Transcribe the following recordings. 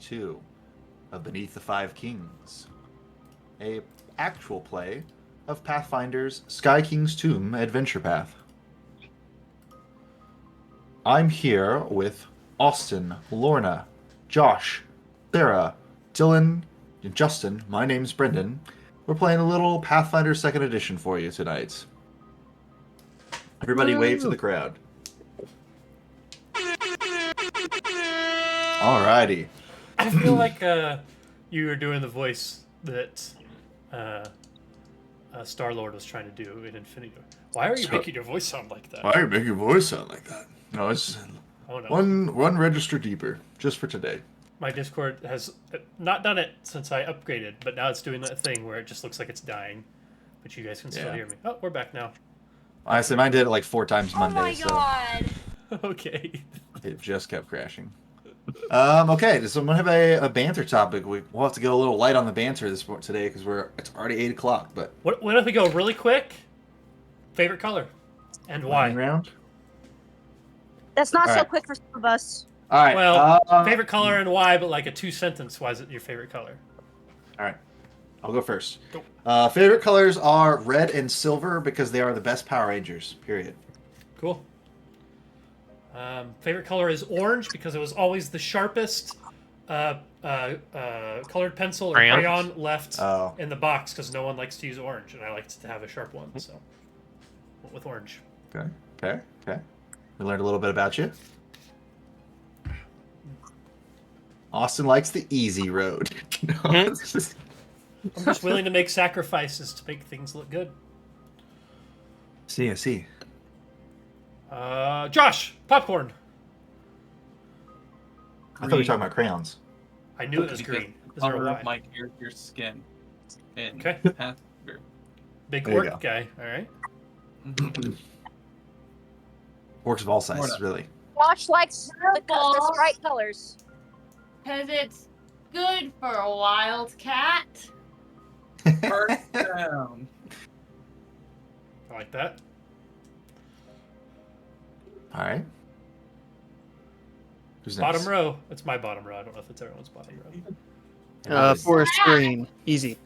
2 of Beneath the Five Kings, a actual play of Pathfinder's Sky King's Tomb adventure path. I'm here with Austin, Lorna, Josh, Sarah, Dylan, and Justin. My name's Brendan. We're playing a little Pathfinder 2nd Edition for you tonight. Everybody wave to the crowd. Alrighty. I feel like you were doing the voice that Star-Lord was trying to do in Infinity War. Why are you making your voice sound like that? Why are you making your voice sound like that? No, it's one register deeper, just for today. My Discord has not done it since I upgraded, but now it's doing that thing where it just looks like it's dying. But you guys can still hear me. Oh, we're back now. Honestly, mine did it like 4 times Monday, Oh my god! So okay. It just kept crashing. Okay, so I'm gonna have a banter topic. We'll have to go a little light on the banter today because it's already 8 o'clock. But what if we go really quick? Favorite color and why? Round. That's not All so right. quick for some of us. All right. Well, favorite color and why, but like a 2-sentence. Why is it your favorite color? All right. I'll go first. Go. Favorite colors are red and silver because they are the best Power Rangers. Period. Cool. Favorite color is orange because it was always the sharpest colored pencil or crayon left in the box because no one likes to use orange, and I like to have a sharp one, so went with orange. Okay. We learned a little bit about you. Austin likes the easy road. I'm just willing to make sacrifices to make things look good. I see. Josh, popcorn. I thought we were talking about crayons. I knew it was green. Is there a Color why? of my character's skin. And Okay. Pathfinder. Big There you orc go. guy. All right. Orcs of all sizes, really. Josh likes the bright colors. Because it's good for a wildcat. First down. I like that. All right. Who's Bottom next? row. It's my bottom row. I don't know if it's everyone's bottom row. Forest green, easy.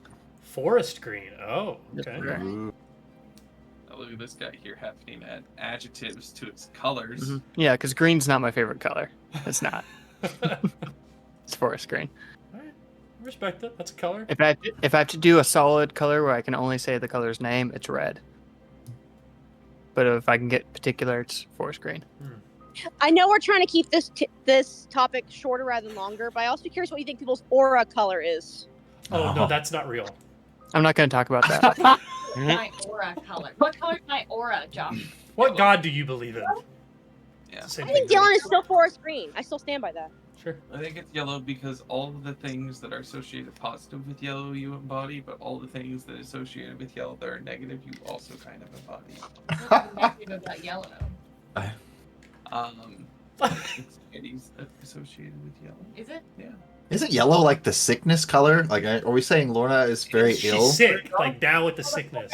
Forest green. Oh, okay. Ooh. Now look at this guy here having to add adjectives to its colors. Yeah, because green's not my favorite color. It's not. It's forest green. All right. Respect it. That's a color. If I have to do a solid color where I can only say the color's name, it's red. But if I can get particular, it's forest green. I know we're trying to keep this topic shorter rather than longer, but I also be curious what you think people's aura color is. Oh, no, that's not real. I'm not going to talk about that. My aura color. What color is my aura, Josh? What god do you believe in? Yeah. It's the same I think thing. Dylan is still forest green. I still stand by that. Sure. I think it's yellow because all of the things that are associated positive with yellow you embody, but all the things that are associated with yellow that are negative you also kind of embody. What's negative about yellow? It's associated with yellow. Is it? Yeah. Isn't yellow like the sickness color? Like, are we saying Lorna is very She's ill? sick, like down with the sickness.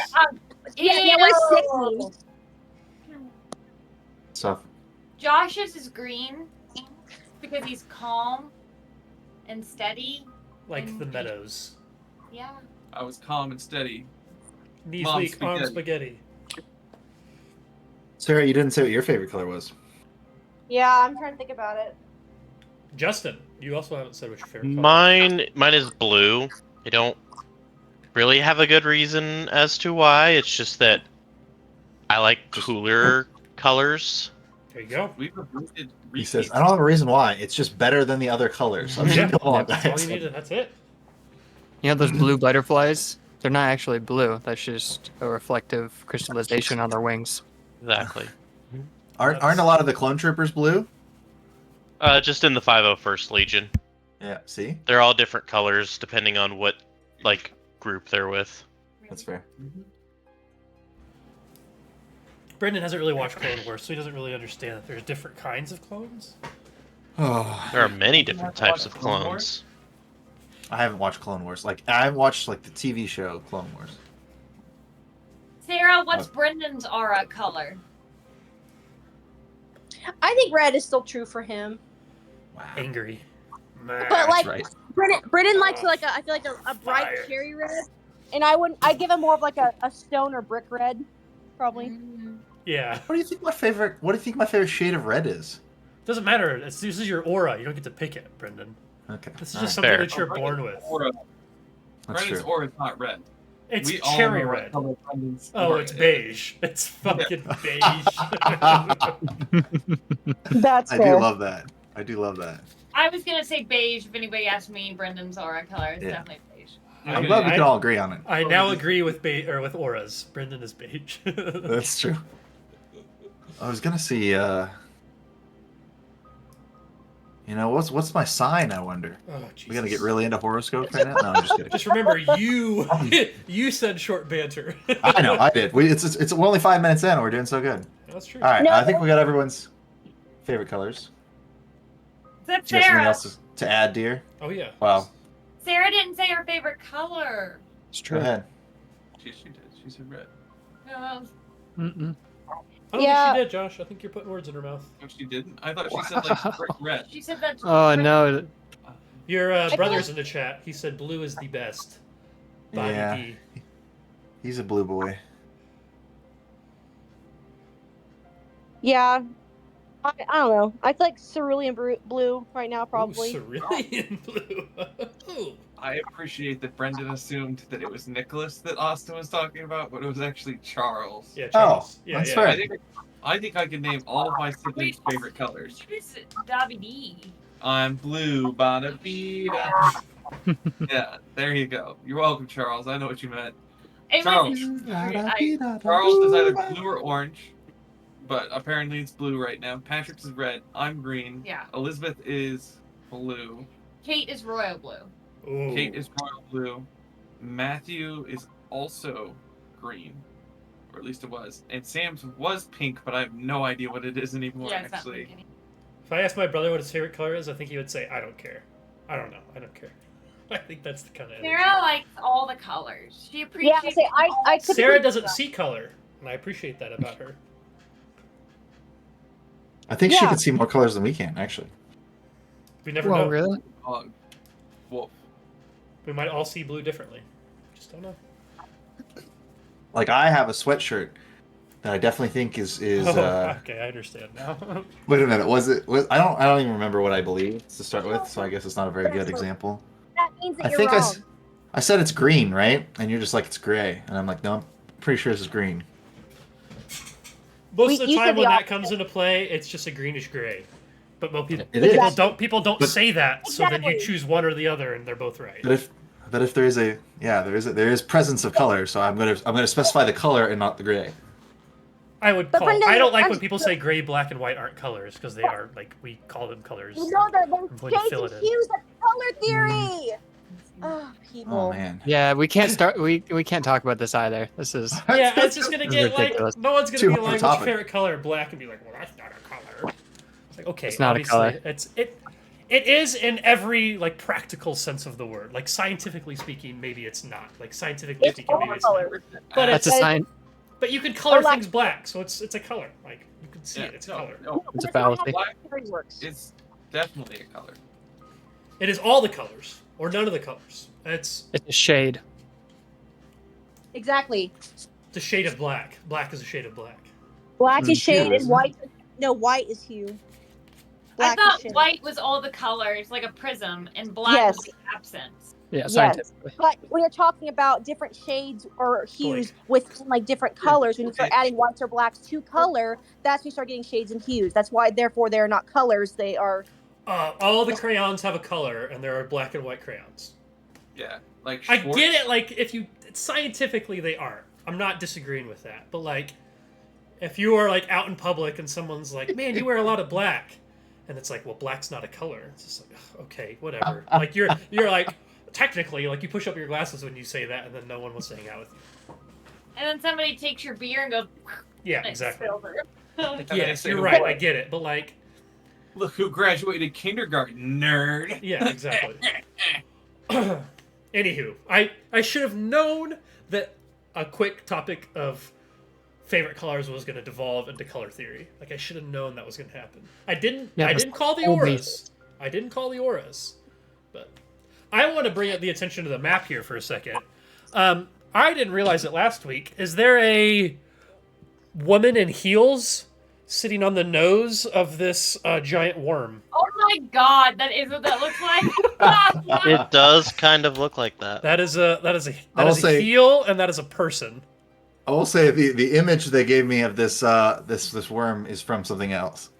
Yeah, we're sick means. So, Josh's is green because he's calm and steady. Like the meadows. Yeah. I was calm and steady. Knees Mom weak, arm spaghetti. Sarah, you didn't say what your favorite color was. Yeah, I'm trying to think about it. Justin, you also haven't said what your favorite color Mine is blue. I don't really have a good reason as to why. It's just that I like cooler colors. is. There you go. We've avoided He says, I don't have a reason why. It's just better than the other colors. I'm just Yeah, going along that's all that. you needed. That's it. You know those blue butterflies? They're not actually blue. That's just a reflective crystallization on their wings. Exactly. Aren't a lot of the clone troopers blue? Just in the 501st Legion. Yeah, see? They're all different colors depending on what group they're with. That's fair. Brendan hasn't really watched Clone Wars, so he doesn't really understand that there's different kinds of clones. Oh, There are many different types of clones. I haven't watched Clone Wars. Like, I haven't watched the TV show Clone Wars. Sarah, what's Brendan's aura color? I think red is still true for him. Wow. Angry. But like, right. Brennan likes like I feel like a bright Fire. cherry red, and I'd give him more of like a stone or brick red, probably. Yeah. What do you think my favorite shade of red is? Doesn't matter. This is your aura. You don't get to pick it, Brendan. Okay. This is all just right. something Fair. that you're born with. That's Brendan's true. aura is not red. It's We all cherry know what red. color Brendan's Oh, aura it's is. beige. It's fucking beige. That's I fair. do love that. I do love that. I was gonna say beige. If anybody asked me, Brendan's aura color is Yeah. definitely beige. I'm glad we can all agree on it. I now agree with with auras. Brendan is beige. That's true. I was gonna see. What's my sign? I wonder. Oh, We gonna get Jesus. really into horoscopes right now? No, I'm just kidding. Just remember, you said short banter. I know, I did. We're only 5 minutes in, and we're doing so good. That's true. All right, No. I think we got everyone's favorite colors. Except Do you have something Sarah. else to add, dear? Oh yeah. Wow. Sarah didn't say her favorite color. It's Go true. ahead. She did. She said red. No, Mm-mm. I don't Yeah. think she did, Josh. I think you're putting words in her mouth. No, she didn't. I thought she said like brick red. she said that. Oh no. Your I brother's feel- in the chat. He said blue is the best. Body Yeah. D. He's a blue boy. Yeah. I don't know. I feel like cerulean blue right now, probably. Ooh, cerulean blue. Ooh. I appreciate that Brendan assumed that it was Nicholas that Austin was talking about, but it was actually Charles. Yeah, Charles. Yeah, that's yeah. fair. I think I can name all of my siblings' favorite colors. What is Davy D? I'm blue, bada bida. Yeah, there you go. You're welcome, Charles. I know what you meant. It Charles. was, Charles is either blue or orange, but apparently it's blue right now. Patrick's is red. I'm green. Yeah. Elizabeth is blue. Kate is royal blue. Ooh. Kate is royal blue. Matthew is also green, or at least it was. And Sam's was pink, but I have no idea what it is anymore. Yeah, it's not actually, pink If I asked my brother what his favorite color is, I think he would say, I don't care. I don't know. I don't care. I think that's the kind of energy. Sarah likes all the colors. She Yeah, appreciates. say I could. Sarah doesn't see color, and I appreciate that about her. I think she Yeah. could see more colors than we can, actually. We never Well, know. really? wolf. We might all see blue differently. Just don't know. Like, I have a sweatshirt that I definitely think is Okay, I understand now. wait a minute, I don't even remember what I believed to start with, so I guess it's not a very good example. That means that I you're think wrong. I said it's green, right? And you're just like, it's gray. And I'm like, no, I'm pretty sure this is green. Most of the You said time the when that opposite. comes into play, it's just a greenish gray. But It people is. don't But- say that, so then you Exactly. choose one or the other, and they're both right. But if there is presence of color, so I'm gonna specify the color and not the gray. I would But call. Brendan, I don't like I'm- when people say gray, black, and white aren't colors because they are like we call them colors. You know that I'm there's going to shades fill and it in. hues. That's color theory. Oh, people. Oh man. Yeah, we can't start. We can't talk about this either. This is. Yeah, it's just gonna This get is ridiculous. like no one's Too gonna be hot like, a "What's your topic." favorite color?" Black, and be like, "Well, that's not a color." It's like, okay, It's not a obviously, color. It is in every like practical sense of the word. Like scientifically speaking, maybe it's not. Like scientifically It's speaking, all maybe it's color. not. But That's a it's sign. but you can color Or like- things black, so it's a color. Like you can see Yeah, it. It's a no, color. no, It's a That's not how fallacy. Black theory works. it's definitely a color. It is all the colors or none of the colors. It's It's a shade. Exactly. a shade of black. Black is a shade of black. Black Mm, is shade hue, and isn't it? white. No, white is hue. I Black is thought shade. white was all the colors, like a prism, and black Yes. was the absence. Yeah, Yes. scientifically. But when you're talking about different shades or hues Blake. within like different colors, when you start adding whites or blacks to color, that's when you start getting shades and hues. That's why, therefore, they're not colors. They are. All the crayons have a color, and there are black and white crayons. Yeah, like I Schwartz- get it. Like if you scientifically, they aren't. I'm not disagreeing with that. But like, if you are like out in public and someone's like, "Man, you wear a lot of black," and it's like, "Well, black's not a color." It's just like, "Ugh, okay, whatever." Like you're like technically like you push up your glasses when you say that, and then no one wants to hang out with you. And then somebody takes your beer and goes, Yeah, and it exactly. spills over. Like, And they yes, say, you're right. "What?" I get it. But like, Look who graduated kindergarten, nerd. yeah, exactly. Anywho, I should have known that a quick topic of favorite colors was going to devolve into color theory. Like I should have known that was going to happen. I didn't. Yeah, I that's didn't call the all auras. these- I didn't call the auras. But I want to bring up the attention to the map here for a second. I didn't realize it last week. Is there a woman in heels sitting on the nose of this giant worm? Oh my god, that is what that looks like. It does kind of look like that. That is a I will a say- heel, and that is a person. I will say the image they gave me of this this worm is from something else.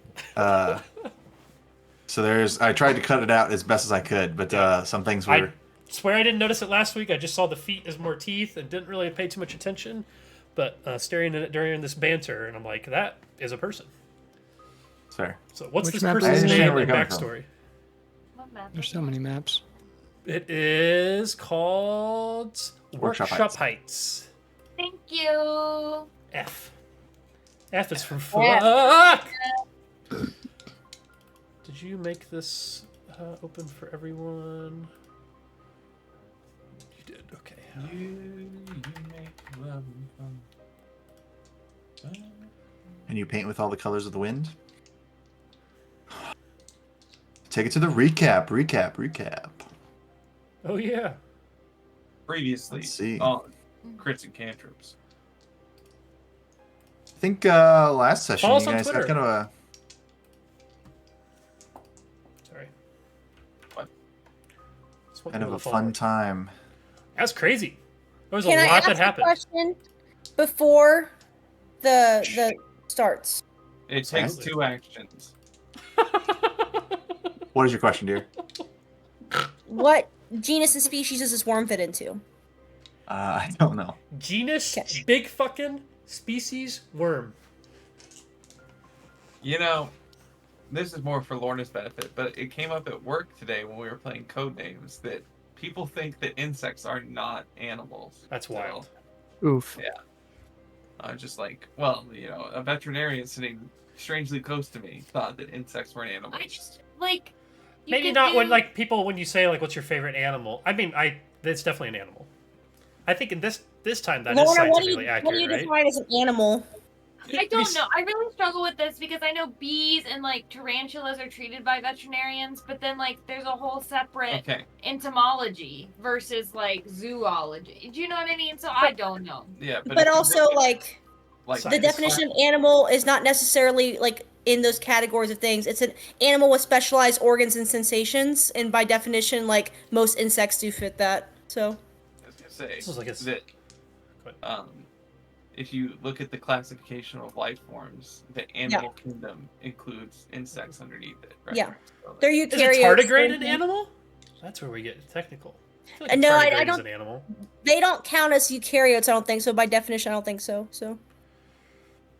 So I tried to cut it out as best as I could, but some things were. I swear I didn't notice it last week. I just saw the feet as more teeth and didn't really pay too much attention. But staring at it during this banter, and I'm like, that is a person. Fair. So what's Which this map is person's it? name Where and you're coming from. backstory? What map? There's so many maps. It is called Workshop Workshop Heights. Thank you. F. F is from Yeah. fuck. Did you make this open for everyone? You did. Okay. You make love fun. And you paint with all the colors of the wind. Take it to the recap. Oh yeah. Previously Let's see. on crits and cantrips. I think last session Follow you us on guys had Twitter. kind of a Sorry. What? Just want kind of people a to follow fun me. time. That's crazy. There was Can a I lot ask that a happened. question before the starts? It takes Absolutely. 2 actions. What is your question, dear? What genus and species does this worm fit into? I don't know. Genus, Okay. big fucking species, worm. You know, this is more for Lorna's benefit, but it came up at work today when we were playing Codenames that people think that insects are not animals. That's So, wild. Oof. I was just like, well, you know, a veterinarian sitting strangely close to me thought that insects weren't animals. I just like. you Maybe could not when do- like people when you say like what's your favorite animal. I mean, it's definitely an animal. I think in this time that is Lorna, what do scientifically you accurate, right? define as an animal? I don't know. I really struggle with this because I know bees and like tarantulas are treated by veterinarians, but then like there's a whole separate Okay, entomology versus like zoology. Do you know what I mean? So I don't know. yeah, But if you also, look at, like, like the Science. definition of animal is not necessarily like in those categories of things. It's an animal with specialized organs and sensations, and by definition, like most insects do fit that. So I was gonna say This is like a- that Go ahead. if you look at the classification of life forms, the animal kingdom includes insects underneath it, right? Yeah. So, they're Is eukaryotes. a tardigrade an animal? That's where we get technical. I feel like a No, I tardigrade is don't- an animal. They don't count as eukaryotes. I don't think so. By definition, I don't think so. So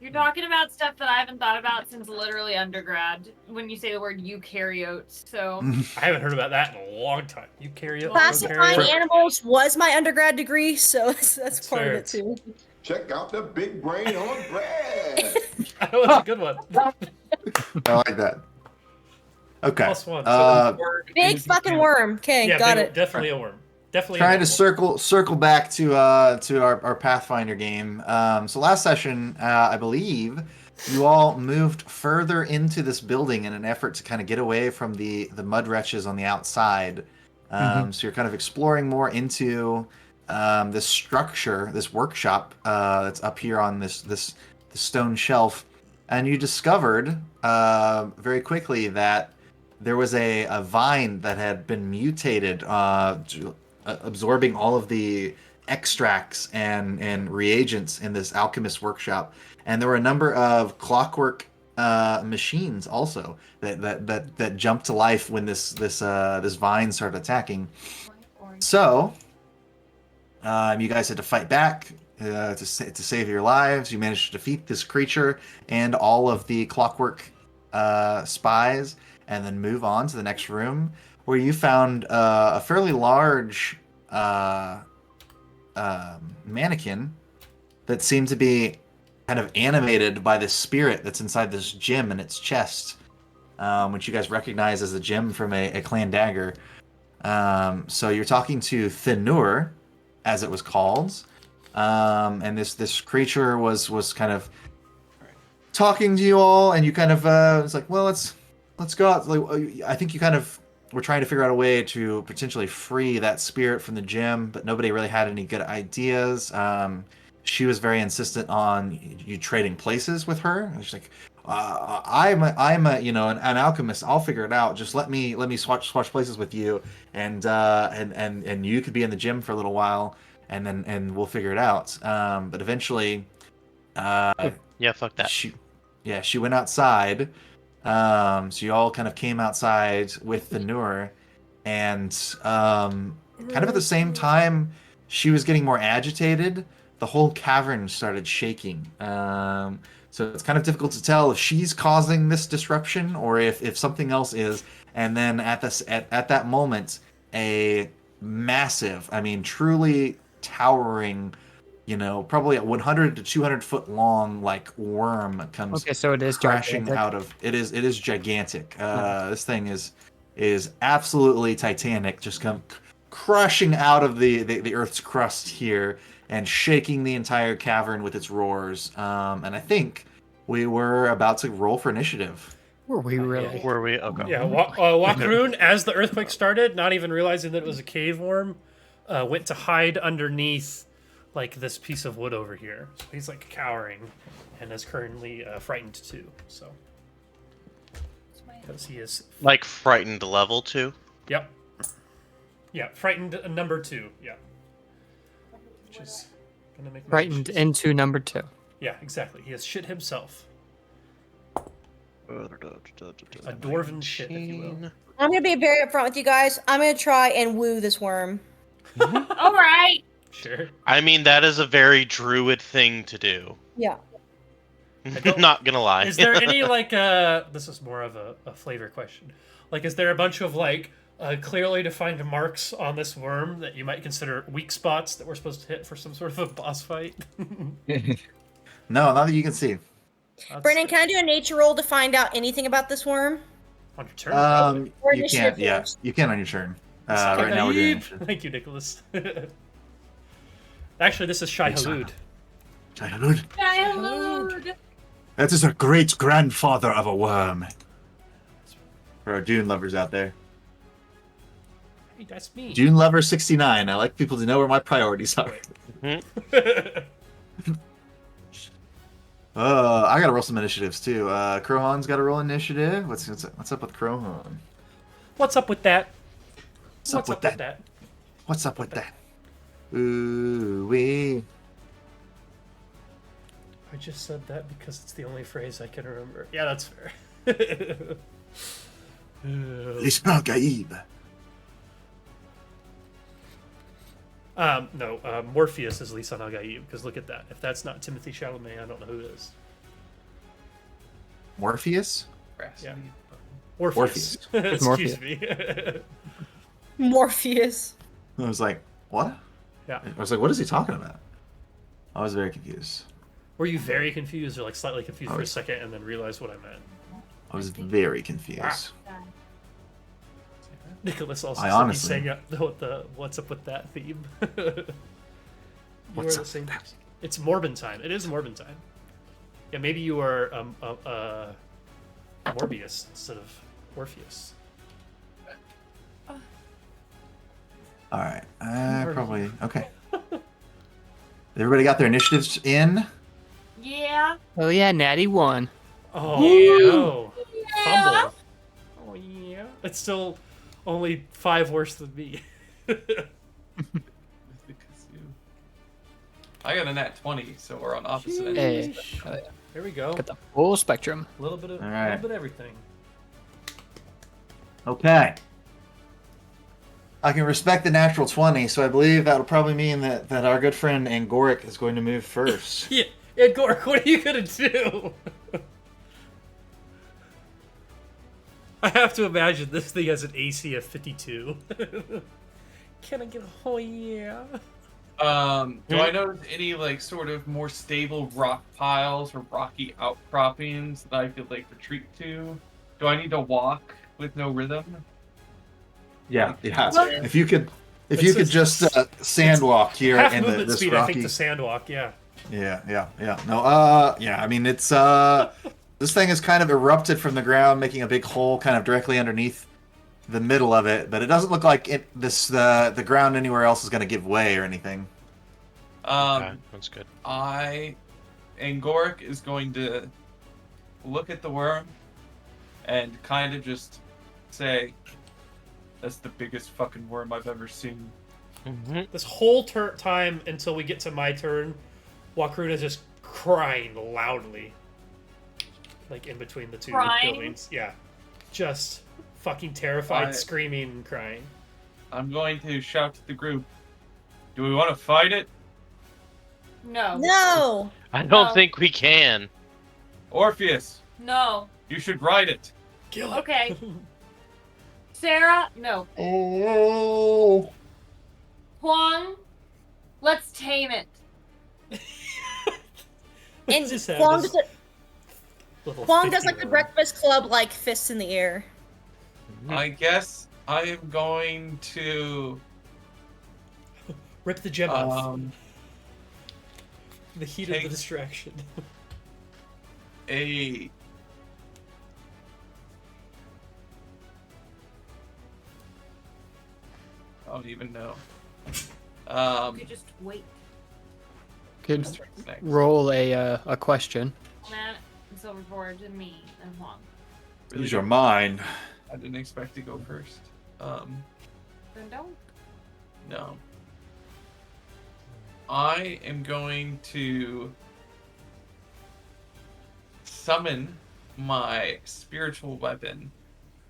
You're talking about stuff that I haven't thought about since literally undergrad when you say the word eukaryotes. So I haven't heard about that in a long time. Eukaryote. classifying prokaryote? animals was my undergrad degree, so that's part fair. of it too. Check out the big brain on Brad. That was a good one. I like that. Okay. Plus one. Uh, word Big is fucking animal. worm. Okay, Yeah, got big- it. definitely a worm. Definitely. trying an to circle back to our Pathfinder game. So last session, I believe you all moved further into this building in an effort to kind of get away from the mud wretches on the outside. So you're kind of exploring more into this structure, this workshop that's up here on this stone shelf, and you discovered very quickly that there was a vine that had been mutated, absorbing all of the extracts and reagents in this alchemist workshop, and there were a number of clockwork machines also that jumped to life when this vine started attacking. So you guys had to fight back to save your lives. You managed to defeat this creature and all of the clockwork spies, and then move on to the next room where you found a fairly large mannequin that seemed to be kind of animated by this spirit that's inside this gem in its chest, which you guys recognize as a gem from a clan dagger. So you're talking to Thinur, as it was called, and this creature was kind of talking to you all, and you kind of it's like, well, let's go out. Like, I think you kind of were trying to figure out a way to potentially free that spirit from the gem, but nobody really had any good ideas. She was very insistent on you trading places with her. And she's like, I'm a an alchemist. I'll figure it out. Just let me swatch places with you, and you could be in the gym for a little while, and we'll figure it out. But eventually, Yeah, fuck that. she went outside. So you all kind of came outside with the Nur, and kind of at the same time she was getting more agitated, the whole cavern started shaking. So it's kind of difficult to tell if she's causing this disruption or if something else is. And then at that moment, a massive, I mean, truly towering, probably a 100 to 200 foot long like worm comes Okay, so it is crashing gigantic. out of it. Is gigantic. This thing is absolutely titanic. Just come crushing out of the Earth's crust here and shaking the entire cavern with its roars. And I think we were about to roll for initiative. Were we really? Were we? Okay. Yeah, Wakroon, as the earthquake started, not even realizing that it was a cave worm, went to hide underneath like this piece of wood over here. So he's like cowering and is currently frightened too. So because he is Like frightened level 2. Yep. Yeah, frightened number 2. Yeah. Which is gonna make me Frightened into number 2. Yeah, exactly. He has shit himself. A dwarven shit, if you will. I'm gonna be very upfront with you guys. I'm gonna try and woo this worm. All right. Sure. I mean, that is a very druid thing to do. Yeah. Not gonna lie. Is there any like this is more of a flavor question. Like, is there a bunch of like clearly defined marks on this worm that you might consider weak spots that we're supposed to hit for some sort of a boss fight? No, not that you can see. Brennan, can I do a nature roll to find out anything about this worm? On your turn. Or You initiative can't. Yeah, first? you can on your turn. Right now we're doing initiative. Thank you, Nicholas. Actually, this is Shai Halud. Childhood. Childhood. That is a great grandfather of a worm. For our Dune lovers out there. Hey, that's me. Dune lover 69. I like people to know where my priorities are. I gotta roll some initiatives too. Krohan's gotta roll initiative. What's up with Krohan? What's up with that? What's up with that? What's up with that? Ooh wee. I just said that because it's the only phrase I can remember. Yeah, that's fair. L'esprit gaïb. No, Morpheus is Lisan Al-Gaib, because look at that. If that's not Timothy Chalamet, I don't know who is. Morpheus? Yeah. Morpheus. Excuse Morpheus. me. Morpheus. I was like, what? Yeah. I was like, what is he talking about? I was very confused. Were you very confused or like slightly confused for a was- second and then realized what I meant? I was very confused. Nicholas also I said honestly- he sang the What's Up With That theme. You What's are up the same with that? person. It's Morbin time. It is Morbin time. Yeah, maybe you are Morbius instead of Orpheus. All right. Probably okay. Everybody got their initiatives in. Yeah. Oh yeah, Natty 1. Oh, no. Yeah. Fumble. Oh, yeah. It's still only 5 worse than me. I got a nat 20, so we're on opposite ends. Hey, There we go. got the full spectrum. A little bit of All right. everything. Okay. I can respect the natural 20, so I believe that'll probably mean that our good friend Angoric is going to move first. Yeah, Gork, what are you gonna do? I have to imagine this thing has an AC of 52. Can I get a oh yeah? Do I notice any like sort of more stable rock piles or rocky outcroppings that I could like retreat to? Do I need to walk with no rhythm? Yeah. Well- If you could It just says- sandwalk here Half in movement this speed, I think, rocky. to sandwalk, yeah. Yeah. No, yeah. I mean, it's this thing is kind of erupted from the ground, making a big hole kind of directly underneath the middle of it, but it doesn't look like the ground anywhere else is going to give way or anything. Okay, that's good. Angoric is going to look at the worm and kind of just say, "That's the biggest fucking worm I've ever seen." Mm-hmm. This whole time until we get to my turn, Wakruna's just crying loudly. Like in between the two Crying? buildings. Yeah. Just fucking terrified, I- screaming and crying. I'm going to shout to the group, "Do we want to fight it? No. No. I don't No. think we can. Orpheus, No. you should ride it." Kill it. Okay. Sarah, no. Oh. Huang, let's tame it. And Just have Huang this does, little Huang does 50 like the worm. Breakfast Club, like fists in the air. I guess I am going to Rip the gem off. The heat of the take- distraction. a I don't even know. You could just wait. Could What's next? roll a question. Matt and Silverboard and me and Huang. These are mine. I didn't expect to go first. Then don't. No. I am going to summon my spiritual weapon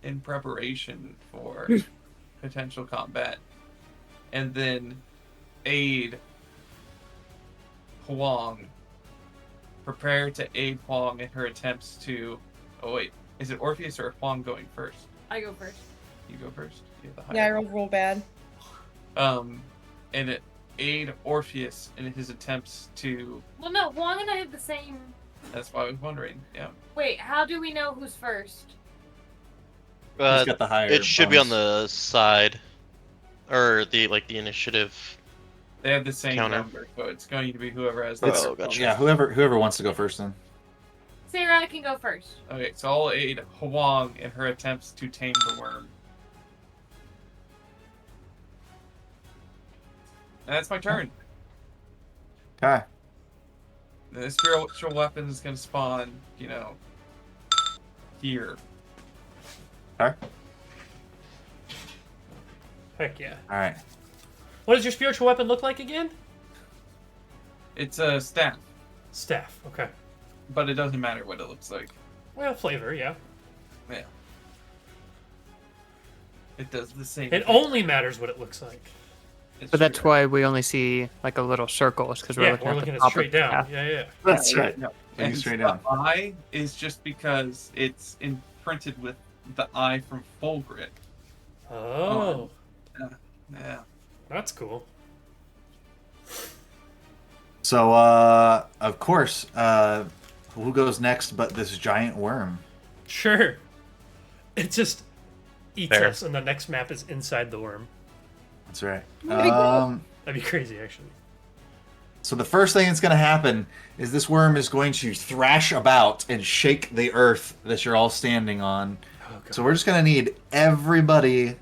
in preparation for potential combat, and then aid Huang. Prepare to aid Huang in her attempts to. Oh wait, is it Orpheus or Huang going first? I go first. You go first. You have the Yeah, I higher rolled real bad. and aid Orpheus in his attempts to. Well, no, Huang and I have the same. That's why I was wondering. Yeah. Wait, how do we know who's first? He's got the higher. It should be on bonus. the side, or the initiative. They have the same Counter. number, so it's going to be whoever has the. It's- Oh, gotcha. Yeah, whoever wants to go first then. Sarah can go first. Okay, so I'll aid Huang in her attempts to tame the worm. And that's my turn. Okay. And the spiritual weapon is going to spawn, here. Okay. Heck yeah. All right. What does your spiritual weapon look like again? It's a staff, Staff. Okay. but it doesn't matter what it looks like. Well, flavor, yeah. Yeah. It does the same. It thing. only matters what it looks like. It's But that's true. why we only see like a little circle, because we're Yeah, looking we're at looking the at top straight of the down. path. Yeah, yeah. That's right. Yeah. Looking And straight the down. eye is just because it's imprinted with the eye from Full Grit. Oh, Yeah. that's cool. So, of course, who goes next but this giant worm? Sure. It just eats Fair. us, and the next map is inside the worm. That's right. That'd be crazy, actually. So the first thing that's going to happen is this worm is going to thrash about and shake the earth that you're all standing on. Oh, God. So we're just going to need everybody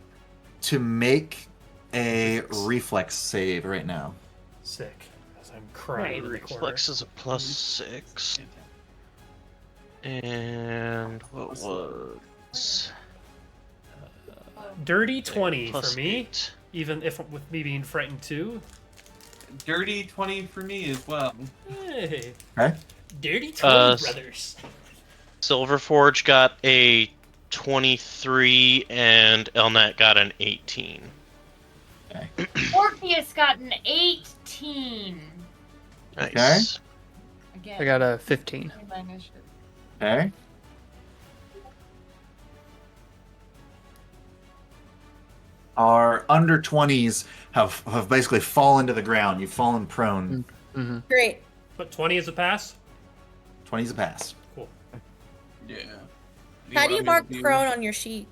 to make a reflex save right now. Sick. As I'm crying in the corner. Reflex is a +6. And what was Dirty 20 +8? for me, even if with me being frightened too. Dirty 20 for me as well. Hey, Okay? Dirty 20 brothers. Silverforge got a 23, and Elnat got an 18. Orpheus got an 18. Nice. Again. I got a 15. my initiative. Okay. Our under 20s have basically fallen to the ground. You've fallen prone. Mm-hmm. Great. But 20 is a pass? 20's a pass. Cool. Yeah. How do you mark prone on your sheet?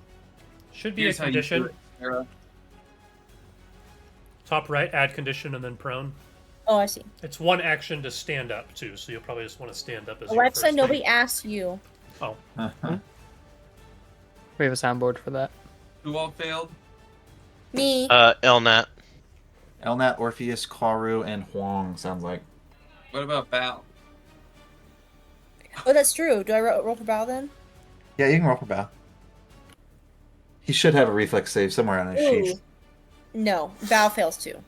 Should be Here's a how you do condition. it, Sarah. Top right, add condition, and then prone. Oh, I see. It's one action to stand up, too, so you'll probably just want to stand up as your Alexa, first nobody thing. asked you. Oh, We have a soundboard for that. Who all failed? Me. Elnat. Elnat, Orpheus, Karu, and Huang sounds like. What about Bao? Oh, that's true. Do I roll for Bao then? Yeah, you can roll for Bao. He should have a reflex save somewhere on his sheet. Ooh. No, Bao fails too.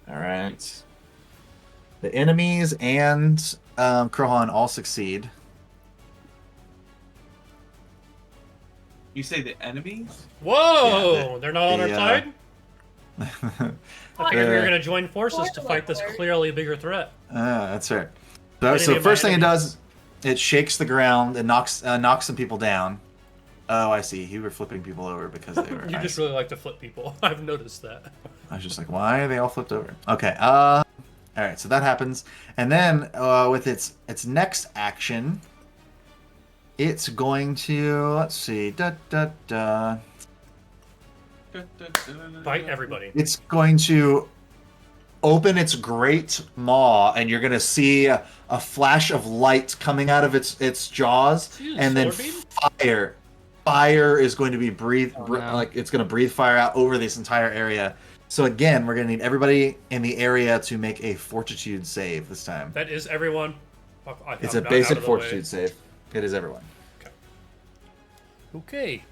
All right. The enemies and Krohan all succeed. You say the enemies? Whoa! Yeah, They're not on our the, side? I figured we were the- going to join forces to fight this clearly bigger threat. That's right. Enemy So of first my thing it enemy. does, it shakes the ground and knocks some people down. Oh, I see. You were flipping people over because they were. You just really like to flip people. I've noticed that. I was just like, why are they all flipped over? Okay. All right. So that happens, and then with its next action, it's going to let's see. Bite everybody. It's going to open its great maw, and you're going to see a flash of light coming out of its jaws, Use and then sword beam? fire. Fire is going to be no. like it's going to breathe fire out over this entire area. So again, we're going to need everybody in the area to make a fortitude save this time. That is everyone. It's I'm a not basic out of the way. fortitude save. It is everyone. Okay.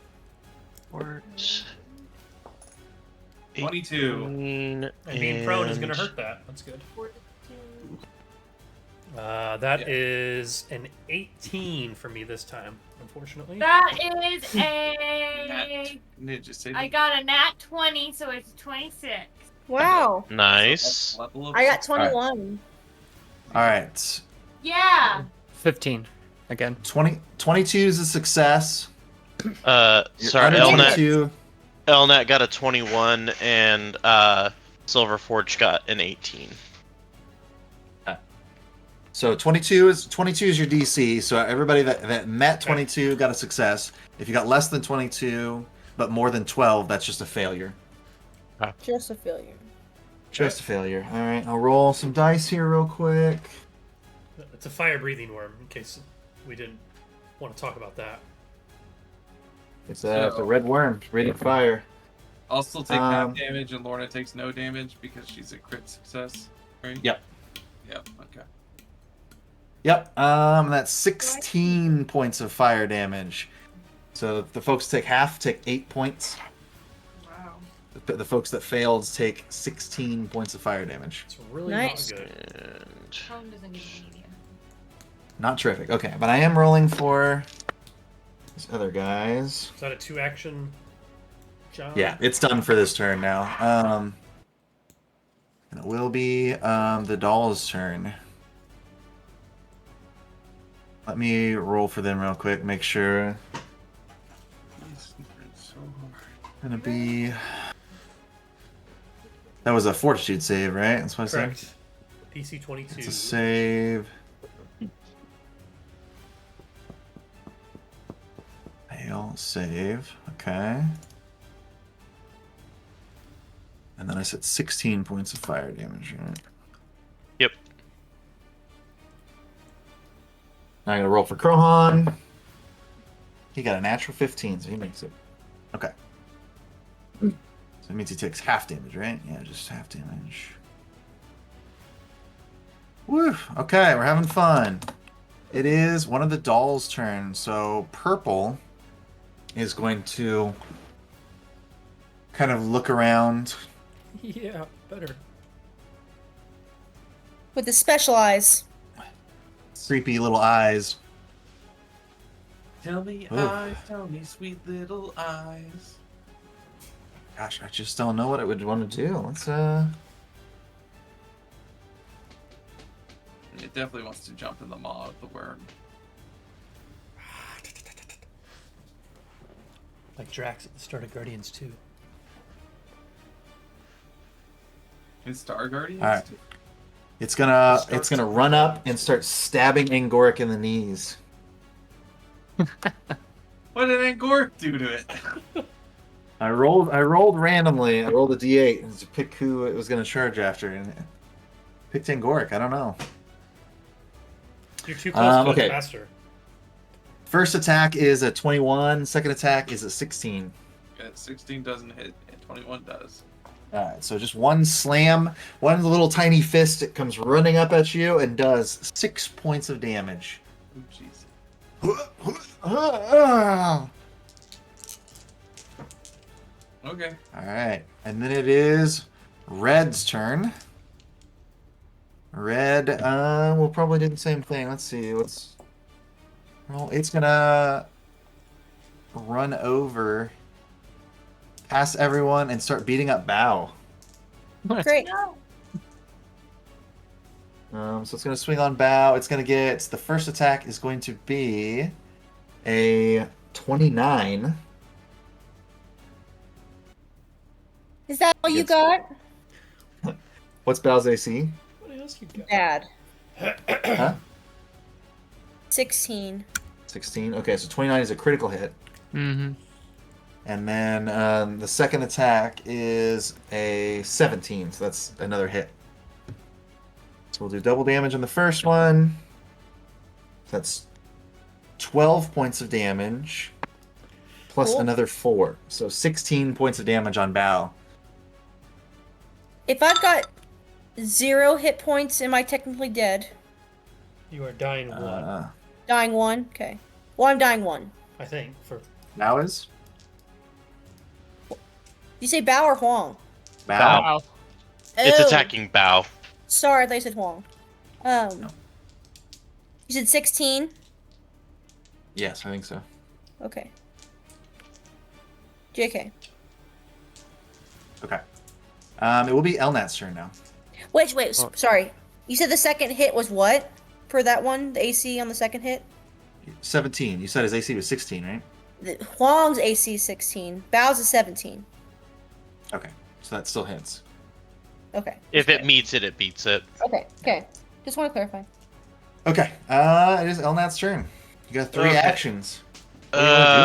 Fort. 22. 18, And being prone is going to hurt that. That's good. That is an 18 for me this time, unfortunately. That is a. Ninja save. I got a nat 20, so it's 26. Wow. Nice. Level of I got 21. All right. Yeah. 15 again. 22 is a success. Sorry, Under Elnat. 22. Elnat got a 21, and Silverforge got an 18. So 22 is your DC. So everybody that met 22 got a success. If you got less than 22 but more than 12, that's just a failure. Just a failure. Just a failure. All right, I'll roll some dice here real quick. It's a fire-breathing worm, in case we didn't want to talk about that. It's a red worm breathing fire. I'll still take half Um, damage, and Lorna takes no damage because she's a crit success. Right? Yep. Yep. Okay. Yep. That's 16 points of fire damage. So the folks take half, take 8 points. Wow. The folks that failed take 16 points of fire damage. It's really Nice. not good. And Prone doesn't get medium. Not terrific. Okay, but I am rolling for these other guys. Is that a 2-action job? Yeah, it's done for this turn now. And it will be the doll's turn. Let me roll for them real quick, make sure. So hard. Gonna be. That was a fortitude save, right? That's what I said. Correct. DC 22. It's a save. Fail, save. Okay. And then I said 16 points of fire damage, right? Yep. Now I'm gonna roll for Krohan. He got a natural 15, so he makes it. Okay. So it means he takes half damage, right? Yeah, just half damage. Woo! Okay, we're having fun. It is one of the dolls' turns, so purple is going to kind of look around. Yeah, better. With the special eyes. Creepy little eyes. Tell me Oof. eyes, tell me sweet little eyes. Gosh, I just don't know what it would want to do. Let's It definitely wants to jump in the maw of the worm. Like Drax at the start of Guardians 2. Is Star Guardians? All right. It's gonna run up and start stabbing Angoric in the knees. What did Angor do to it? I rolled randomly. I rolled a d8 and to pick who it was gonna charge after, and it picked Angoric. I don't know. You're too close to okay. the master. First attack is a 21. Second attack is a 16. Yeah, 16 doesn't hit, and 21 does. Alright, so just one slam, one little tiny fist, it comes running up at you and does 6 points of damage. Oh, jeez. Okay. Alright, and then it is Red's turn. Red, will probably do the same thing. Let's see, well, it's gonna run over past everyone and start beating up Bao. Great. No. So it's going to swing on Bao. It's going to get... The first attack is going to be a 29. Is that all you Yes. got? What's Bao's AC? What else you got? Bad. Huh? 16. 16. Okay, so 29 is a critical hit. Mm-hmm. And then the second attack is a 17, so that's another hit. So we'll do double damage on the first one. That's 12 points of damage, plus Cool. another 4. So 16 points of damage on Bao. If I've got 0 hit points, am I technically dead? You are dying one, Dying 1? Okay. Well, I'm dying 1. I think. For Bao is? You say Bao or Huang? Bao. It's Oh, attacking Bao. Sorry, I thought you said Huang. You said 16? Yes, I think so. Okay. JK. Okay. It will be Elnat's turn now. Wait, Oh. sorry. You said the second hit was what? For that one? The AC on the second hit? 17. You said his AC was 16, right? Huang's AC is 16. Bao's is 17. Okay. So that still hits. Okay. If it meets it, it beats it. Okay. Just want to clarify. Okay. It is Elnat's turn. You got 3 Okay. actions. What do you want to do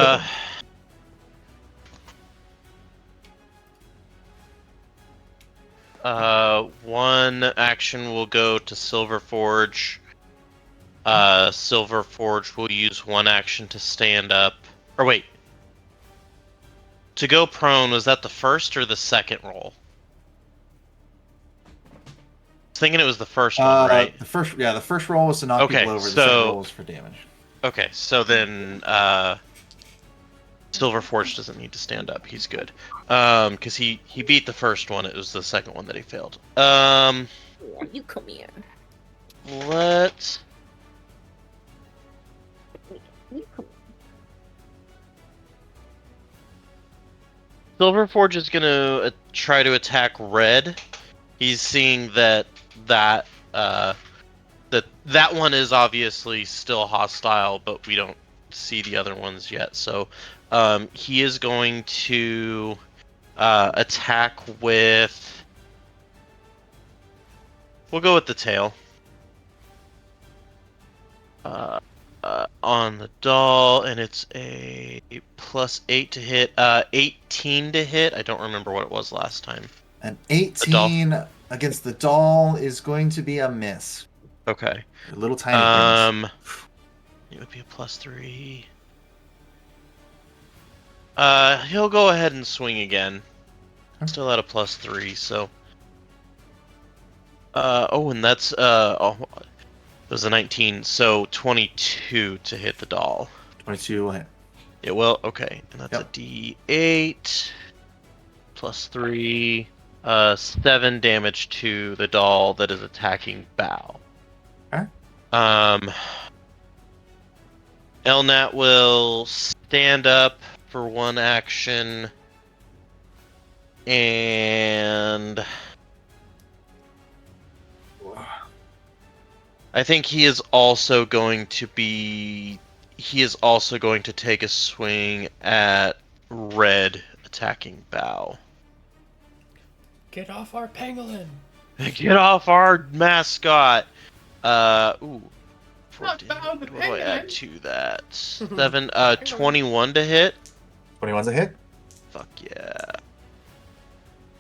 with them? One action will go to Silverforge. Silverforge will use one action to stand up. Or wait. To go prone, was that the first or the second roll? I was thinking it was the first one, right? The first roll was to knock Okay, people over. The so- second roll was for damage. Okay, so then Silverforge doesn't need to stand up. He's good. Because he beat the first one. It was the second one that he failed. You come here. Let's... Silverforge is gonna try to attack Red. He's seeing that one is obviously still hostile, but we don't see the other ones yet. So he is going to attack with. We'll go with the tail. On the doll, and it's a +8 to hit. 18 to hit. I don't remember what it was last time. An 18 against the doll is going to be a miss. Okay. They're little tiny things. It would be a +3. He'll go ahead and swing again. Still at a +3, so. And that's it was a 19, so 22 to hit the doll. 22 will hit. It will. Okay, and that's Yep. a D8 +3, 7 damage to the doll that is attacking Bao. Okay. Elnat will stand up for one action, and I think he is also going to take a swing at Red attacking Bao. get off our pangolin. Get off our mascot! Not 14. Bao the What do I add penguin. to that? 7, 21 to hit? 21's a hit. Fuck yeah.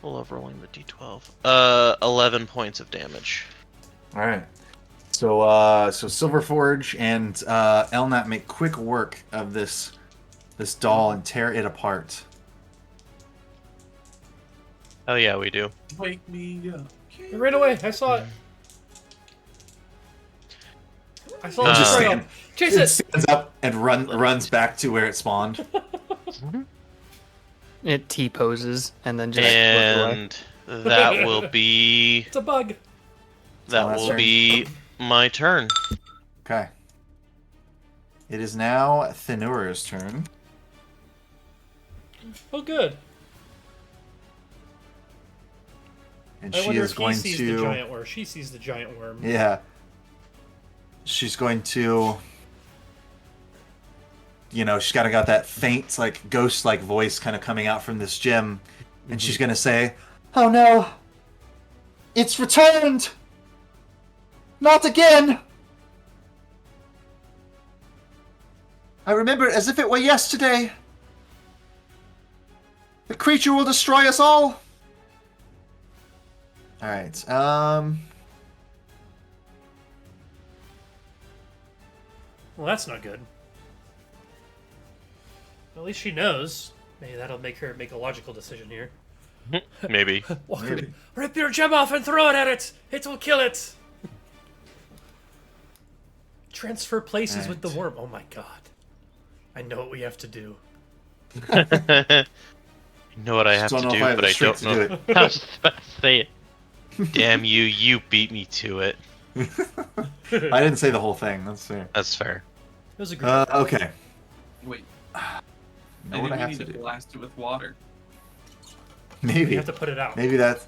We'll overrolling the d12. 11 points of damage. All right. So Silverforge and Elnat make quick work of this doll and tear it apart. Oh yeah, we do. Wake me up. It ran away. I saw it. I saw it Just straight stand, up. Chase it it. stands up and runs back to where it spawned. It T-poses and then just looks away. And that will be It's a bug. that Last will turn. be my turn. Okay. It is now Thenura's turn. Oh, good. And I she wonder is if he going sees the to... giant worm. She sees the giant worm. Yeah. She's going to... You know, she's kind of got that faint, like, ghost-like voice kind of coming out from this gym. And she's going to say, "Oh no! It's returned! Not again! I remember it as if it were yesterday. The creature will destroy us all." Alright, Well, that's not good. At least she knows. Maybe that'll make her make a logical decision here. Maybe. Maybe. Rip your gem off and throw it at it! It will kill it! Transfer places with the Right. worm. Oh my god. I know what we have to do. I know what I have Don't to know if do, I have but the I strength don't to know do it. how to say it. Damn you! You beat me to it. I didn't say the whole thing, that's fair. That's fair. It was a good Okay. Wait, Know what I maybe we have need to to do. blast it with water. Maybe. You have to put it out. Maybe that's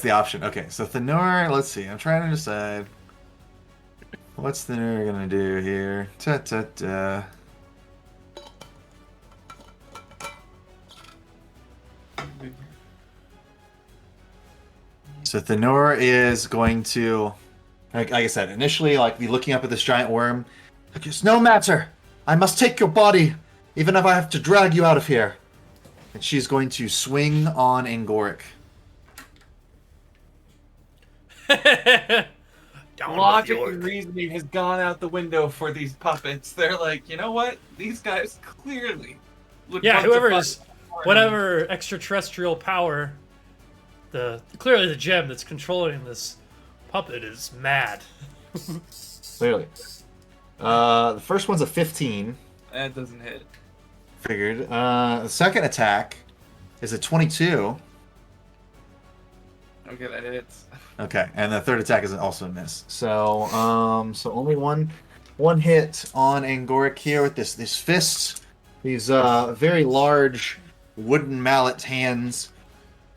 the option. Okay, so Thenur, let's see. I'm trying to decide. What's Thenur gonna do here? Ta-ta-ta. So Thenur is going to, like I said, initially, like, be looking up at this giant worm. Like, "It's no matter. I must take your body, even if I have to drag you out of here." And she's going to swing on Angoric. Down Logic with and York. reasoning has gone out the window for these puppets. They're like, you know what? These guys clearly would Yeah, want to whoever fight is, for whatever extraterrestrial power, clearly the gem that's controlling this puppet is mad. Clearly. The first one's a 15. him. That doesn't hit. Figured. The second attack is a 22. Okay, that hits. Okay, and the third attack is also a miss. So, so only one hit on Angoric here with this fist. These very large wooden mallet hands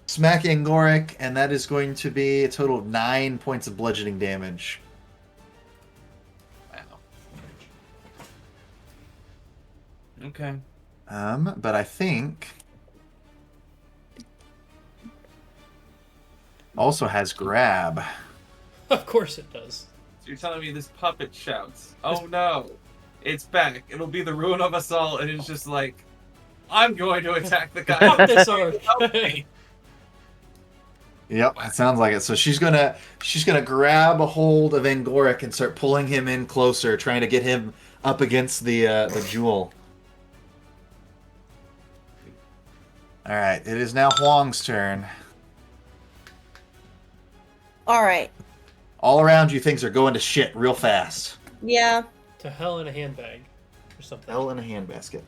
smack Angoric, and that is going to be a total of 9 points of bludgeoning damage. Wow. Okay. But I think also has grab. Of course it does. So you're telling me this puppet shouts, "Oh no, it's back. It'll be the ruin of us all," and it's just like, I'm going to attack the guy. Fuck this orc. Help me. Yep, it sounds like it. So she's gonna grab a hold of Angoric and start pulling him in closer, trying to get him up against the jewel. All right, it is now Huang's turn. All right. All around you, things are going to shit real fast. Yeah. To hell in a handbag or something. Hell in a handbasket.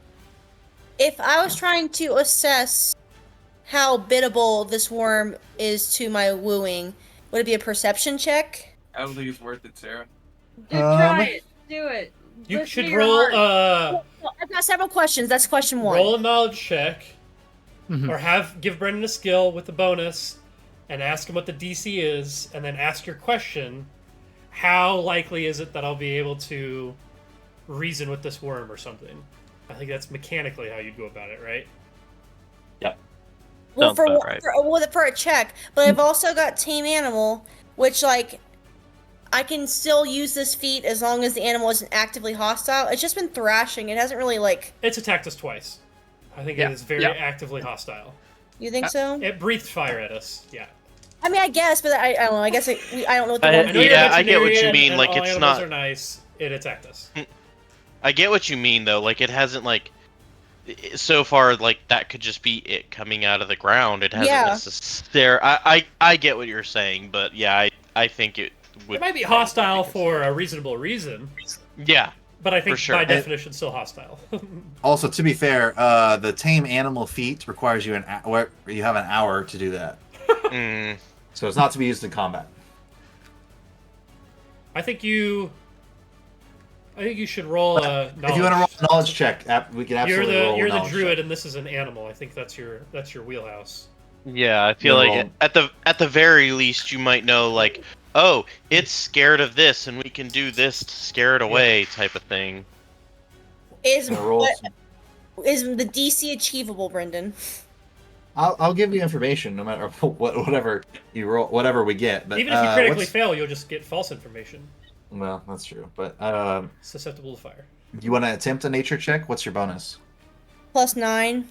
If I was trying to assess how biddable this worm is to my wooing, would it be a perception check? I don't think it's worth it, Sarah. Dude, try it. Do it. You Listen should to your roll heart. I've got several questions. That's question one. roll a knowledge check, Mhm. or give Brendan a skill with a bonus, and ask him what the DC is, and then ask your question: how likely is it that I'll be able to reason with this worm or something? I think that's mechanically how you'd go about it, right? Well, Sounds for, about right. for a check, but I've also got tame animal, which like I can still use this feat as long as the animal isn't actively hostile. It's just been thrashing. It hasn't really like. It's attacked us twice. I think Yeah. it is very Yeah. actively hostile. You think so? It breathed fire at us. Yeah. I mean, I guess, but I don't know. I guess I don't know what the I one. I know you're Yeah, I get what you veterinarian mean, and like, all it's animals not- are nice. It attacked us. I get what you mean though. Like it hasn't like so far, like that could just be it coming out of the ground. It hasn't Yeah. necessarily. I get what you're saying, but yeah, I think it would. It might be hostile for a reasonable reason, Yeah. but I think For sure. by definition still hostile. Also, to be fair, the tame animal feat requires you you have an hour to do that, Mm, so it's not to be used in combat. I think you should roll a knowledge. If you want to roll a knowledge check, we can absolutely roll a You're the knowledge druid, check. and this is an animal. I think that's your wheelhouse. yeah, I feel Then like at the very least you might know like, oh, it's scared of this, and we can do this to scare it away, type of thing. Is I'm gonna roll what, some- is the DC achievable, Brendan? I'll give you information no matter whatever you roll, whatever we get. But Even if you critically what's- fail, you'll just get false information, well, that's true. But susceptible to fire. you want to attempt a nature check? What's your bonus? +9.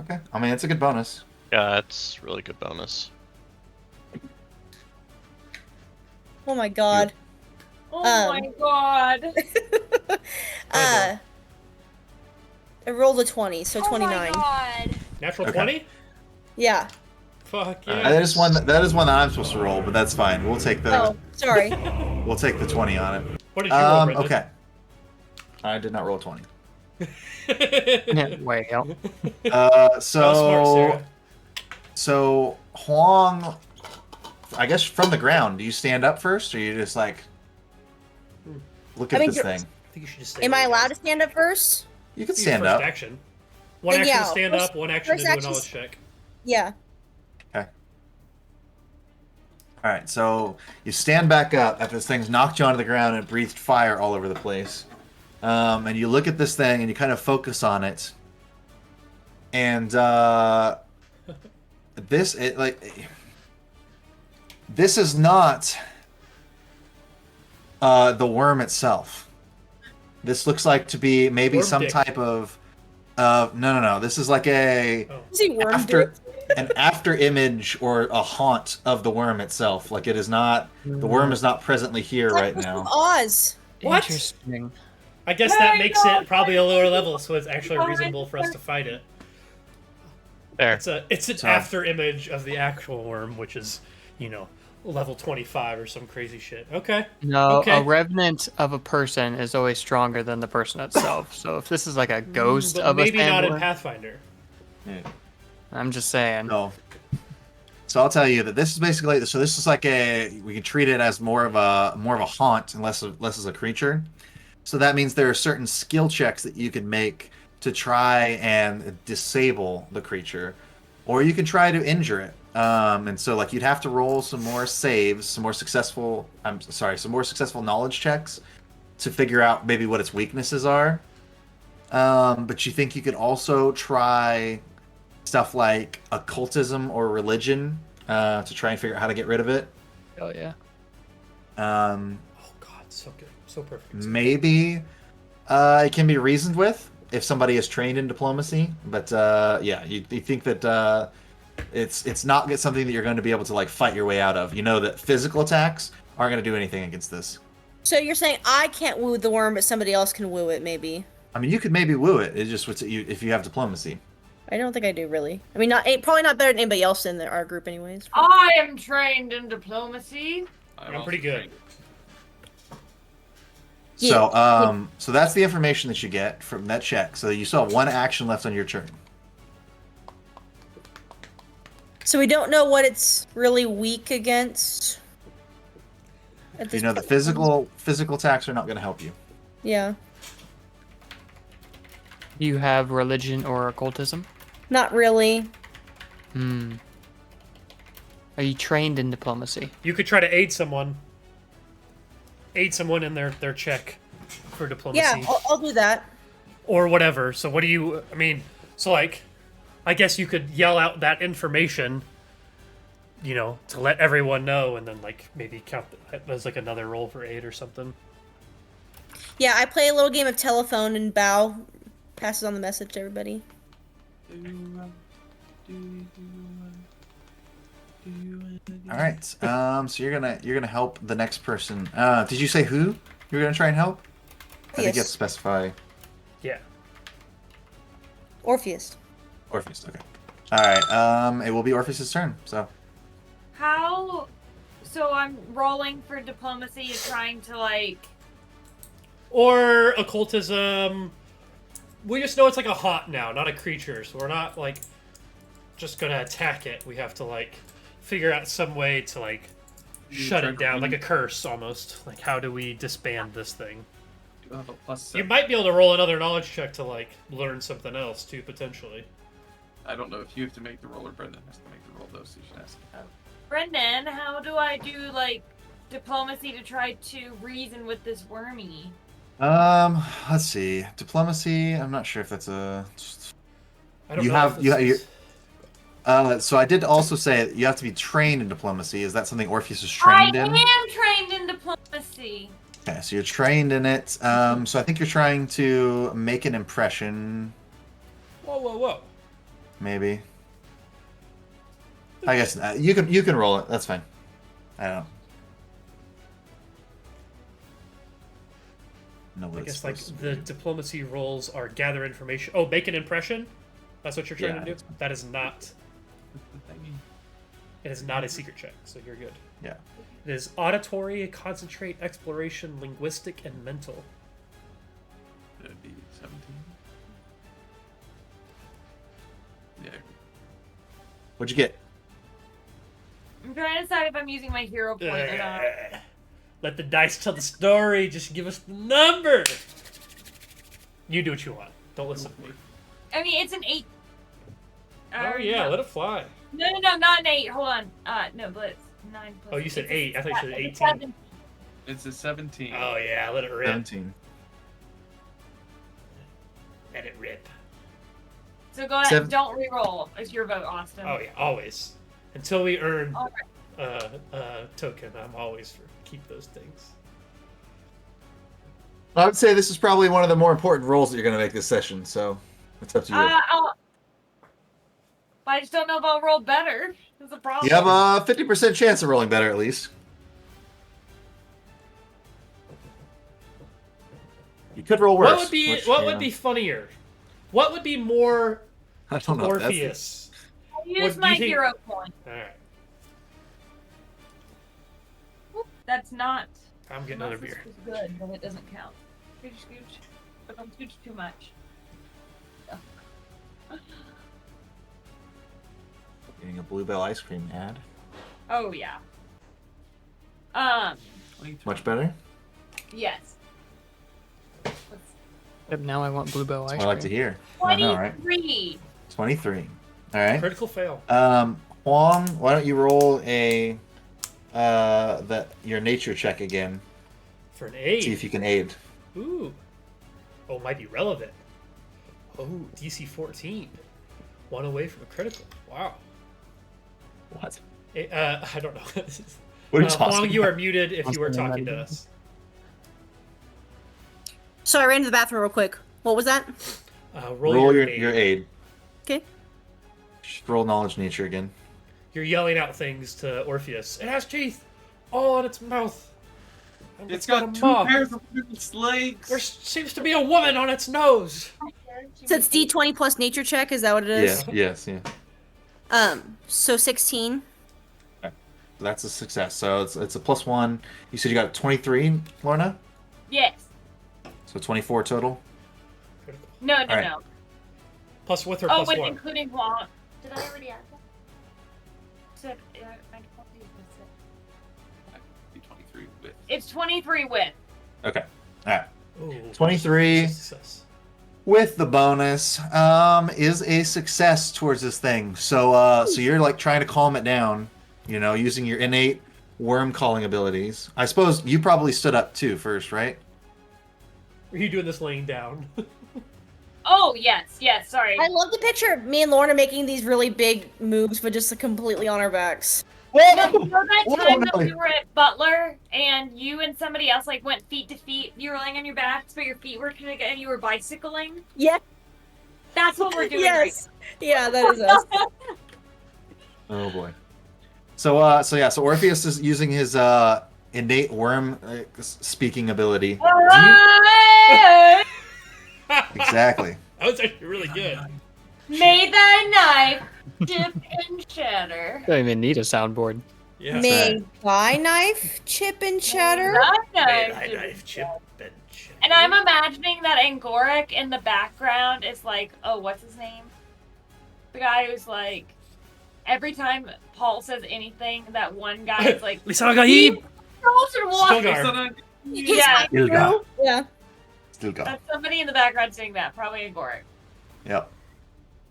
Okay, I mean it's a good bonus. Yeah, it's really good bonus. Oh my god. Oh my god. I rolled a 20, so Oh 29. my god. Natural Okay. 20? Yeah. Fuck That yeah. is one that I'm supposed to roll, but that's fine. We'll take the Oh, sorry. we'll take the 20 on it. What did you roll, Brendan? Okay. I did not roll 20. Yeah, wait, Uh, How smart, so Sarah. so Huang, I guess from the ground, do you stand up first, or you just like look at I mean, this you're- thing? I think you should just stay Am I where you allowed are. to stand up first? You can Your stand first up. action. One Then, action yeah, to stand first- up, one action to first do a action's- knowledge check. Yeah. Okay. All right, so you stand back up after this thing's knocked you onto the ground and breathed fire all over the place. And you look at this thing and you kind of focus on it. And this is not the worm itself. This looks like to be maybe Worm some dick. type of no. This is like a Is he worm after dick? an after image or a haunt of the worm itself. Like it is not the worm is not presently here Like right Wizard of now. Oz. What? Interesting. I guess that makes it probably a lower level, so it's actually reasonable for us to fight it. There. It's an So- after image of the actual worm, which is, level 25 or some crazy shit. Okay. No, Okay. a revenant of a person is always stronger than the person itself. So if this is like a ghost But of a maybe not in standalone- Pathfinder. I'm just saying. No. So I'll tell you that this is basically this is like we can treat it as more of a haunt and less as a creature. So that means there are certain skill checks that you can make to try and disable the creature, or you can try to injure it. And so like you'd have to roll some more saves, some more successful knowledge checks to figure out maybe what its weaknesses are. But you think you could also try stuff like occultism or religion to try and figure out how to get rid of it. Oh yeah. Um, Oh god, so good. So perfect. maybe it can be reasoned with if somebody is trained in diplomacy. But yeah, you think that it's not something that you're going to be able to like fight your way out of. You know that physical attacks aren't going to do anything against this. So you're saying I can't woo the worm, but somebody else can woo it, maybe? I mean, you could maybe woo it. It's just if you have diplomacy. I don't think I do, really. I mean, probably not better than anybody else in our group, anyways. I am trained in diplomacy. I'm also pretty good. trained. So that's the information that you get from that check. So you still have one action left on your turn. So we don't know what it's really weak against. At You this know the point. physical attacks are not going to help you. Yeah. Do you have religion or occultism? Not really. Are you trained in diplomacy? You could try to aid someone in their check for diplomacy. Yeah, I'll do that. Or whatever. So what do you... I mean, so like... I guess you could yell out that information, to let everyone know, and then like maybe count as like another roll for aid or something. Yeah, I play a little game of telephone and Bow passes on the message to everybody. All right. So you're gonna help the next person. Did you say who you're gonna try and help? I think you have to Yes. specify. Yeah. Orpheus. Orpheus. Okay. All right. It will be Orpheus's turn. So. How? So I'm rolling for diplomacy and trying to like. Or occultism. We just know it's like a haunt now, not a creature. So we're not like just gonna attack it. We have to like figure out some way to like shut it down, like a curse almost. Like how do we disband this thing? You have a +7. You might be able to roll another knowledge check to like learn something else too, potentially. I don't know if you have to make the roll or Brendan has to make the roll, though, so you should ask him. Brendan, how do I do like diplomacy to try to reason with this wormy? Let's see. Diplomacy. I'm not sure if that's a. I don't You know. have- if you- this you- is- So I did also say you have to be trained in diplomacy. Is that something Orpheus is trained I in? am trained in diplomacy. Okay, so you're trained in it. So I think you're trying to make an impression, Whoa, whoa, whoa! maybe. I guess you can roll it. That's fine. I don't. No, what I it's guess like supposed to the be. diplomacy rolls are gather information. Oh, make an impression. That's what you're trying Yeah, to do. that's fine. That is not. That's the thingy. It is not a secret check, so you're good. Yeah. It is auditory, concentrate, exploration, linguistic, and mental. That'd be 17. Yeah. What'd you get? I'm trying to decide if I'm using my hero point or not. Let the dice tell the story. Just give us the number. You do what you want. Don't listen to me. I mean, it's an 8. Oh yeah, no. let it fly. No, not an 8. Hold on. No, but it's 9 plus. Oh, you said it's a 8. I thought you said it's 18. 7. It's a 17. Oh yeah, let it rip. 17. Let it rip. So go ahead. Seven- Don't re-roll. It's your vote, Austin. Oh yeah, always. Until we earn All token, I'm always for keep those things. I would say this is probably one of the more important roles that you're going to make this session. So it's up to you. I just don't know if I'll roll better. That's a problem. You have a 50% chance of rolling better, at least. You could roll worse. What would be funnier? What would be more I don't know. Orpheus? I'll use What do my you think- hero point. All right, Whoop, that's not. I'm getting another beer. It's good, but it doesn't count. Scooch, scooch. But don't scooch too much. Getting a Bluebell ice cream ad. Oh yeah. 23. Much better. Yes. Yep, now I want Bluebell ice That's cream. what I like to hear. I know, right? 23. 23. All right. Critical fail. Huang, why don't you roll a your nature check again? For an 8. See if you can aid. Ooh. Oh, might be relevant. Oh, DC 14. 1 away from a critical. Wow. What? I don't know. What are you talking Huang, you about? are muted if you were Austin, talking to anybody? us. So I ran to the bathroom real quick. What was that? Roll your your aid. aid. Okay. Just roll knowledge nature again. You're yelling out things to Orpheus. It has teeth all in its mouth. And It's got a 2 mouth. pairs of legs. There seems to be a woman on its nose. So it's D20 plus nature check. Is that what it is? Yes. So 16. That's a success. So it's a +1. You said you got 23, Lorna? Yes. So 24 total? Critical. No, All right. no. Plus with or Oh, plus wait, 1? including Wong. Did I already add that? Said, I can't do this. 23 with. It's 23 with. Okay. All right. Ooh, 23. success. With the bonus, is a success towards this thing. So you're like trying to calm it down, using your innate worm calling abilities. I suppose you probably stood up too first, right? Are you doing this laying down? Oh, yes, sorry. I love the picture of me and Lorna making these really big moves, but just completely on our backs. No, you know that Whoa, time that no. we were at Butler and you and somebody else like went feet to feet? You were laying on your backs, but your feet were connected and you were bicycling? Yeah. That's what we're doing Yes. Yeah, that is us. Oh boy. So Orpheus is using his innate worm speaking ability. right Exactly. That was actually really good. May thy knife chip and shatter. Don't even need a soundboard. Yeah. May thy knife chip and shatter. May thy knife chip and shatter. And I'm imagining that Angoric in the background is like, oh, what's his name? The guy who's like, every time Paul says anything, that one guy is like, Lisagaib! Frozen water. Stilgar. Yeah, Stilgar. Yeah. Stilgar. that's somebody in the background saying that. Probably Angoric. Yep.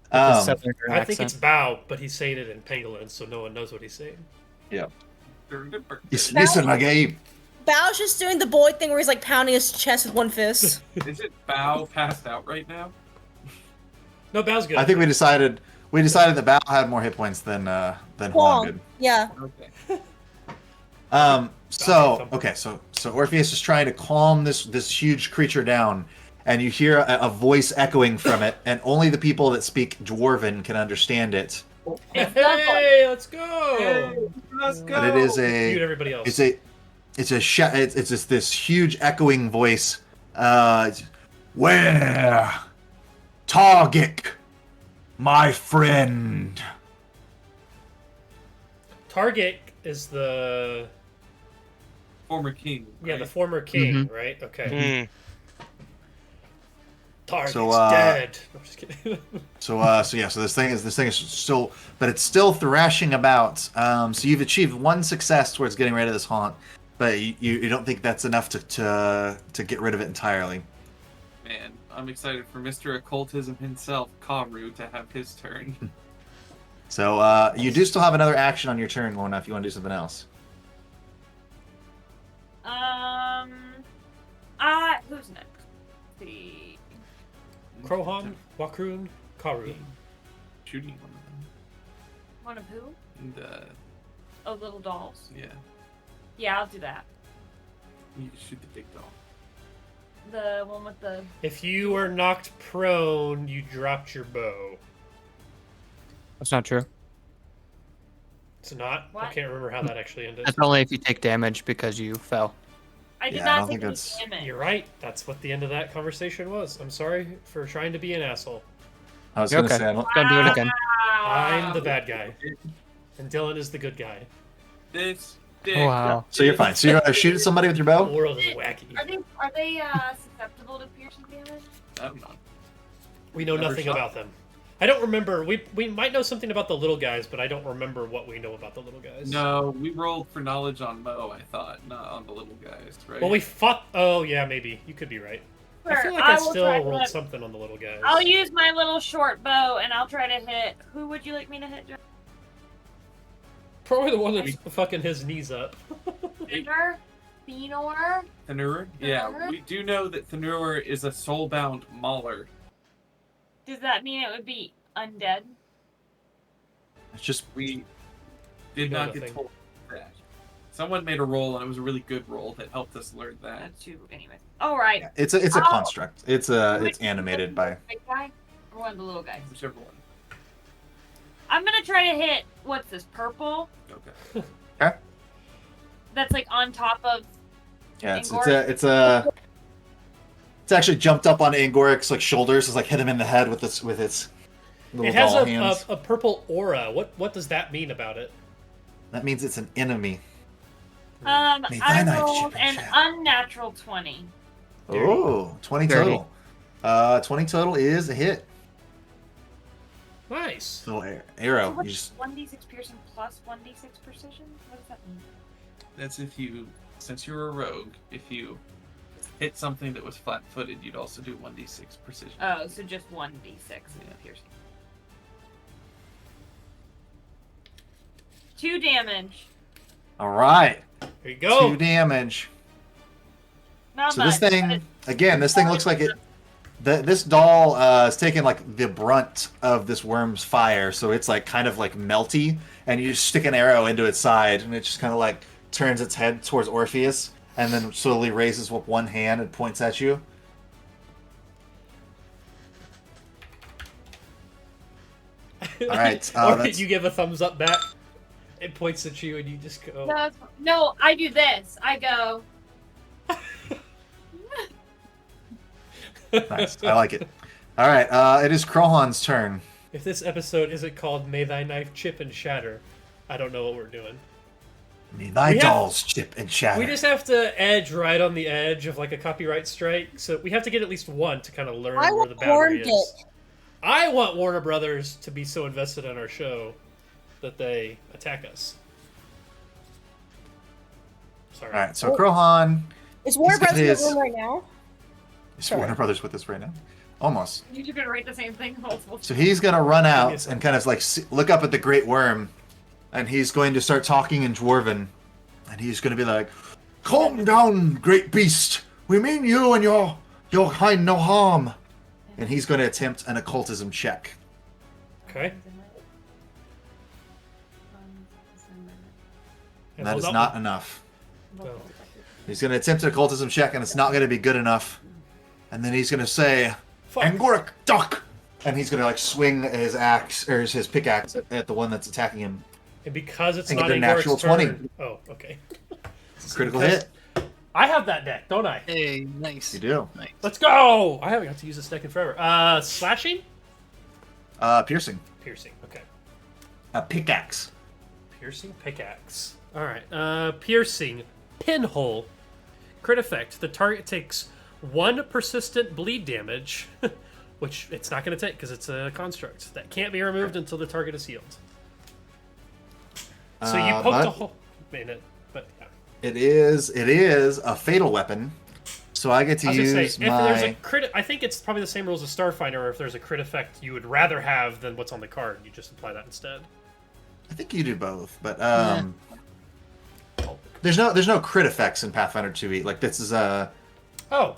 With a Southern I think it's accent. Bao, but he's saying it in Pangolin, so no one knows what he's saying. Listen, Gabe. Bao's just doing the boy thing where he's like pounding his chest with one fist. Is it Bao passed out right now? No, Bao's good. I think we decided that Bao had more hit points than Huang Huang. did. Yeah. Okay. So Orpheus is trying to calm this huge creature down, and you hear a voice echoing from it, and only the people that speak Dwarven can understand it. Hey, let's go! Let's go. But it is You and a everybody else. it's just this huge echoing voice. Where Targic, my friend. Target is the Former king. the right? former king, right? Okay. Target's So, dead. No, I'm just kidding. So this thing is still, but it's still thrashing about. So you've achieved one success towards getting rid of this haunt, but you don't think that's enough to get rid of it entirely. Man, I'm excited for Mr. Occultism himself, Karu, to have his turn. So you do still have another action on your turn, Lorna, if you want to do something else. Who's next? The Krohan, Wakrun, Karun. Shooting one of who? one of them. Oh, little dolls. Yeah, Yeah, I'll do that. you can shoot the big doll. The one with the. If you were knocked prone, you dropped your bow. That's not true. It's not? I What? can't remember how that actually ended. That's only if you take damage because you fell. I did Yeah, I not don't take think any that's- damage. You're right. That's what the end of that conversation was. I'm sorry for trying to be an asshole. I was You're going to okay. say, I don't, Don't do it again. I'm the bad guy, and Dylan is the good guy. This dick. Wow. so you're fine. So you're going to shoot at somebody with your The bow? world is wacky. Are they susceptible to piercing damage? I don't know. We know Never nothing shot. about them. I don't remember. We might know something about the little guys, but I don't remember what we know about the little guys. No, we rolled for knowledge on Mo, I thought, not on the little guys, right? Well, we fought. Oh yeah, maybe you could be right. I feel like I will still try to- rolled something on the little guys. I'll use my little short bow and I'll try to hit. Who would you like me to hit, Joe? Probably the one that's fucking his knees up. Thenur? Thenur? Thenur? Yeah, Thenur? we do know that Thenur is a soulbound mauler. Does that mean it would be undead? It's just, We did know not get nothing. told that. Someone made a roll, and it was a really good roll that helped us learn that. That's true, anyway. All right. it's a Oh. construct. It's animated by. Big guy or one of the little guys? Whichever one. I'm gonna try to hit. What's this? Purple? Okay. Okay. That's like on top of. Yeah, it's Angoric? it's actually jumped up on Angoric's like shoulders. It's like hit him in the head with its little It has doll hands. a purple aura. What does that mean about it? That means it's an enemy. May I thy knife rolled chip and an shatter. unnatural 20. Oh, 20 30. total. 20 total is a hit. Nice. So So arrow, you what's just 1d6 piercing plus 1d6 precision? What does that mean? That's if you, since you're a rogue, if you hit something that was flat-footed, you'd also do 1d6 precision. Oh, so just 1d6 in piercing. 2 damage. all right. There you go. 2 damage. Not So much. this thing again, this thing looks like it. This doll is taking like the brunt of this worm's fire, so it's like kind of like melty, and you just stick an arrow into its side, and it just kind of like turns its head towards Orpheus, and then slowly raises with one hand and points at you. All right, or that's- you give a thumbs up back. It points at you, and you just go. No, I do this. I go. Nice. I like it. All right, it is Krohan's turn. If this episode isn't called "May Thy Knife Chip and Shatter," I don't know what we're doing. May thy We have- dolls chip and shatter. We just have to edge right on the edge of like a copyright strike, so we have to get at least one to kind of learn I where the want boundary Hornbit. is. I want Warner Brothers to be so invested in our show that they attack us. Sorry. All right, so Krohan. Is Warner He's got Brothers in the his- room right now? Is Sorry. Warner Brothers with us right now? Almost. You can write the same thing multiple So he's gonna run out Yes. and kind of like look up at the Great Worm, and he's going to start talking in Dwarven, and he's gonna be like, "Calm down, great beast. We mean you and your kind no harm." And he's going to attempt an occultism check. Okay. And that hold is up. not enough. No. He's going to attempt an occultism check, and it's not going to be good enough. And then he's going to say, Fuck. "Angoric, duck!" And he's going to like swing his axe or his pickaxe at the one that's attacking him. And because it's And not get a Angoric's natural turn... 20. Oh, okay. Critical Because- hit. I have that deck, don't I? Hey, nice. You do. Nice. Let's go! I haven't got to use this deck in forever. Slashing? Piercing. Piercing, okay. A pickaxe. Piercing pickaxe. Alright, piercing pinhole. Crit effect. The target takes 1 persistent bleed damage, which it's not going to take because it's a construct. That can't be removed until the target is healed. So you poked but a hole in it, but yeah. It is a fatal weapon. So I get to I was gonna use say, if there's a my... crit, I think it's probably the same rules as Starfinder, where if there's a crit effect you would rather have than what's on the card, you just apply that instead. I think you do both, but Oh, there's no crit effects in Pathfinder 2e. Like this is a Oh,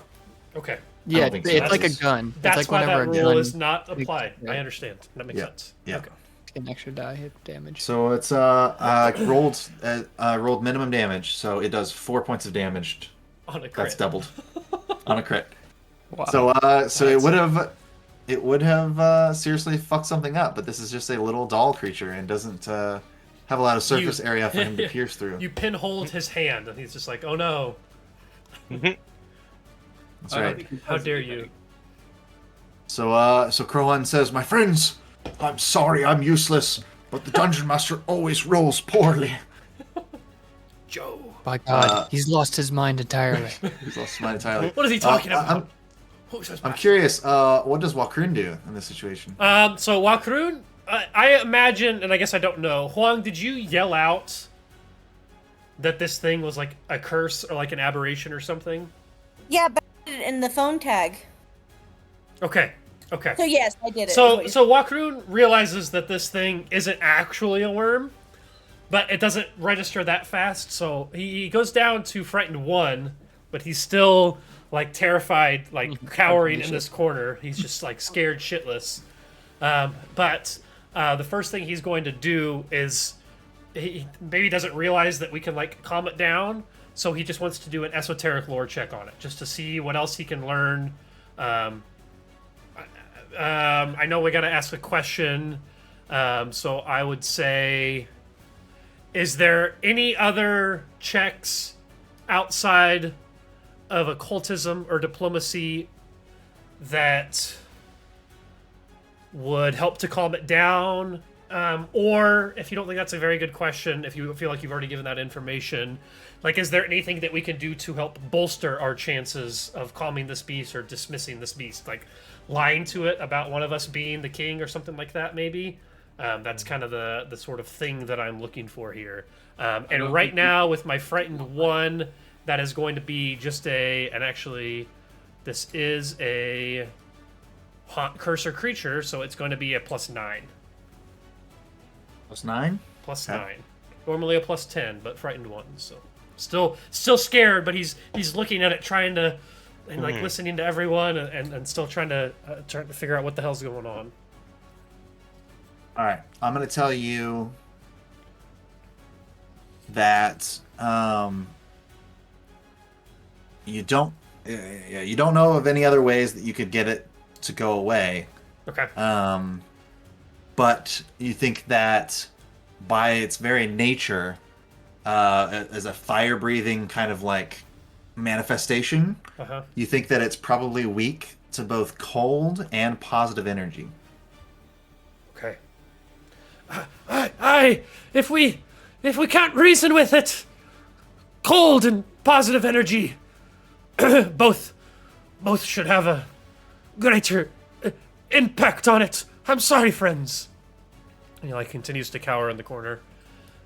okay. Yeah, don't think so. it's like a That's- gun. That's it's like why that whenever a rule gun is not applied. yeah. I understand. That makes Yeah. sense. Yeah. Okay. an extra die hit damage. So it's rolled minimum damage, so it does 4 points of damage. On a crit. That's doubled on a crit. Wow. So it would have seriously fucked something up, but this is just a little doll creature and doesn't have a lot of surface area for him to pierce through. You pinholed his hand, and he's just like, "Oh no! That's I don't right. think he How does dare anything. you!" So Krohan says, "My friends, I'm sorry I'm useless, but the dungeon master always rolls poorly." Joe. By God, Uh, he's lost his mind entirely. He's lost his mind entirely. What is he talking about? I'm, What was his I'm mind? curious. What does Walkroon do in this situation? So Wakroon, I imagine, and I guess I don't know. Huang, did you yell out that this thing was like a curse or like an aberration or something? Yeah, but in the phone tag. Okay. Okay. So yes, I did it. So is what so Wakroon realizes that this thing isn't actually a worm, but it doesn't register that fast. So he goes down to frightened 1, but he's still like terrified, like cowering in this corner. He's just like scared shitless. But the first thing he's going to do is he maybe doesn't realize that we can like calm it down. So he just wants to do an esoteric lore check on it, just to see what else he can learn. I know we got to ask a question, so I would say, is there any other checks outside of occultism or diplomacy that would help to calm it down? Or if you don't think that's a very good question, if you feel like you've already given that information, like, is there anything that we can do to help bolster our chances of calming this beast or dismissing this beast? Like, lying to it about one of us being the king or something like that, maybe? That's kind of the sort of thing that I'm looking for here. And right now, with my frightened 1, that is going to be just and actually, this is a haunt cursor creature, so it's going to be a +9. +9. Plus Okay. 9. Normally a +10, but frightened 1. So still scared, but he's looking at it, trying to, and like listening to everyone, and still trying to figure out what the hell's going on. All right, I'm gonna tell you that you don't know of any other ways that you could get it to go away. Okay. But you think that by its very nature, as a fire-breathing kind of like manifestation, Uh-huh. you think that it's probably weak to both cold and positive energy. Okay. If we can't reason with it, cold and positive energy, both should have a greater impact on it. I'm sorry, friends. And he like continues to cower in the corner.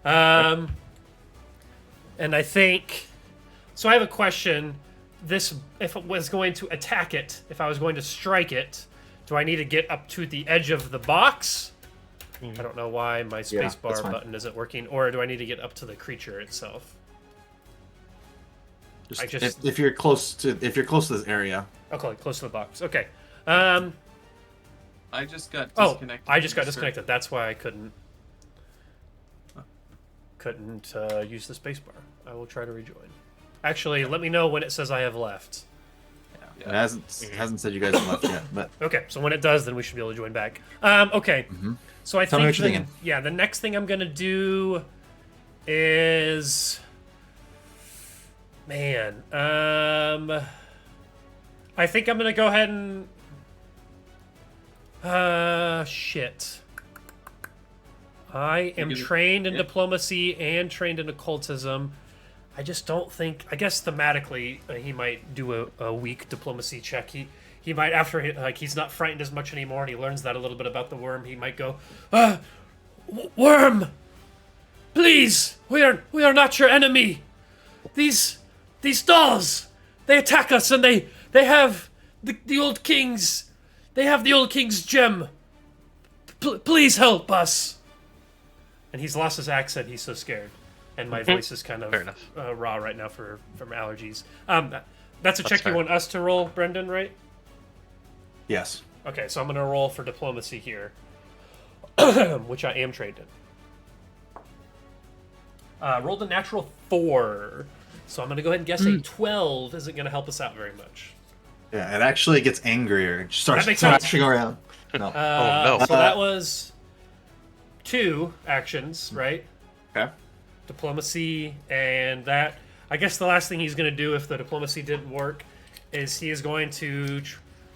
And I think so. I have a question. This, if it was going to attack it, if I was going to strike it, do I need to get up to the edge of the box? I don't know why my spacebar button isn't working, or do I need to get up to the creature itself? If you're close to this area. Okay, close to the box. Okay. I just got disconnected. I just got disconnected. That's why I couldn't use the spacebar. I will try to rejoin. Actually, let me know when it says I have left. Yeah. It hasn't said you guys have left yet, but okay. So when it does, then we should be able to join back. Okay. Mm-hmm. So I Tell me think what you're thinking. the next thing I'm gonna do is, man, I think I'm gonna go ahead and shit. I am trained in diplomacy and trained in occultism. I just don't think. I guess thematically, he might do a weak diplomacy check. He might, after he's not frightened as much anymore, and he learns that a little bit about the worm. He might go, worm, please, we are not your enemy. These dolls, they attack us, and they have the old king's. They have the old king's gem. Please help us. And he's lost his accent. He's so scared. And my voice is kind of raw right now from allergies. That's a check you want us to roll, Brendan, right? yes. Okay, so I'm going to roll for diplomacy here, which I am trained in. Rolled a natural 4. So I'm going to go ahead and guess a 12 isn't going to help us out very much. Yeah, it actually gets angrier. It just starts That makes sense. thrashing around. No. Oh, no. So that was 2 actions, right? Okay. Diplomacy, and that. I guess the last thing he's going to do if the diplomacy didn't work is he is going to.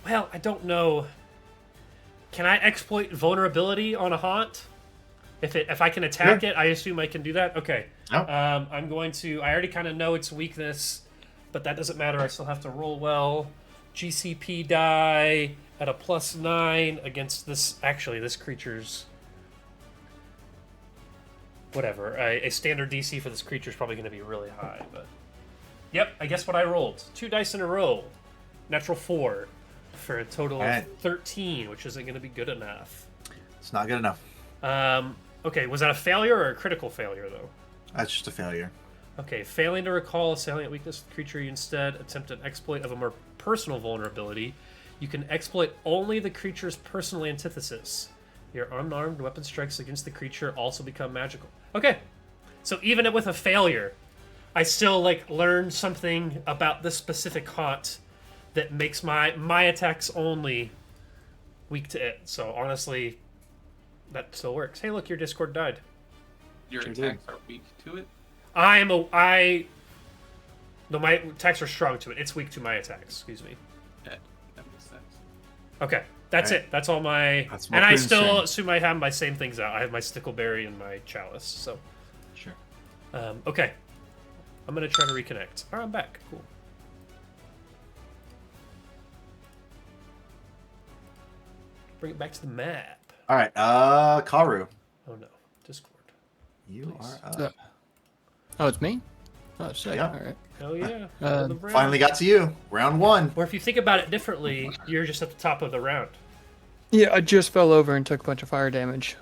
Well, I don't know. Can I exploit vulnerability on a haunt? If I can attack it, I assume I can do that. Okay. Oh. I'm going to. I already kind of know its weakness, but that doesn't matter. I still have to roll well. GCP die at a +9 against this. Actually, this creature's. Whatever. A standard DC for this creature is probably going to be really high, but... Yep, I guess what I rolled. 2 dice in a row. Natural 4. For a total of 13, which isn't going to be good enough. It's not good enough. Okay, was that a failure or a critical failure, though? That's just a failure. Okay, failing to recall a salient weakness of the creature, you instead attempt an exploit of a more personal vulnerability. You can exploit only the creature's personal antithesis. Your unarmed weapon strikes against the creature also become magical. Okay, so even with a failure, I still learned something about this specific haunt that makes my attacks only weak to it. So honestly, that still works. Hey, look, your Discord died. Your attacks are weak to it? No, my attacks are strong to it. It's weak to my attacks. Excuse me. Yeah, that makes sense. Okay, that's it. That's all my. That's and I Malcolm's still turn. assume I have my same things out. I have my stickleberry and my chalice. So. Sure. Okay. I'm gonna try to reconnect. All right, I'm back. Cool. Bring it back to the map. All right. Karu. Oh no, Discord. You Please. are up. Oh, it's me? Oh, sick. Yeah. All right. Oh yeah. Uh, The round. Finally got to you. Round 1. Or if you think about it differently, you're just at the top of the round. Yeah, I just fell over and took a bunch of fire damage,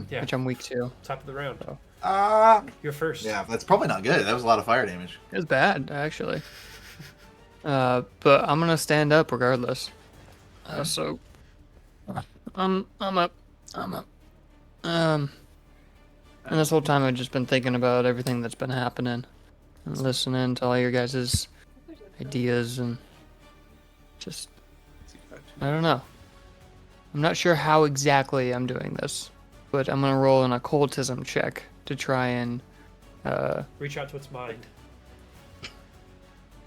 Yeah, which I'm weak to. top of the round. Oh. You're first. Yeah, that's probably not good. That was a lot of fire damage. It was bad, actually. But I'm gonna stand up regardless. So, I'm up. And this whole time I've just been thinking about everything that's been happening, and listening to all your guys' ideas, and just I don't know. I'm not sure how exactly I'm doing this, but I'm gonna roll an occultism check to try and Reach out to its mind.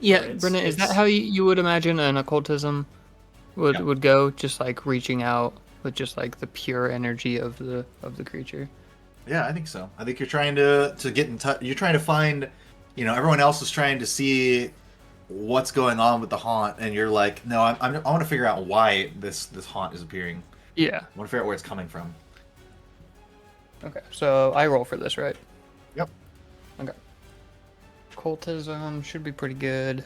Yeah, It's- Brennan, is that it's- how you would imagine an occultism would go? Just like reaching out with just like the pure energy of the creature. Yeah, I think so. I think you're trying to get in touch. You're trying to find, everyone else is trying to see what's going on with the haunt, and you're like, no, I want to figure out why this haunt is appearing. Yeah. I want to figure out where it's coming from. Okay. So I roll for this, right? Yep. Okay. Cultism should be pretty good.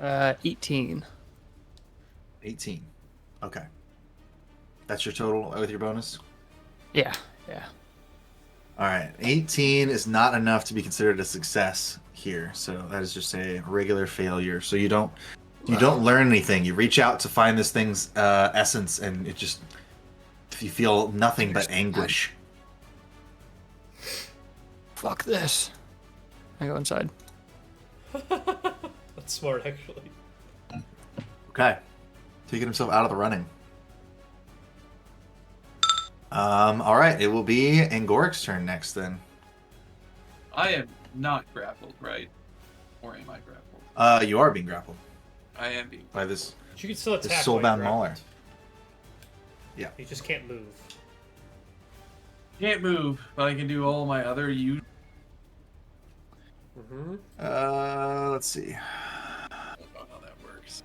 18. 18. Okay. That's your total with your bonus? Yeah. Yeah. All right. 18 is not enough to be considered a success here. So that is just a regular failure. So you don't learn anything. You reach out to find this thing's essence, and you feel nothing but anguish. Fuck this. I go inside. That's smart, actually. Okay. Taking himself out of the running. All right. It will be Angoric's turn next, then. I am not grappled, right? Or am I grappled? You are being grappled I am being. by this. But you can still attack. soulbound while you're mauler. grappled. Yeah. You just can't move. Can't move, but I can do all my other Mm-hmm. Let's see. I don't know how that works.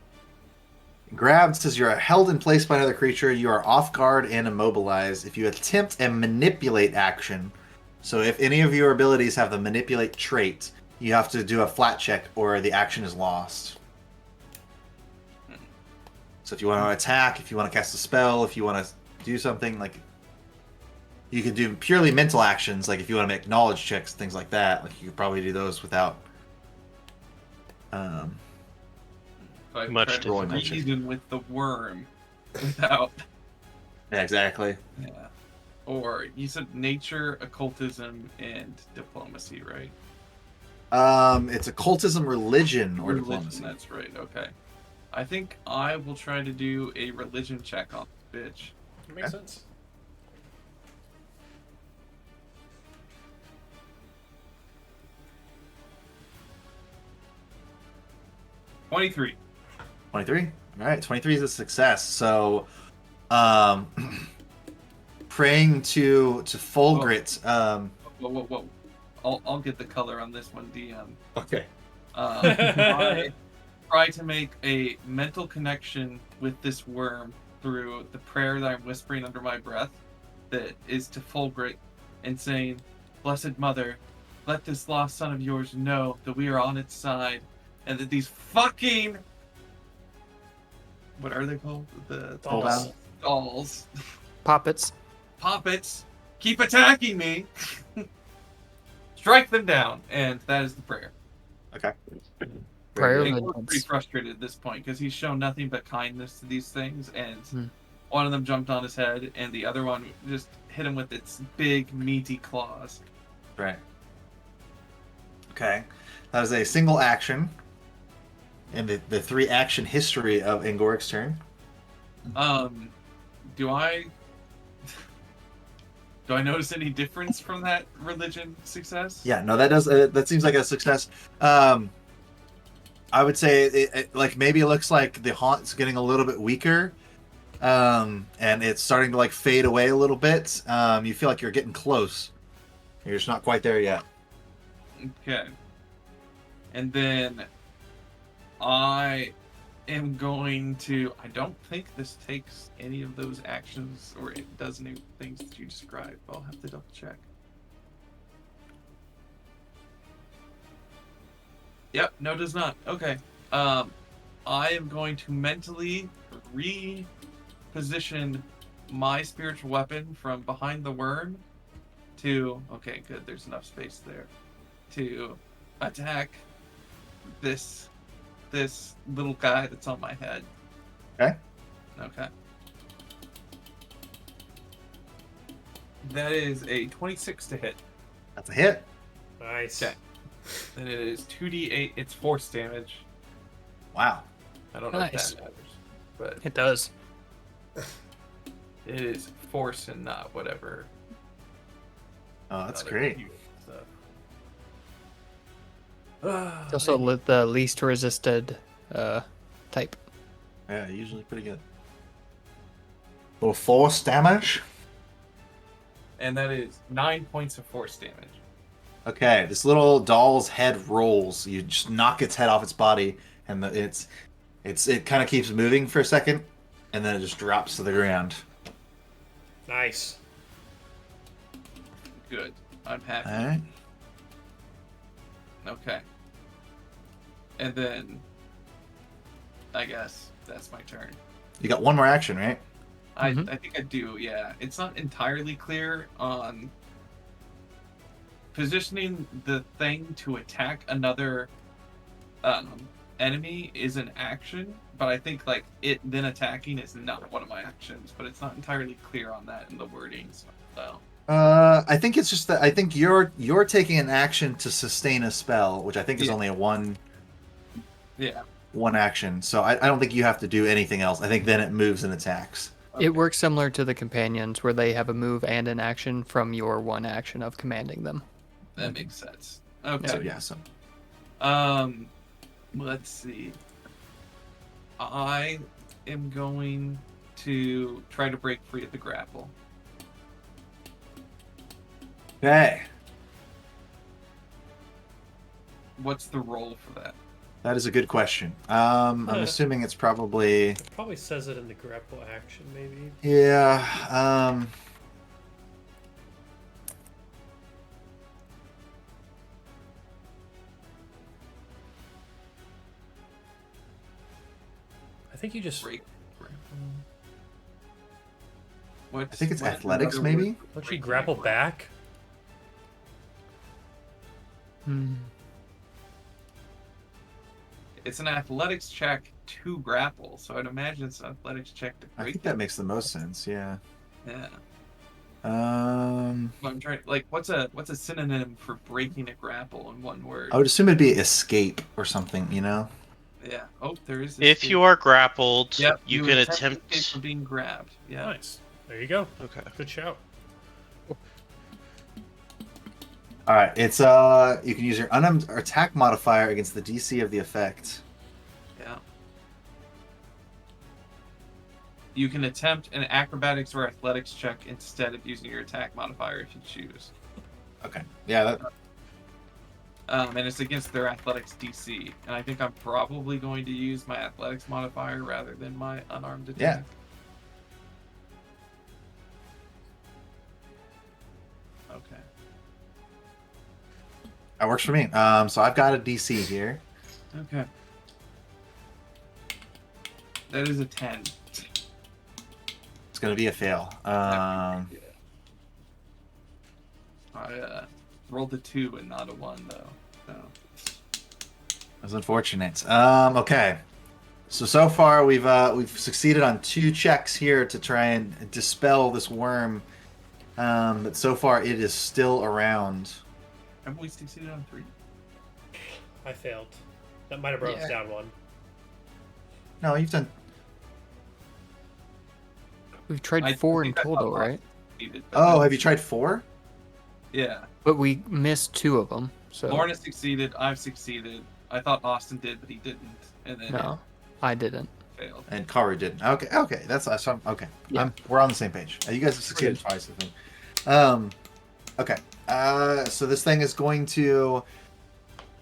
Grabbed says you're held in place by another creature. You are off guard and immobilized. If you attempt a manipulate action, so if any of your abilities have the manipulate trait, you have to do a flat check or the action is lost. So if you want to attack, if you want to cast a spell, if you want to do something, like you can do purely mental actions, like if you want to make knowledge checks, things like that. Like you could probably do those without. So I Much tried to rolling that check. reason with the worm without. Yeah, exactly. Yeah. Or you said nature, occultism, and diplomacy, right? It's occultism, religion, or Religion, diplomacy. that's right. Okay. I think I will try to do a religion check on this bitch. It makes sense. $23. 23. All right, 23 is a success. So, praying to Fulgrit. Whoa. I'll get the color on this one, DM. Okay. I try to make a mental connection with this worm through the prayer that I'm whispering under my breath, that is to Fulgrit, and saying, "Blessed Mother, let this lost son of yours know that we are on its side, and that these fucking, what are they called? The Dolls. dolls, Poppets. poppets, keep attacking me. Strike them down." And that is the prayer. Okay. Prayer And of we're pretty Advance. frustrated at this point because he's shown nothing but kindness to these things, and Hmm. one of them jumped on his head, and the other one just hit him with its big, meaty claws. Right. Okay. That is a single action in the 3 action history of Angoric's turn. Do I notice any difference from that religion success? Yeah, no, that does. That seems like a success. I would say, like maybe it looks like the haunt's getting a little bit weaker, and it's starting to like fade away a little bit. You feel like you're getting close. You're just not quite there yet. Okay. And then I am going to. I don't think this takes any of those actions, or it does any things that you described. I'll have to double check. Yep, no, it does not. Okay. I am going to mentally reposition my spiritual weapon from behind the worm to. Okay, good. There's enough space there to attack this little guy that's on my head. Okay. Okay. That is a 26 to hit. That's a hit. Nice. Okay. Then it is 2d8. It's force damage. Wow. I don't know Nice. if that matters, but It does. it is force and not whatever. Oh, that's other great. cute stuff. It's also the least resisted type. Yeah, usually pretty good. Little force damage. And that is 9 points of force damage. Okay, this little doll's head rolls. You just knock its head off its body, and it kind of keeps moving for a second, and then it just drops to the ground. Nice. Good. I'm happy. All right. Okay. And then, I guess that's my turn. You got one more action, right? I think I do, yeah. It's not entirely clear on positioning the thing to attack another enemy is an action, but I think like it then attacking is not one of my actions, but it's not entirely clear on that in the wording. So I think it's just that I think you're taking an action to sustain a spell, which I think is Yeah. only a one yeah. action. So I don't think you have to do anything else. I think then it moves and attacks. It works similar to the companions, where they have a move and an action from your one action of commanding them. That makes sense. Okay. So yeah, so Let's see. I am going to try to break free of the grapple. okay, What's the roll for that? that is a good question. I'm assuming it's probably It probably says it in the grapple action, maybe. yeah. I think you just. Break grapple. What's, I think it's what's athletics, another maybe? word for Don't you breaking grapple a back? It's an athletics check to grapple, so I'd imagine it's an athletics check to I break think that makes the most sense. Yeah. Yeah. Um, I'm trying like what's a synonym for breaking a grapple in one word? I would assume it'd be escape or something. You know. Yeah. Oh, there is If escape. you are grappled, Yep, you can to escape attempt. from being grabbed. Yeah. Nice. There you go. Okay. Good shout. All right, it's you can use your unarmed attack modifier against the DC of the effect. Yeah. You can attempt an acrobatics or athletics check instead of using your attack modifier if you choose. Okay. Yeah. That, And it's against their athletics DC. And I think I'm probably going to use my athletics modifier rather than my unarmed attack. Yeah. Okay. that works for me. So I've got a DC here. Okay. That is a 10. It's gonna be a fail. I rolled a 2 and not a 1 though. So. That's unfortunate. Okay. So far we've succeeded on 2 checks here to try and dispel this worm. But so far it is still around. Have we succeeded on 3? I failed. That might have brought us down one. No, you've done. We've tried I 4 in think I thought total, Austin right? succeeded, but Oh, no. have you tried 4? Yeah. But we missed 2 of them. So Lorna succeeded. I've succeeded. I thought Austin did, but he didn't. And then no, I didn't. it failed. And Karu didn't. Okay. That's awesome. Okay. Yeah. We're on the same page. You guys have succeeded twice, I think. Okay. So this thing is going to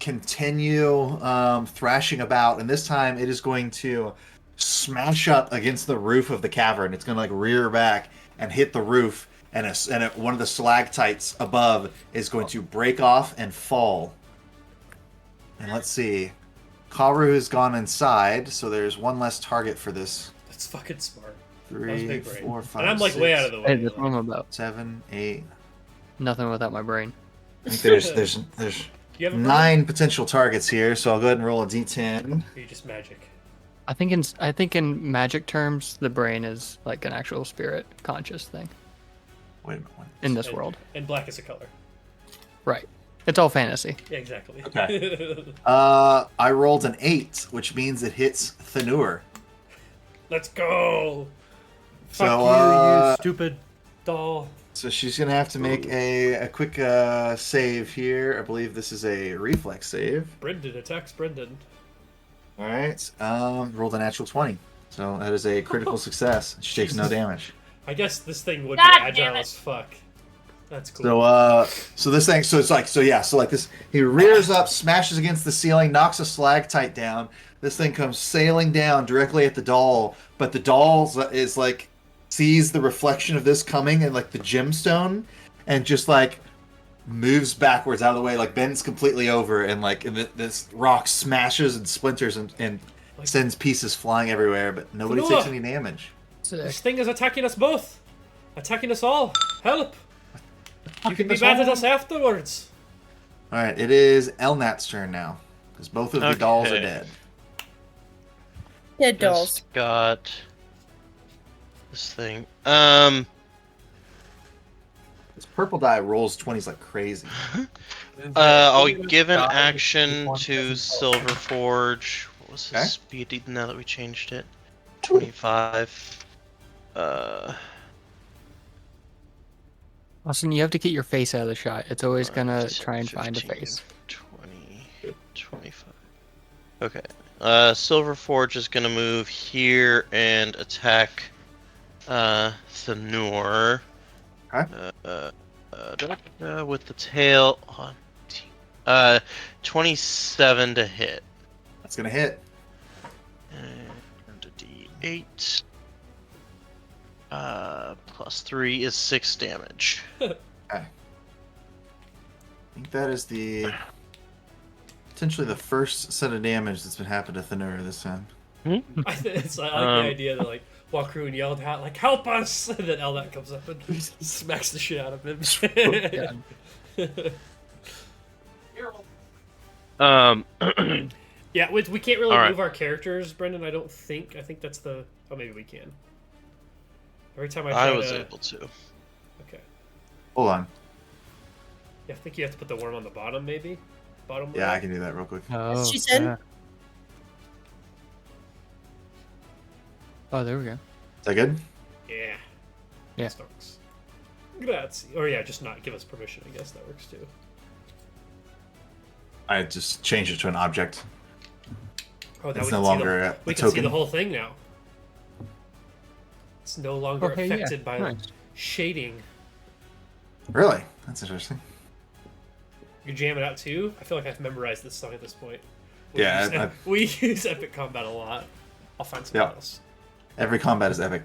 continue thrashing about, and this time it is going to smash up against the roof of the cavern. It's going to like rear back and hit the roof, and one of the stalactites above is going to break off and fall. And let's see. Karu has gone inside, so there's one less target for this. That's fucking smart. That was 3, big brain. 4, 5, And I'm like 6, way out of the way. Hey, that's what I'm about. 7, 8. Nothing without my brain. I think there's You have a 9 potential targets here, so I'll go ahead and roll a d10. Or you just magic? I think in magic terms, the brain is like an actual spirit conscious thing Wait a minute. in this And- world. And black is a color. Right. It's all fantasy. Yeah, exactly. Okay. I rolled an 8, which means it hits Thanur. Let's go. Fuck So, you, you stupid doll. So she's gonna have to make a quick save here. I believe this is a reflex save. Brendan attacks Brendan. All right. Rolled a natural 20, so that is a critical success. She takes no damage. I guess this thing would God be damn agile it. as fuck. That's cool. So this thing, so like this. He rears up, smashes against the ceiling, knocks a stalactite down. This thing comes sailing down directly at the doll, but the doll is like sees the reflection of this coming and like the gemstone, and just like moves backwards out of the way, like bends completely over, and this rock smashes and splinters and sends pieces flying everywhere, but nobody Fanua! takes any damage. This thing is attacking us both. Attacking us all. Help! You can be us mad at all? us afterwards. All right, it is Elnat's turn now because both of the dolls are Okay. dead. Dead dolls. Just got this thing. This purple die rolls 20s like crazy. I'll give an action to Silver Forge. What was his Okay. speed now that we changed it? 25. Austin, you have to get your face out of the shot. It's always gonna 10, try and find a 15, face. 20, 25. Okay. Silver Forge is gonna move here and attack Thanur. Okay. With the tail on 27 to hit. That's gonna hit. And a D8. Plus 3 is 6 damage. I think that is potentially the first set of damage that's been happened to Thanura this time. I like the idea that like Wakru yelled out like "Help us!" and then Elnat comes up and smacks the shit out of him. Yeah, we can't really Alright. move our characters, Brendan. I don't think. I think that's the. Oh, maybe we can. Every time I was able to. Okay. Hold on. Yeah, I think you have to put the worm on the bottom, maybe. Bottom. Yeah, I right? can do that real quick. Oh, She said? yeah. Oh, there we go. Is that good? Yeah. Yeah. That works. Grazie. Or yeah, just not give us permission. I guess that works too. I just changed it to an object. Oh, now It's we no can longer see a we can see the token. whole thing now. It's no longer Okay, yeah, affected by nice. shading. Really? That's interesting. You jam it out too? I feel like I've memorized this song at this point. Yeah, We use Epic Combat a lot. I'll find something Yeah. else. Every combat is epic.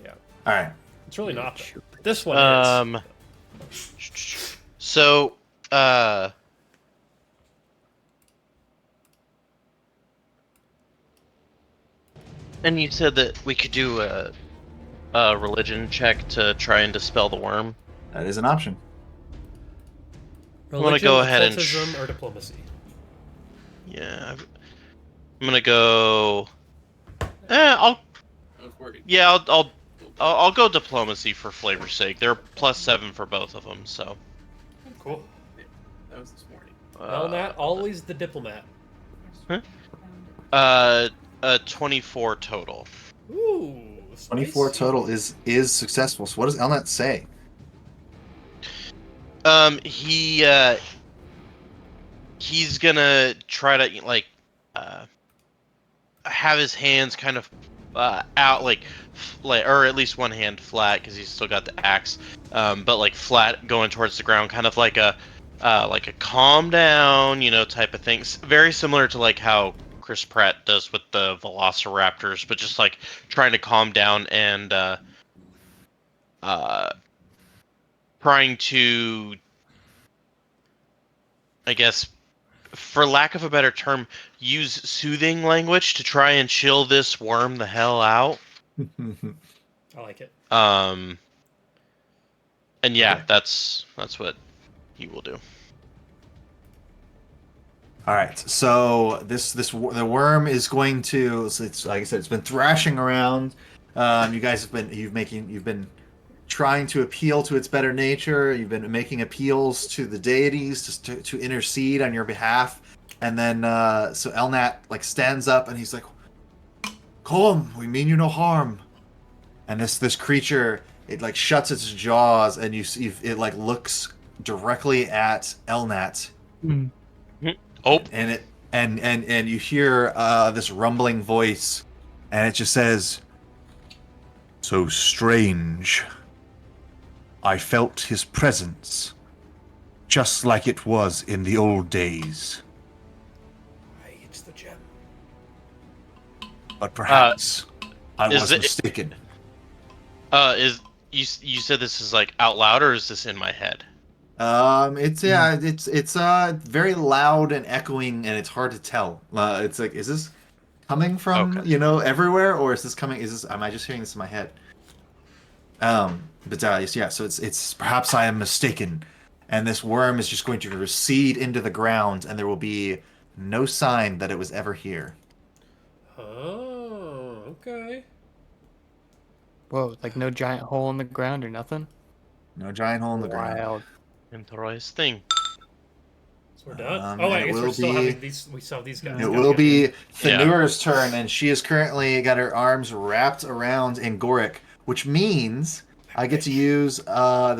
Yeah. All right. It's really not. Though. This one is. So, and you said that we could do a religion check to try and dispel the worm. That is an option. I'm gonna go ahead and occultism or diplomacy. Yeah, I'm gonna go. I'll go diplomacy for flavor's sake. They're +7 for both of them, so. Cool. That was this morning. Elnat, always the diplomat. 24 total. Ooh. 24 spicy. total is successful. So what does Elnat say? He's gonna try to have his hands kind of out, like, or at least one hand flat because he's still got the axe, but like flat going towards the ground, kind of like a calm down, type of thing. Very similar to like how Chris Pratt does with the Velociraptors, but just like trying to calm down and trying to, I guess, for lack of a better term, use soothing language to try and chill this worm the hell out. I like it. And yeah, Okay. that's what he will do. All right. So the worm is going to. So it's like I said, it's been thrashing around. You guys have been trying to appeal to its better nature. You've been making appeals to the deities to intercede on your behalf. And then so Elnat like stands up and he's like, "Come, we mean you no harm." And this creature, it like shuts its jaws and you see it like looks directly at Elnat. Oh, And it and you hear this rumbling voice, and it just says, So strange. I felt his presence, just like it was in the old days. It's the gem. But perhaps I is was it- mistaken. Is you said this is like out loud, or is this in my head? It's very loud and echoing, and it's hard to tell. It's like, is this coming from Okay. everywhere, or is this coming? Am I just hearing this in my head? But yeah, so it's perhaps I am mistaken, and this worm is just going to recede into the ground, and there will be no sign that it was ever here. Oh, okay. Whoa, like no giant hole in the ground or nothing? No giant hole in the ground. Wild. Interesting. So we're done. And I it guess we're will still be- having these. We still have these guys. It Gotta will get be there. Thanura's turn, and she has currently got her arms wrapped around Angoric, which means I get to use the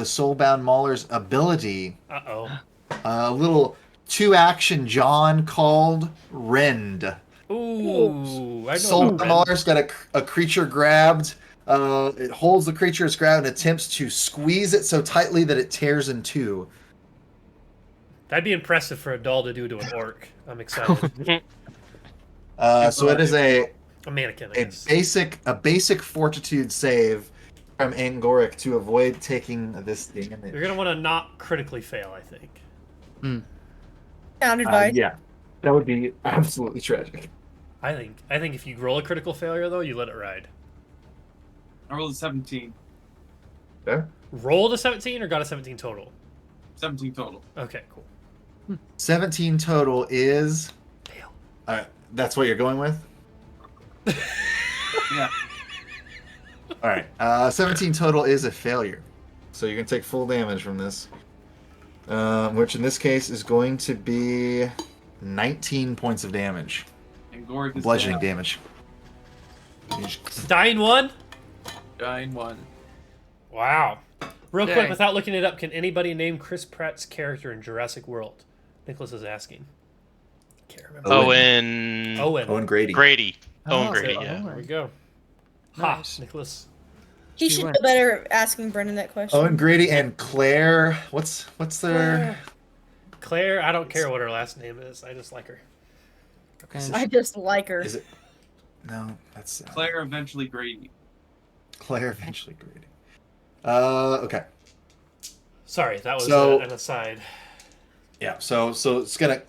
Soulbound Mauler's ability, Uh-oh. a little 2-action John called Rend. Ooh, I know Soulbound about Mauler's got a creature grabbed. It holds the creature's grabbed and attempts to squeeze it so tightly that it tears in two. That'd be impressive for a doll to do to an orc. I'm excited. So it is a Mannequin, I guess. basic fortitude save from Angoric to avoid taking this damage. You're gonna want to not critically fail, I think. Sound advice. Yeah, that would be absolutely tragic. I think if you roll a critical failure though, you let it ride. I rolled a 17. Okay. Rolled a 17 or got a 17 total? 17 total. Okay, cool. 17 total is. Fail. That's what you're going with? Yeah. All right. 17 total is a failure. So you're going to take full damage from this. Which in this case is going to be 19 points of damage. And Goric is Bludgeoning down. damage. Dying one? Dying 1. Wow. Real quick, Dang. without looking it up, can anybody name Chris Pratt's character in Jurassic World? Nicholas is asking. Can't remember. Owen. Owen Grady. Grady. Owen Oh, Grady. so Yeah. There we go. Ha, Nice. Nicholas. He You should win. know better asking Brendan that question. Owen Grady and Claire. What's their. Claire, I don't care what her last name is. I just like her. And I just like her. Is it? No, that's. Claire eventually Grady. Claire eventually Grady. Okay. Sorry, that was So- an aside. Yeah, so it's gonna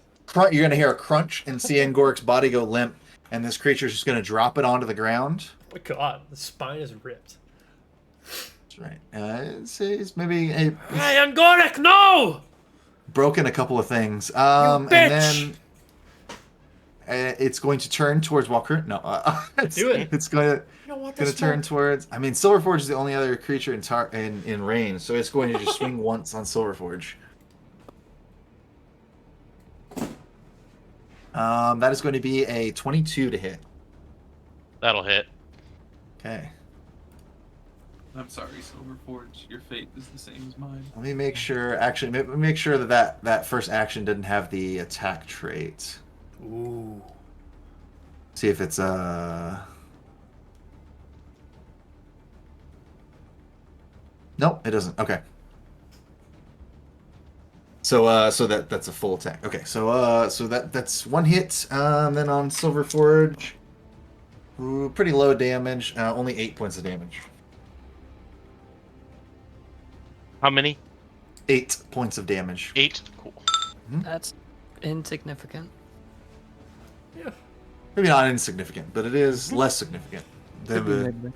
you're gonna hear a crunch and see Angoric's body go limp, and this creature's just gonna drop it onto the ground. Oh my god, the spine is ripped. That's right. It's maybe Hey, Angoric, no! broken a couple of things. bitch! And then it's going to turn towards Walker. No, Do it. It's going You don't want to this turn towards. I mean, Silverforge is the only other creature in range, so it's going to just swing once on Silverforge. That is going to be a 22 to hit. That'll hit. Okay. I'm sorry, Silverforge. Your fate is the same as mine. Let me make sure. Actually, make sure that first action didn't have the attack trait. Ooh. See if it's Nope, it doesn't. Okay. So that's a full attack. Okay, so that's one hit. Then on Silverforge, pretty low damage. Only 8 points of damage. How many? 8 points of damage. 8? Cool. that's insignificant. Yeah. Maybe not insignificant, but it is less significant than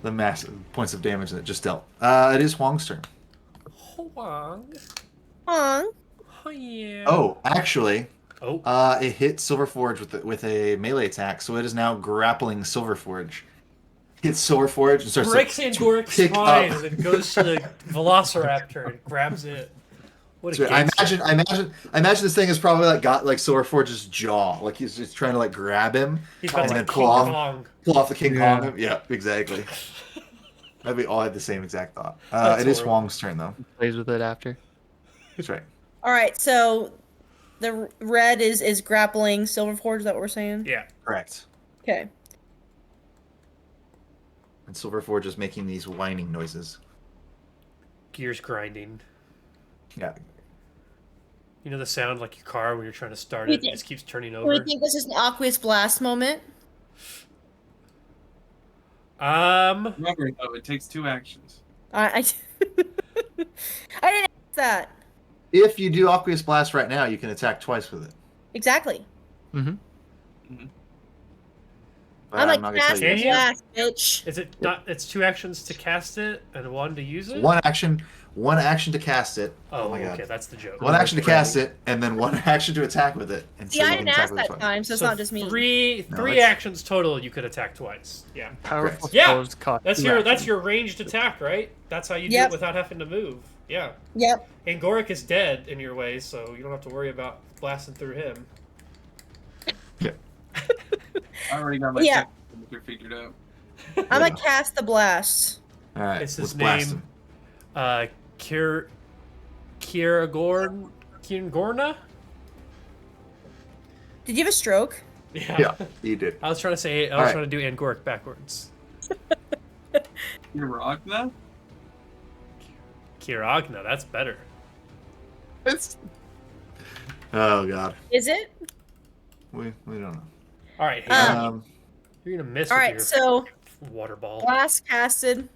the massive points of damage that it just dealt. It is Huang's turn. Huang. Hong. Oh, yeah. Oh, actually, Oh. it hit Silverforge with a melee attack, so it is now grappling Silverforge. Hits Silverforge and starts Breaks to Angoric's pick spine up. and then goes to the Velociraptor and grabs it. What a I gangster. imagine this thing has probably got Silverforge's jaw, like he's just trying to grab him He's about and to then King Kong. pull off the King Yeah. Kong. Yeah, exactly. We all had the same exact thought. That's It is horrible. Huang's turn though. Plays with it after. That's right. All right, so the red is grappling Silverforge. Is that what we're saying? Yeah. Correct. Okay. And Silverforge is making these whining noises. Gears grinding. Yeah. You know the sound like your car when you're trying to start We it, it think- just keeps turning Do we over. think this is an Aqueous Blast moment? Remember, though, it takes 2 actions. I I didn't ask that. If you do Aqueous Blast right now, you can attack twice with it. Exactly. Mm-hmm. But I'm like, not gonna tell cast you. Can the you? blast, bitch. Is it not? It's 2 actions to cast it and 1 to use it. One action to cast it. Oh, my god. okay, that's the joke. One action to cast it, and then 1 action to attack with it. And See, so I you didn't can attack ask with it that twice. time, so it's not just me. Three No, three it's- actions total. You could attack twice. Yeah. Powerful Yeah, spells cost That's 2 your actions. ranged attack, right? That's how you do Yep. it without having to move. Yeah. Yep. And Goric is dead in your way, so you don't have to worry about blasting through him. I already got my Yeah. technical figured out. I'm gonna cast the blast. All right, It's let's his blast name. him. Kiergorna? Did you have a stroke? Yeah, you did. I was trying to say. I was Alright. trying to do Angoric backwards. You're Ragna? Kiragna. That's better. It's... Oh god, Is it? we don't know. All right, you're gonna miss All with right. your So water ball. blast casted.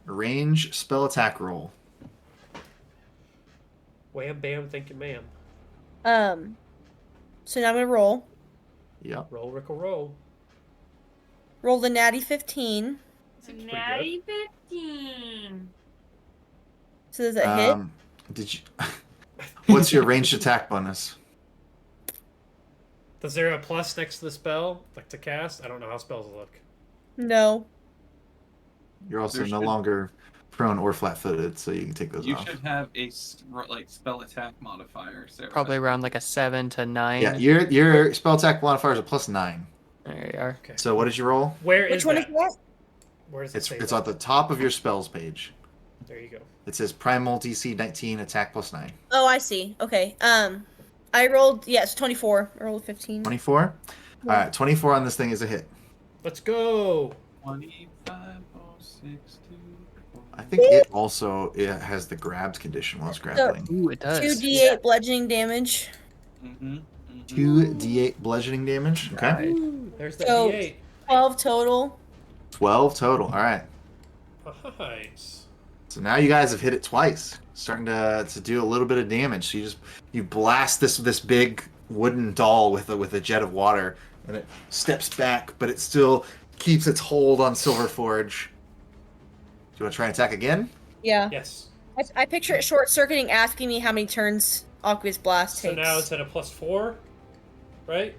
Range spell attack roll. Wham bam, thank you, ma'am. So now I'm gonna roll. Yep. Roll, Rickle, roll. Roll the natty 15. Natty 15. So does that hit? Did you? What's your ranged attack bonus? Is there a plus next to the spell, like to cast? I don't know how spells look. No. You're also There no should- longer prone or flat-footed, so you can take those You off. should have a spell attack modifier, Sarah. Probably around like a 7 to 9. Yeah, your spell attack modifier is a +9. There you are. Okay. So what did you roll? Where Which is one that? is that? Where does it say It's that? at the top of your spells page. There you go. It says Primal DC 19, attack +9. Oh, I see. Okay. I rolled. Yes, 24. I rolled 15. 24. All right, 24 on this thing is a hit. Let's go. 25, 06, I think it has the grabs condition while it's grappling. Ooh, it does. 2d8 bludgeoning damage. 2d8 bludgeoning damage. Okay. Right. Ooh, there's that So- D8. 12 total. 12 total. All right. Nice. So now you guys have hit it twice, starting to do a little bit of damage. So you blast this big wooden doll with a jet of water, and it steps back, but it still keeps its hold on Silverforge. Do you want to try and attack again? Yeah. Yes. I picture it short circuiting, asking me how many turns Aqueous Blast So takes. now it's at a +4, right?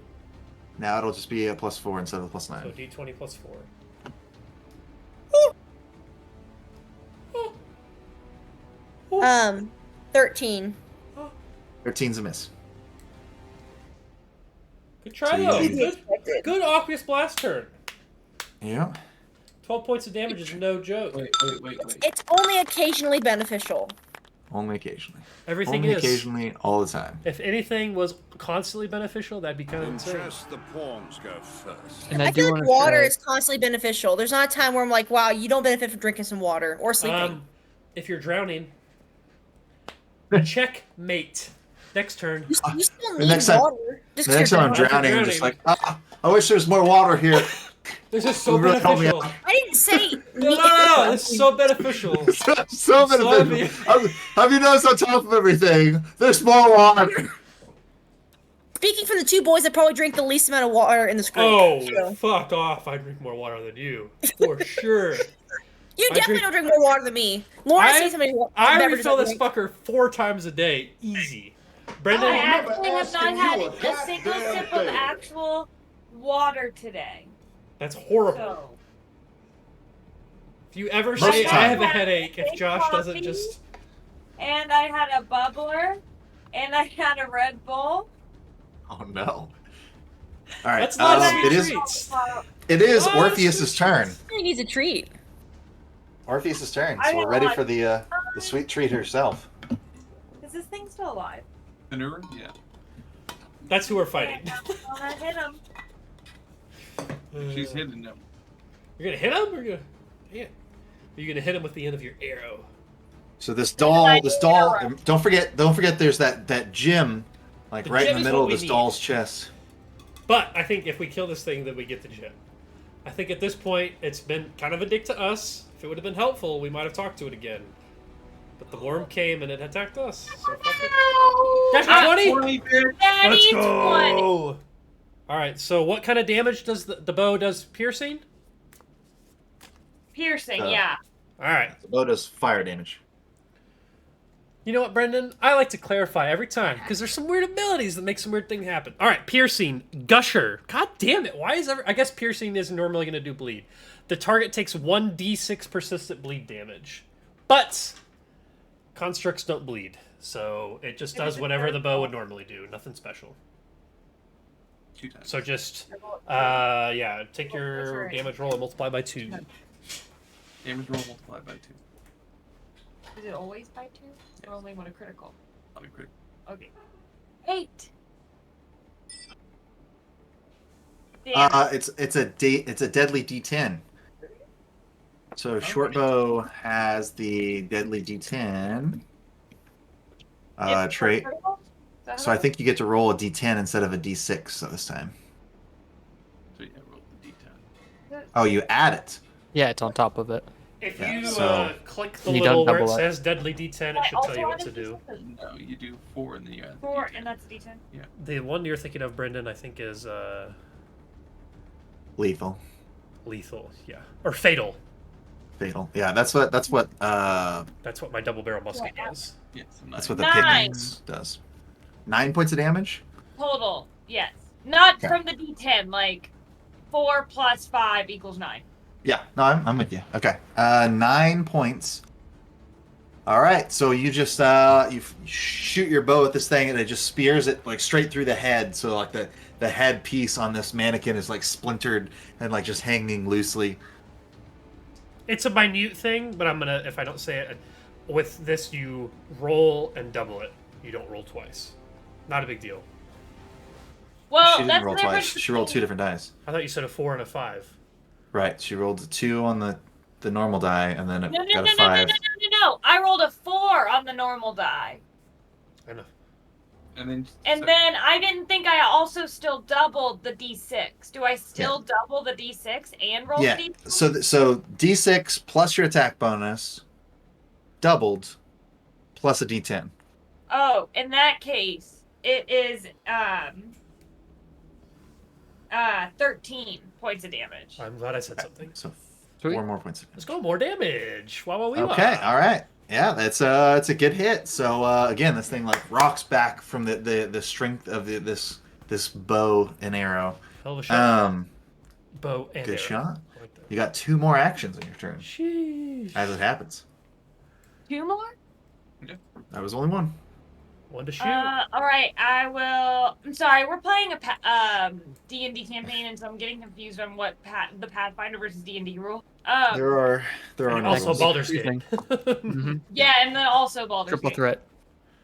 Now it'll just be a +4 instead of a So +9. D20 +4. 13. 13's a miss. Good try So you- though. Easy Good Aqueous Blast turn. Yeah. 12 points of damage is no joke. Wait. It's only occasionally beneficial. Only occasionally. Everything Only is. occasionally, all the time. If anything was constantly beneficial, that'd be kind of In insane. chess, the pawns go first. And I do feel like wanna water say- is constantly beneficial. There's not a time where I'm like, wow, you don't benefit from drinking some water or sleeping. If you're drowning, checkmate. Next turn. You still the need next time- water. Just The 'cause next you're time I'm drowning. drowning, I'm just like, I wish there was more water here. This is so Really help me beneficial. out. I didn't say. No. This is so beneficial. so beneficial. Have you noticed on top of everything, there's more water? Speaking for the two boys that probably drink the least amount of water in this group. Oh, so. fuck off. I drink more water than you. For sure. You I definitely drink- don't drink more water than me. Laura sees somebody. I beverages refill I this drink. fucker 4 times a day. Easy. Brendan, I never actually have not asking had you a a single goddamn sip of thing. actual water today. that's horrible. So, If you ever Most say times. I have a headache, if Josh doesn't Coffee. just... and I had a bubbler, and I had a Red Bull. Oh no. All right. That's not sweet it is. treats. It is Oh, Orpheus's turn. He needs a treat. Orpheus's turn. I So we're know, ready like- for the sweet treat herself. Is this thing still alive? Manure? Yeah. That's who we're fighting. I'm gonna hit him. She's hitting him. You're gonna hit him? Or you're gonna... Man, you're gonna hit him with the end of your arrow. So this doll, don't forget, there's that gem, like The right in gem the is middle what of we this need. doll's chest. But I think if we kill this thing, then we get the gem. I think at this point, it's been kind of a dick to us. If it would have been helpful, we might have talked to it again. But the worm came and it attacked us. So fuck it. Natural 20? 20, bitch. Let's Daddy, go! Alright, so what kind of damage does the bow does piercing? Piercing, Uh, yeah. Alright. The bow does fire damage. You know what, Brendan? I like to clarify every time, because there's some weird abilities that make some weird thing happen. Alright, piercing. Gusher. God damn it. Why is I guess piercing isn't normally going to do bleed. The target takes 1d6 persistent bleed damage. But constructs don't bleed. So it just does whatever the bow would normally do. Nothing special. 2 times. So just, yeah, take your damage roll and multiply by 2. Damage roll multiplied by 2. Is it always by 2? Or only when a critical? On a critical. Okay. 8. Damn. It's a deadly D10. So short bow has the deadly D10 It's trait. critical? Is that So how I think you get to roll a D10 instead of a D6 this time. So yeah, roll the D10. Oh, you add it. Yeah, it's on top of it. If Yeah, you so- click the You little don't where it double it. says deadly D10, it I should also tell you what wanted to do. say No, you do 4 and then you add the 4, D10. and that's D10. The one you're thinking of, Brendan, I think is Lethal. lethal, yeah, or fatal. Fatal. Yeah, that's what That's what my double barrel musket Yeah. does. Yeah, so that's 9. what the 9. pickaxe does. 9 points of damage? Total, yes. Not Okay. from the D10, like 4 plus 5 equals 9. Yeah, no, I'm with you. Okay. 9 points. All right, so you just you shoot your bow at this thing and it just spears it like straight through the head. So like the head piece on this mannequin is like splintered and like just hanging loosely. It's a minute thing, but I'm gonna, if I don't say it, with this you roll and double it. You don't roll twice. Not a big deal. Well, She that's didn't roll the twice. difference She rolled 2 between- different dice. I thought you said a 4 and a 5. Right. She rolled a 2 on the normal die and then it No, got a 5. No. I rolled a 4 on the normal die. I know. And then Then I didn't think I also still doubled the D6. Do I still double the D6 and roll Yeah. the D6? So D6 plus your attack bonus doubled plus a D10. Oh, in that case, it is 13 points of damage. I'm glad I said something. So Sweet. 4 more points. Let's go, more damage. Wow, wow, Okay, all right. Yeah, it's a good hit. So again, this thing like rocks back from the strength of this bow and arrow. Hell of a shot. Bow and Good arrow. shot. I like that. You got 2 more actions in your turn Sheesh. as it happens. 2 more? That was only 1. One to shoot. All right. I will. I'm sorry. We're playing a D&D campaign, and so I'm getting confused on what the Pathfinder versus D&D rule. There are and no also rules. Baldur's Gate. Mm-hmm. Yeah, and then also Baldur's Triple Gate. threat.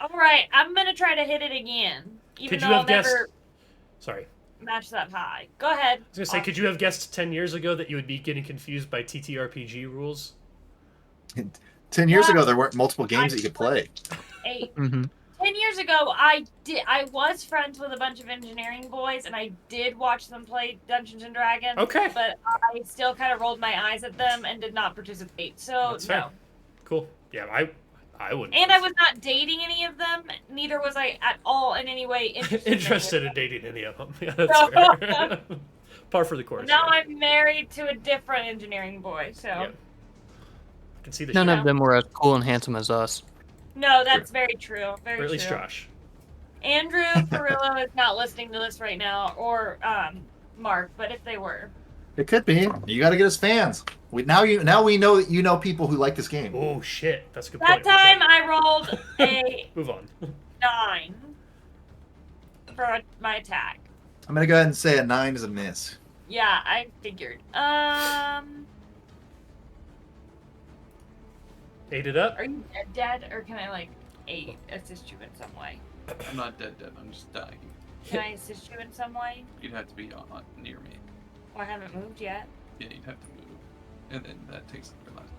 All right. I'm gonna try to hit it again, even Could though you I'll have guessed? never Sorry. match that high. Go ahead. I was gonna say, could you have guessed 10 years ago that you would be getting confused by TTRPG rules? 10 years ago, there weren't multiple games that you could play. 8. Mm-hmm. 10 years ago, I was friends with a bunch of engineering boys, and I did watch them play Dungeons and Dragons. Okay. But I still kind of rolled my eyes at them and did not participate. So That's no. fair. Cool. Yeah, I wouldn't. And I was not dating any of them. Neither was I at all in any way interested in in dating any of them. Yeah, that's fair. Par for the course. Now yeah. I'm married to a different engineering boy. So Yeah. I can see the None shit. of them were as cool and handsome as us. no, that's very true. Very Or at least true. Josh. Andrew Perillo is not listening to this right now, or Mark. But if they were, It could be. You got to get us fans. Now we know that you know people who like this game. Oh shit, that's a good that point. time I rolled a Move on. 9 for my attack. I'm gonna go ahead and say a 9 is a miss. Yeah, I figured. Ate it up. Are you dead, or can I like assist you in some way? I'm not dead. I'm just dying. Can I assist you in some way? You'd have to be near me. Well, I haven't moved yet. Yeah, you'd have to move. and then that takes up your last.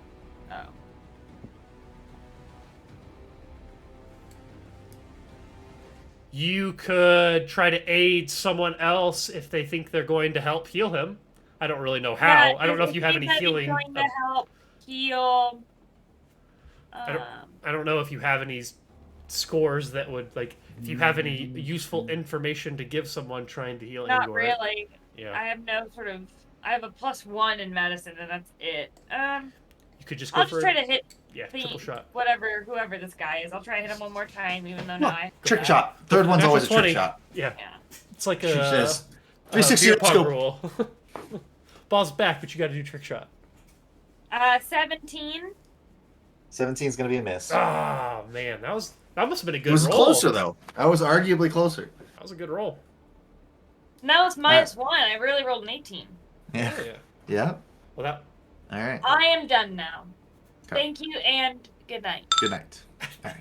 Oh. You could try to aid someone else if they think they're going to help heal him. I don't really know how. Yeah, I don't know if it you have seems any that he's healing. going to help heal. I don't know if you have any scores that would like if you have any useful information to give someone trying to heal Not Angor. really. Yeah. I have no sort of. I have a +1 in medicine, and that's it. You could just go I'll for just try to hit triple shot. whoever this guy is. I'll try to hit him one more time, even though now I. Trick shot. Third one's always a trick 20. shot. Yeah. Yeah. It's like She a says 360 beer pong scope. rule. Ball's back, but you got to do trick shot. 17. 17's gonna be a miss. Ah, man, that must have been a good It was roll. closer though. That was arguably closer. That was a good roll. And that was -1. I really rolled an 18. Yeah. Oh, yeah. Yeah. Well, that All right. I am done now. Okay. Thank you and good night. Good night. All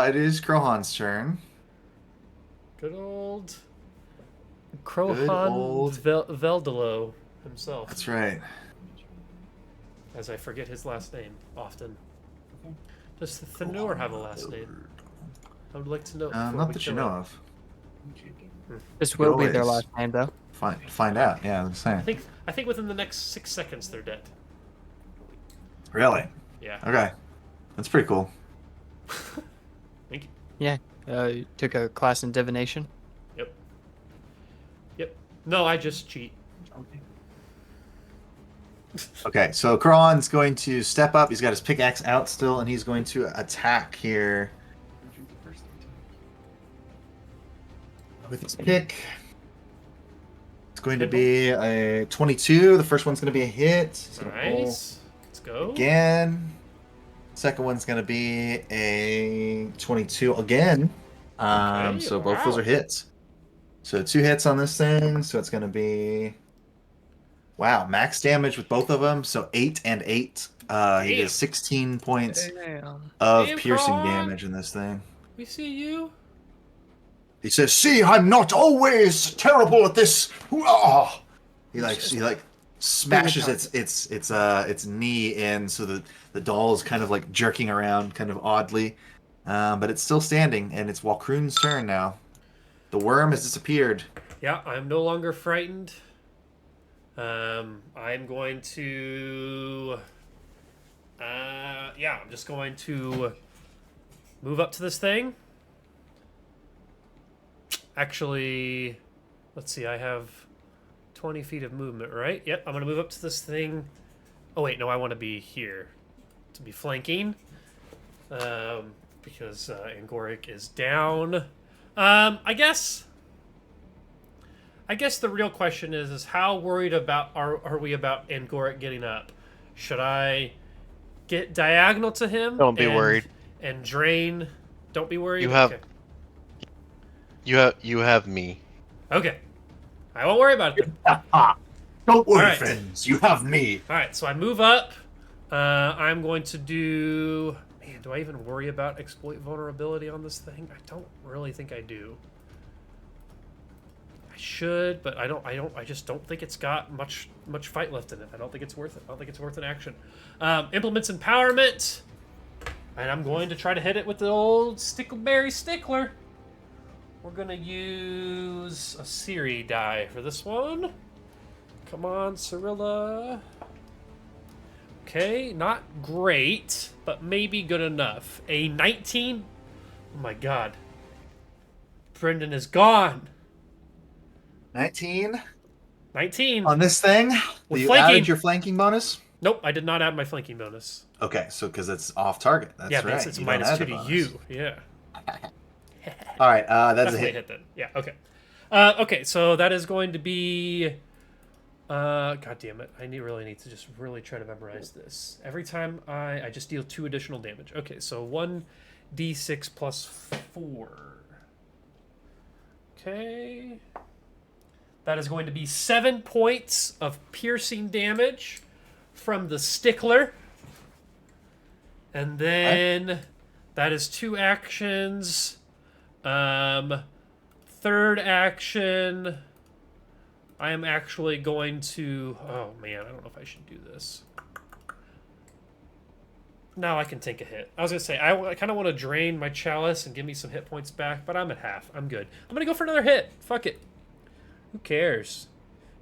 right. It is Krohan's turn. good old Good Krohan old- Veldalo himself, That's right. as I forget his last name often. Does Thanur have a last name? I would like to know. before Not we that you kill know him. of. This will be their Always. last name, though. Find out. Yeah, I'm saying. I think within the next 6 seconds they're dead. Really? Yeah. Okay. That's pretty cool. Thank you. Yeah. You took a class in divination. Yep. No, I just cheat. Okay. Okay, so Krohan's going to step up. He's got his pickaxe out still, and he's going to attack here with his pick. It's going to be a 22. The first one's going to be a hit. He's going to roll Nice. Let's go. again. Second one's going to be a 22 again. Okay, So both those wow. are hits. So 2 hits on this thing. So it's going to be max damage with both of them. So 8 and 8. He Damn. does 16 points Damn. of Damn, piercing Krohan. damage in this thing. We see you. He says, "See, I'm not always terrible at this." Hoo-ah! He smashes its knee in, so that the doll is kind of like jerking around, kind of oddly, but it's still standing, and it's Walkroon's turn now. The worm has disappeared. Yeah, I'm no longer frightened. I'm going to. I'm just going to move up to this thing. Actually, let's see, I have 20 feet of movement, right? Yep, I'm going to move up to this thing. Oh, wait, no, I want to be here to be flanking. Because Angoric is down. I guess the real question is how worried are we about Angoric getting up? Should I get diagonal to him? Don't be worried. And drain. Don't be worried. You have- Okay. You have me. Okay. I won't worry about it then. Don't worry, Alright. friends. You have me. All right, so I move up. I'm going to do. Man, do I even worry about exploit vulnerability on this thing? I don't really think I do. I should, but I don't. I just don't think it's got much fight left in it. I don't think it's worth it. I don't think it's worth an action. Implements empowerment, and I'm going to try to hit it with the old Stickleberry Stickler. We're gonna use a Siri die for this one. Come on, Cirilla. Okay, not great, but maybe good enough. A 19? Oh my god. Brendan is gone. 19 19. on this thing. With You flanking. added your flanking bonus. Nope, I did not add my flanking bonus. Okay, so because it's off target. That's yeah, right. it's You don't minus add 2 the to bonus. you. Yeah. All right, that's a Definitely hit. hit then. Yeah, okay. Okay, so that is going to be... God damn it. I really need to just really try to memorize this. Every time I just deal 2 additional damage. Okay, so 1d6 plus 4. Okay. That is going to be 7 points of piercing damage from the Stickler. And then that is 2 actions. Third action I am actually going to... Oh, man, I don't know if I should do this. No, I can take a hit. I was going to say, I kind of want to drain my chalice and give me some hit points back, but I'm at half. I'm good. I'm going to go for another hit. Fuck it. Who cares?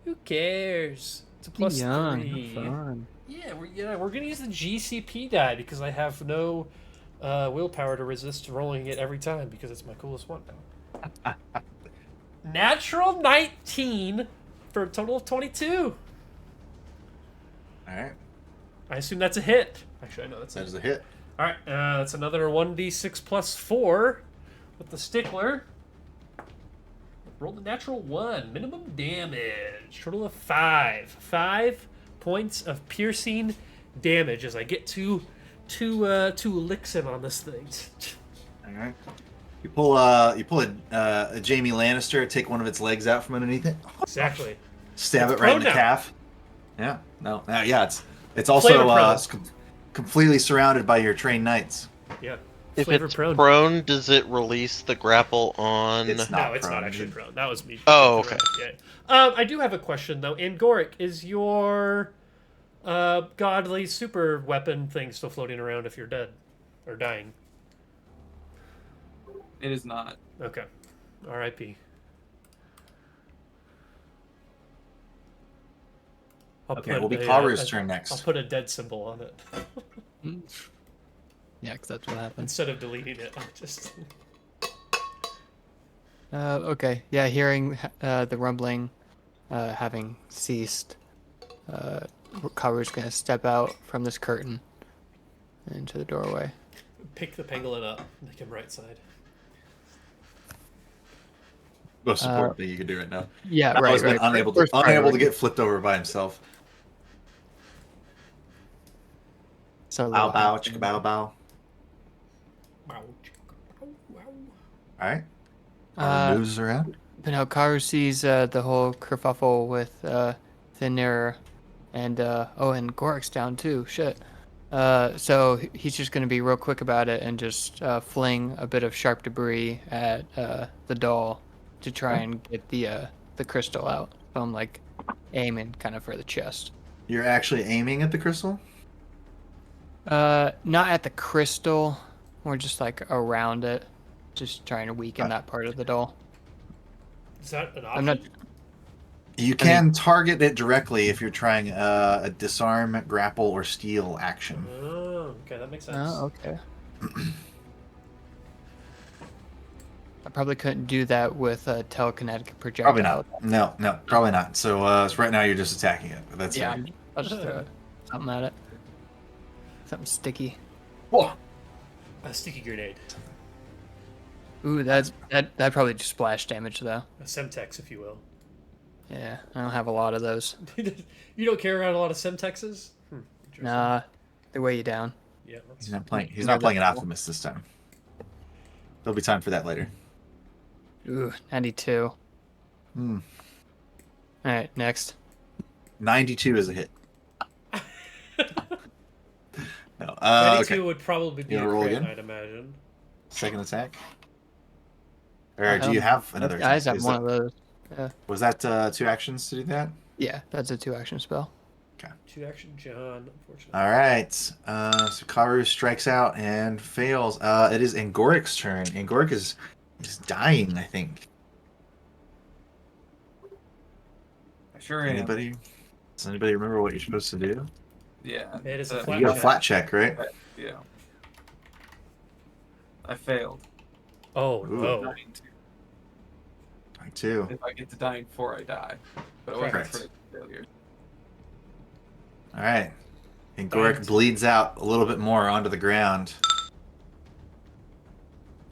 Who cares? It's a plus Young, 3. fun. Yeah, we're going to use the GCP die because I have no willpower to resist rolling it every time because it's my coolest one now. Natural 19 for a total of 22. All right. I assume that's a hit. Actually, I know that's That is a hit. All right, that's another 1d6 plus 4 with the stickler. Roll the natural 1. Minimum damage. Total of 5. 5 points of piercing damage as I get two licks in on this thing. All right. You pull a Jamie Lannister, take one of its legs out from underneath it, Exactly. stab It's it right in prone the now. calf. Yeah. No. Yeah. It's Flavor also prone. it's completely surrounded by your trained knights. Yeah. If Flavor it's prone. prone, does it release the grapple on? It's No, it's prone. not actually prone. That was me. Oh, okay. Yeah. I do have a question though. Angoric, is your godly super weapon thing still floating around if you're dead or dying? It is not. Okay. R.I.P. Okay, it'll be Karu's turn next. I'll put a dead symbol on it Yeah, because that's what happens. instead of deleting it. I'll just. Okay. Yeah, hearing the rumbling having ceased, Karu's gonna step out from this curtain into the doorway. Pick the pangolin up, make him right side. Most important thing you can do right now. Yeah, That right. was been right. unable First to priority. get flipped over by himself. So Bow bow, chicka bow bow. Wow. All right. Uh, Karu moves around. But now Karu sees the whole kerfuffle with Thinner and and Gorik's down too. Shit. So he's just gonna be real quick about it and just fling a bit of sharp debris at the doll to try and get the crystal out. So I'm like aiming kind of for the chest. You're actually aiming at the crystal? Not at the crystal, more just like around it, just trying to weaken that part of the doll. Is that an option? I'm not. You can target it directly if you're trying a disarm, grapple, or steal action. Oh, okay, that makes sense. Oh, okay. I probably couldn't do that with a telekinetic projectile. Probably not. No, probably not. So right now you're just attacking it. But that's Yeah, fine. I'll just throw something at it. Something sticky. Whoa. A sticky grenade. Ooh, that probably just splash damage though. A Semtex, if you will. Yeah, I don't have a lot of those. You don't carry around a lot of Semtexes? Interesting. Nah, they weigh you down. Yeah, that's... He's not playing. He's Yeah, not playing an that's cool. Optimist this time. There'll be time for that later. Ooh, 92. Hmm. All right, next. 92 is a hit. No. 92 Okay. would probably be You a wanna roll crit, again? I'd imagine. Second attack. Or do you have another? I just have is one that- of those. Yeah. Was that 2 actions to do that? Yeah, that's a 2-action spell. 2-action John, unfortunately. All right. So Karu strikes out and fails. It is Angoric's turn. Angoric is dying, I think. I sure am. Anybody? Does anybody remember what you're supposed to do? Yeah. It is a uh, flat You got a check. flat check, right? Yeah. I failed. Oh, Ooh. no. Dying to. I too. If I get to dying before I die. But it wasn't Correct. for failure. All right. Angoric bleeds out a little bit more onto the ground.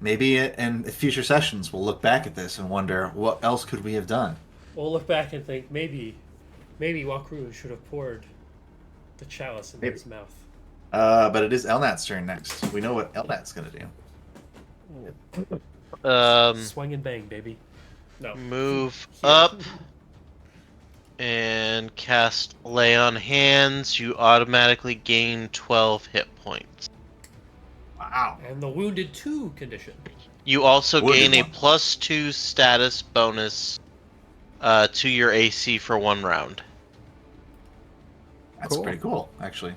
Maybe in future sessions we'll look back at this and wonder what else could we have done. We'll look back and think maybe Wakru should have poured the chalice into Maybe. his mouth. But it is Elnat's turn next. We know what Elnat's gonna do. Swing and bang, baby. No. Move up and cast Lay on Hands. You automatically gain 12 hit points. Wow. And the wounded 2 condition. You also Wounded gain a one. +2 status bonus to your AC for 1 round. That's Cool. pretty cool, actually.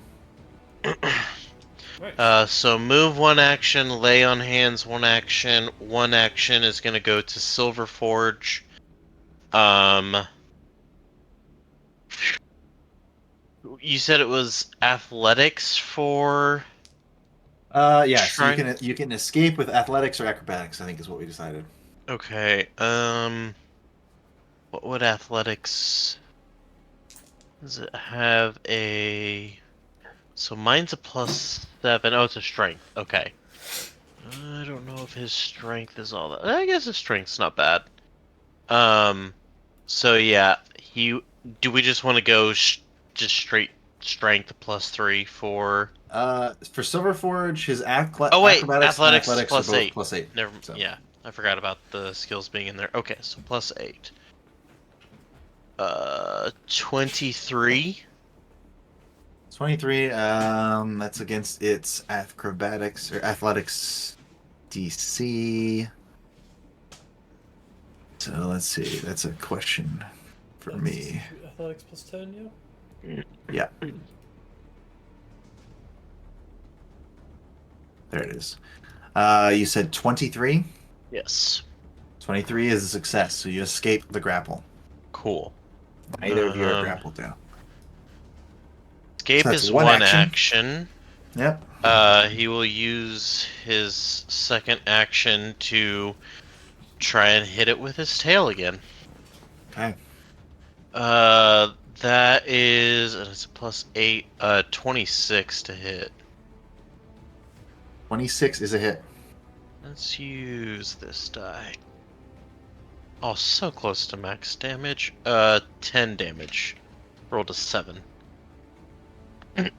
Nice. So move 1 action, lay on hands 1 action. 1 action is going to go to Silver Forge. You said it was athletics for Yeah. So trying. you can escape with athletics or acrobatics. I think is what we decided. Okay. What would athletics? Does it have a? So mine's a +7. Oh, it's a strength. Okay. I don't know if his strength is all that. I guess his strength's not bad. So yeah, Do we just want to go just straight strength +3 for? For Silver Forge, his Oh wait, acrobatics and athletics is athletics are both +8. +8. Never. So Yeah, I forgot about the skills being in there. Okay, so +8. 23. 23. That's against its acrobatics or athletics DC. So let's see. That's a question for me. Athletics +10, yeah. Yeah. There it is. You said 23? Yes. 23 is a success, so you escape the grapple. Cool. Neither of you are grappled now. Escape So that's is one 1 action. action. Yep. He will use his second action to try and hit it with his tail again. Okay. That is, and it's a +8, 26 to hit. 26 is a hit. Let's use this die. Oh, so close to max damage. 10 damage. Rolled a 7. You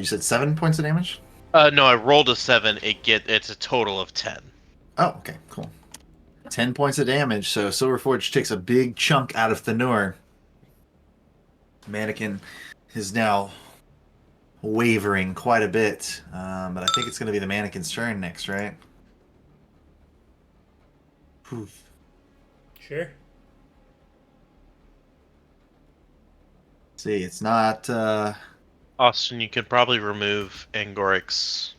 said 7 points of damage? No, I rolled a 7. It's a total of 10. Oh, okay, cool. 10 points of damage, so Silverforge takes a big chunk out of Thanur. Mannequin is now wavering quite a bit, but I think it's going to be the mannequin's turn next, right? Poof. Sure. See, it's not. Austin, you could probably remove Angoric's,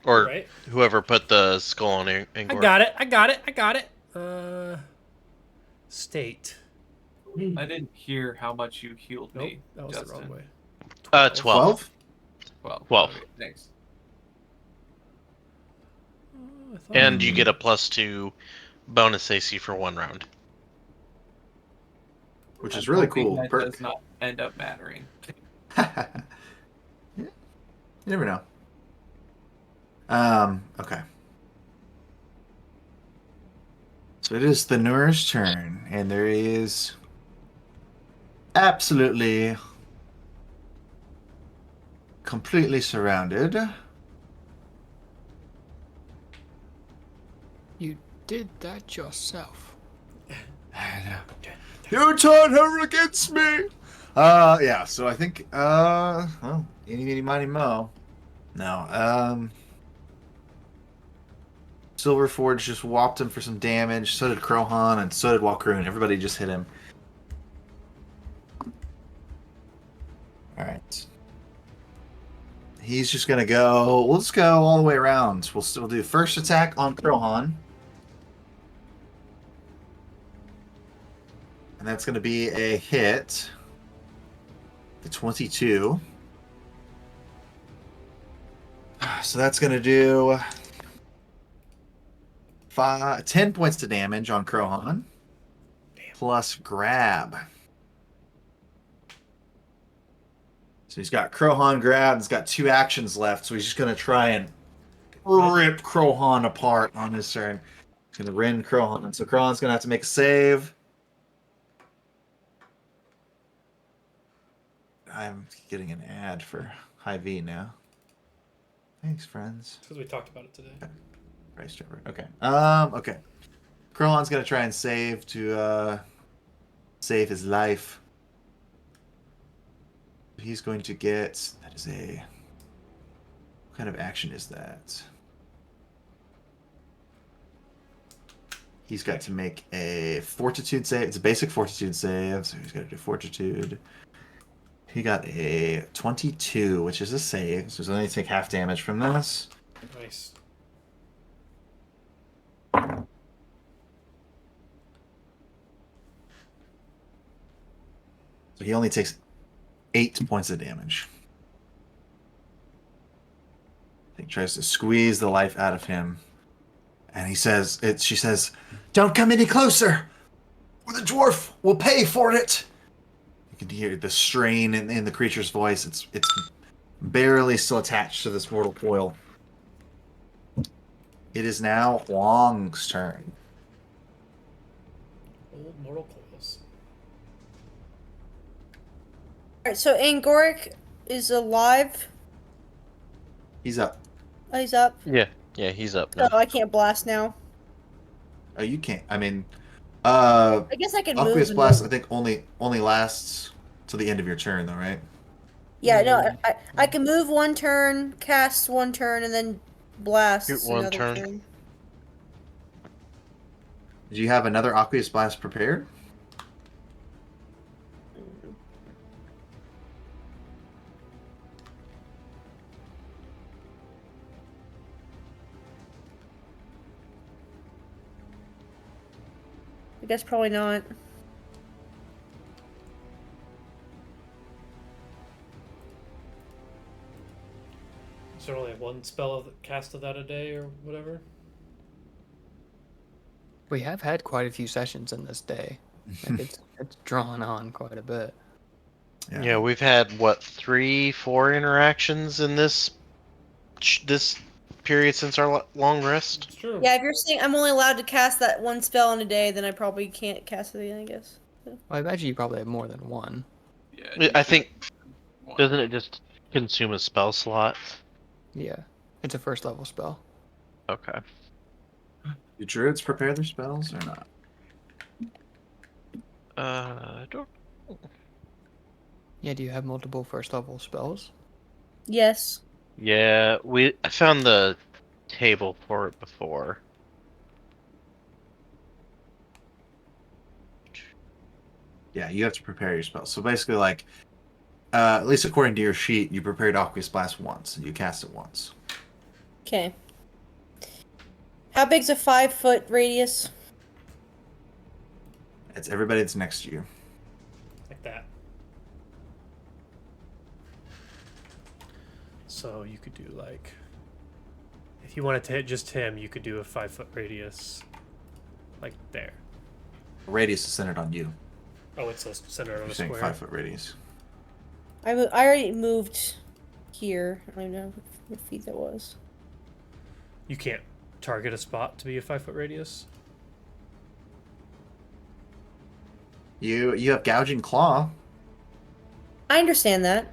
or Right. whoever put the skull on I Angoric. got it. State. I didn't hear how much you healed Nope, me, that was Justin. the wrong way. 12. 12? 12. Okay, thanks. I thought And you get a +2 bonus AC for 1 round. Which is I'm really hoping cool. that Perk. does not end up mattering. Yeah. You never know. Okay. So it is Thanur's turn, and there is absolutely completely surrounded. You did that yourself. You turned her against me! Yeah, so I think, well, eeny, meeny, miny, mo. No, Silverforge just whopped him for some damage, so did Krohan, and so did Walkaroon. Everybody just hit him. Alright. He's just gonna go, we'll just go all the way around. We'll still do first attack on Krohan. And that's gonna be a hit. The 22. So that's going to do 10 points to damage on Krohan. Plus grab. So he's got Krohan grab. He's got 2 actions left. So he's just going to try and rip Krohan apart on his turn. He's going to rend Krohan. So Krohan's going to have to make a save. I'm getting an ad for Hy-Vee now. Thanks, friends. Because we talked about it today. Price Trevor. Okay. Okay. Krohan's gonna try and save his life. He's going to get. That is a. What kind of action is that? He's got to make a fortitude save. It's a basic fortitude save, so he's got to do fortitude. He got a 22, which is a save, so he's only take half damage from this. Nice. So he only takes 8 points of damage. He tries to squeeze the life out of him. And she says, "Don't come any closer, or the dwarf will pay for it." You can hear the strain in the creature's voice. It's barely still attached to this mortal coil. It is now Huang's turn. Old mortal coils. Alright, so Angoric is alive. He's up. Oh, he's up. Yeah, he's up So now. I can't blast now. Oh, you can't. I mean, I guess I can move. Aqueous and Blast, move. I think, only lasts till the end of your turn, though, right? Yeah, no, I can move one turn, cast one turn, and then blast Shoot one another turn. turn. Do you have another Aqueous Blast prepared? I guess probably not. Is there only one spell of cast of that a day or whatever? We have had quite a few sessions in this day. Like it's drawn on quite a bit. Yeah, we've had what 3-4 interactions in this period since our long rest. It's true. Yeah, if you're saying I'm only allowed to cast that one spell in a day, then I probably can't cast it again, I guess. Well, I imagine you probably have more than one. Yeah, I think doesn't it just consume a spell slot? Yeah, it's a first level spell. Okay. Do druids prepare their spells or not? I don't. Yeah, do you have multiple first level spells? Yes. Yeah, I found the table for it before. Yeah, you have to prepare your spells. So basically, like, at least according to your sheet, you prepared Aqueous Blast once, and you cast it once. Okay. How big's a 5-foot radius? It's everybody that's next to you. Like that. So you could do like, if you wanted to hit just him, you could do a 5-foot radius, like there. The radius is centered on you. Oh, it's centered on You're a saying square. 5-foot radius. I already moved here. I don't know what feet that was. You can't target a spot to be a 5-foot radius. You have Gouging Claw. I understand that.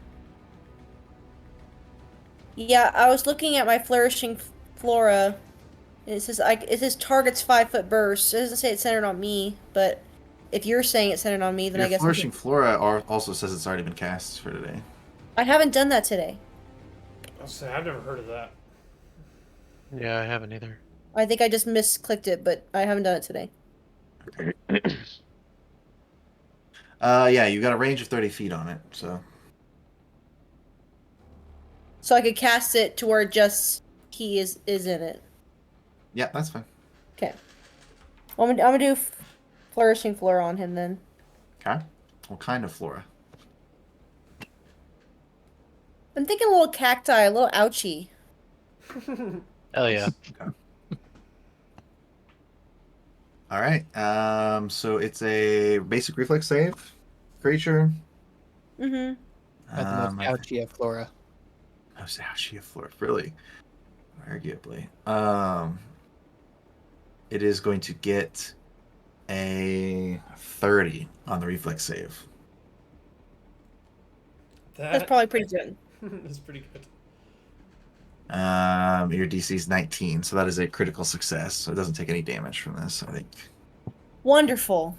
Yeah, I was looking at my Flourishing Flora, and it says targets 5-foot burst. It doesn't say it's centered on me, but if you're saying it's centered on me, then Your I guess Flourishing Flora also says it's already been cast for today. I haven't done that today. I'll say I've never heard of that. Yeah, I haven't either. I think I just misclicked it, but I haven't done it today. Yeah, you got a range of 30 feet on it, so. So I could cast it to where just he is in it. Yeah, that's fine. Okay. I'm gonna do Flourishing Flora on him then. Okay. What kind of flora? I'm thinking a little cacti, a little ouchy. Hell yeah. Okay. All right. So it's a basic reflex save creature. Mm-hmm. At the most ouchy of Flora. Most ouchy of flora, really, arguably. It is going to get a 30 on the reflex save. That's probably pretty good. That's pretty good. Your DC is 19, so that is a critical success. So it doesn't take any damage from this, I think. Wonderful.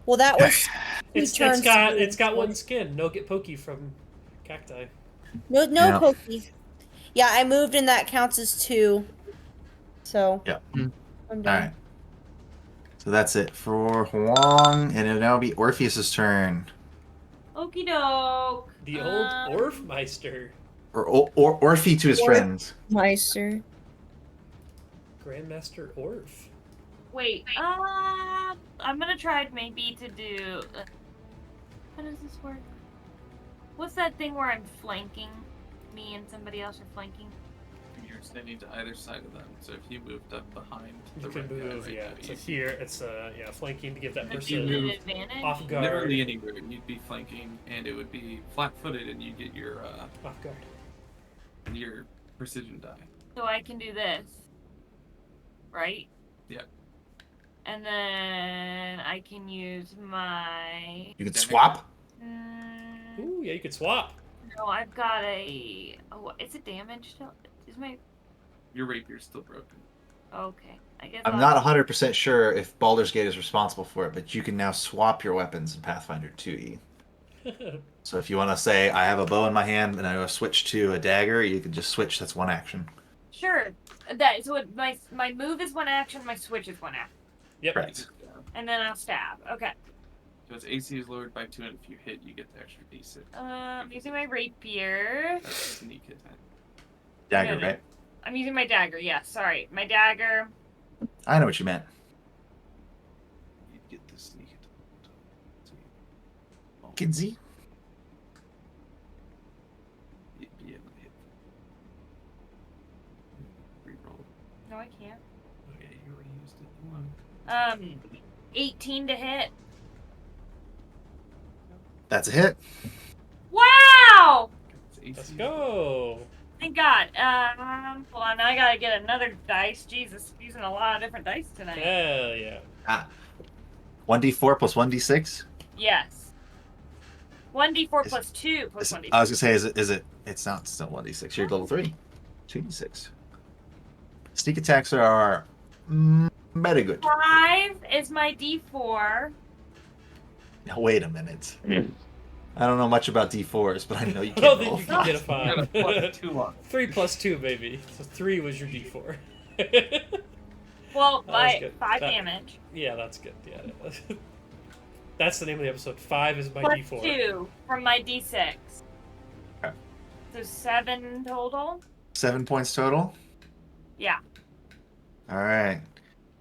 Well, that was. It's got one skin. No get pokey from cacti. No Yeah. pokey. Yeah, I moved and that counts as 2. So Yeah. I'm All done. right. So that's it for Huang, and it'll now be Orpheus's turn. Okie doke. The old Orfmeister. Or Orphe to his Orph. friends. Meister. Grandmaster Orf. Wait. I'm gonna try maybe to do. How does this work? What's that thing where I'm flanking? Me and somebody else are flanking. You're standing to either side of them, so if you moved up behind You the can red guy move, right yeah. now, So you'd here, it's flanking to give that If you person move- advantage. off be never guard. be anywhere. You'd be flanking, and it would be flat-footed, and you get your Off guard. precision die. So I can do this, right? Yeah. And then I can use my. You can swap. Ooh, yeah, you could swap. No, I've got a. Oh, is it damaged still? Is my. Your rapier's still broken. Okay, I guess. I'm I'll- not 100% sure if Baldur's Gate is responsible for it, but you can now swap your weapons in Pathfinder 2e. So if you want to say, I have a bow in my hand and I want to switch to a dagger, you can just switch. That's one action. Sure. My move is one action. My switch is one action, Yep. Correct. and then I'll stab. Okay. So its AC is lowered by 2, and if you hit, you get the extra d6. I'm using my rapier. That's a sneak attack. Dagger, Yeah. right? I'm using my dagger. Yeah, sorry, my dagger. I know what you meant. You'd get the sneak attack. So you- Kidsy? You'd be able to hit. Reroll. No, I can't. Okay, you already used it. One. 18 to hit. That's a hit. Wow! Its AC Let's is go. Thank God. Hold on, I gotta get another dice. Jesus, using a lot of different dice tonight. Hell yeah. 1d4 plus 1d6? Yes. 1d4 Is- plus 2 plus I 1d6. was going to say, is it? It's not still 1d6. You're level 3. 2d6. Sneak attacks are meta good. 5 is my d4. Now, wait a minute. I don't know much about d4s, but I know you I don't can think roll. you can get a You got a 5. plus 2 on. 3 plus 2, baby. So 3 was your d4. Well, That was my good. 5 That- damage. Yeah, that's good. Yeah. That's the name of the episode. 5 is my Plus d4. 2 from my d6. Okay. So 7 total? 7 points total? Yeah. All right.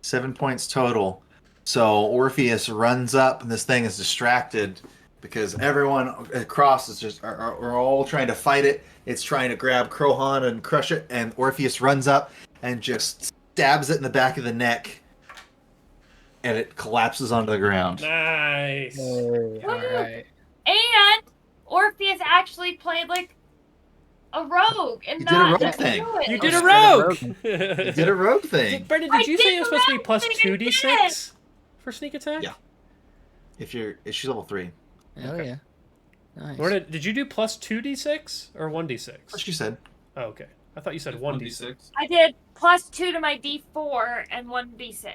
7 points total. So Orpheus runs up, and this thing is distracted because everyone across is just are all trying to fight it. It's trying to grab Krohan and crush it, and Orpheus runs up and just stabs it in the back of the neck, and it collapses onto the ground. Nice. Hey, all Woo! right. And Orpheus actually played like a rogue and You did a not rogue thing. do it. You did a straight up rogue. You did a rogue thing. Brendan, I did you did say it was the supposed to be rogue plus thing 2d6 for sneak attack? Yeah. If she's level 3. Hell Okay. yeah. Nice. Or did you do plus 2d6 or 1d6? That's what she said. Oh, okay. I thought you said It's 1d6. I did plus 2 to my d4 and 1d6.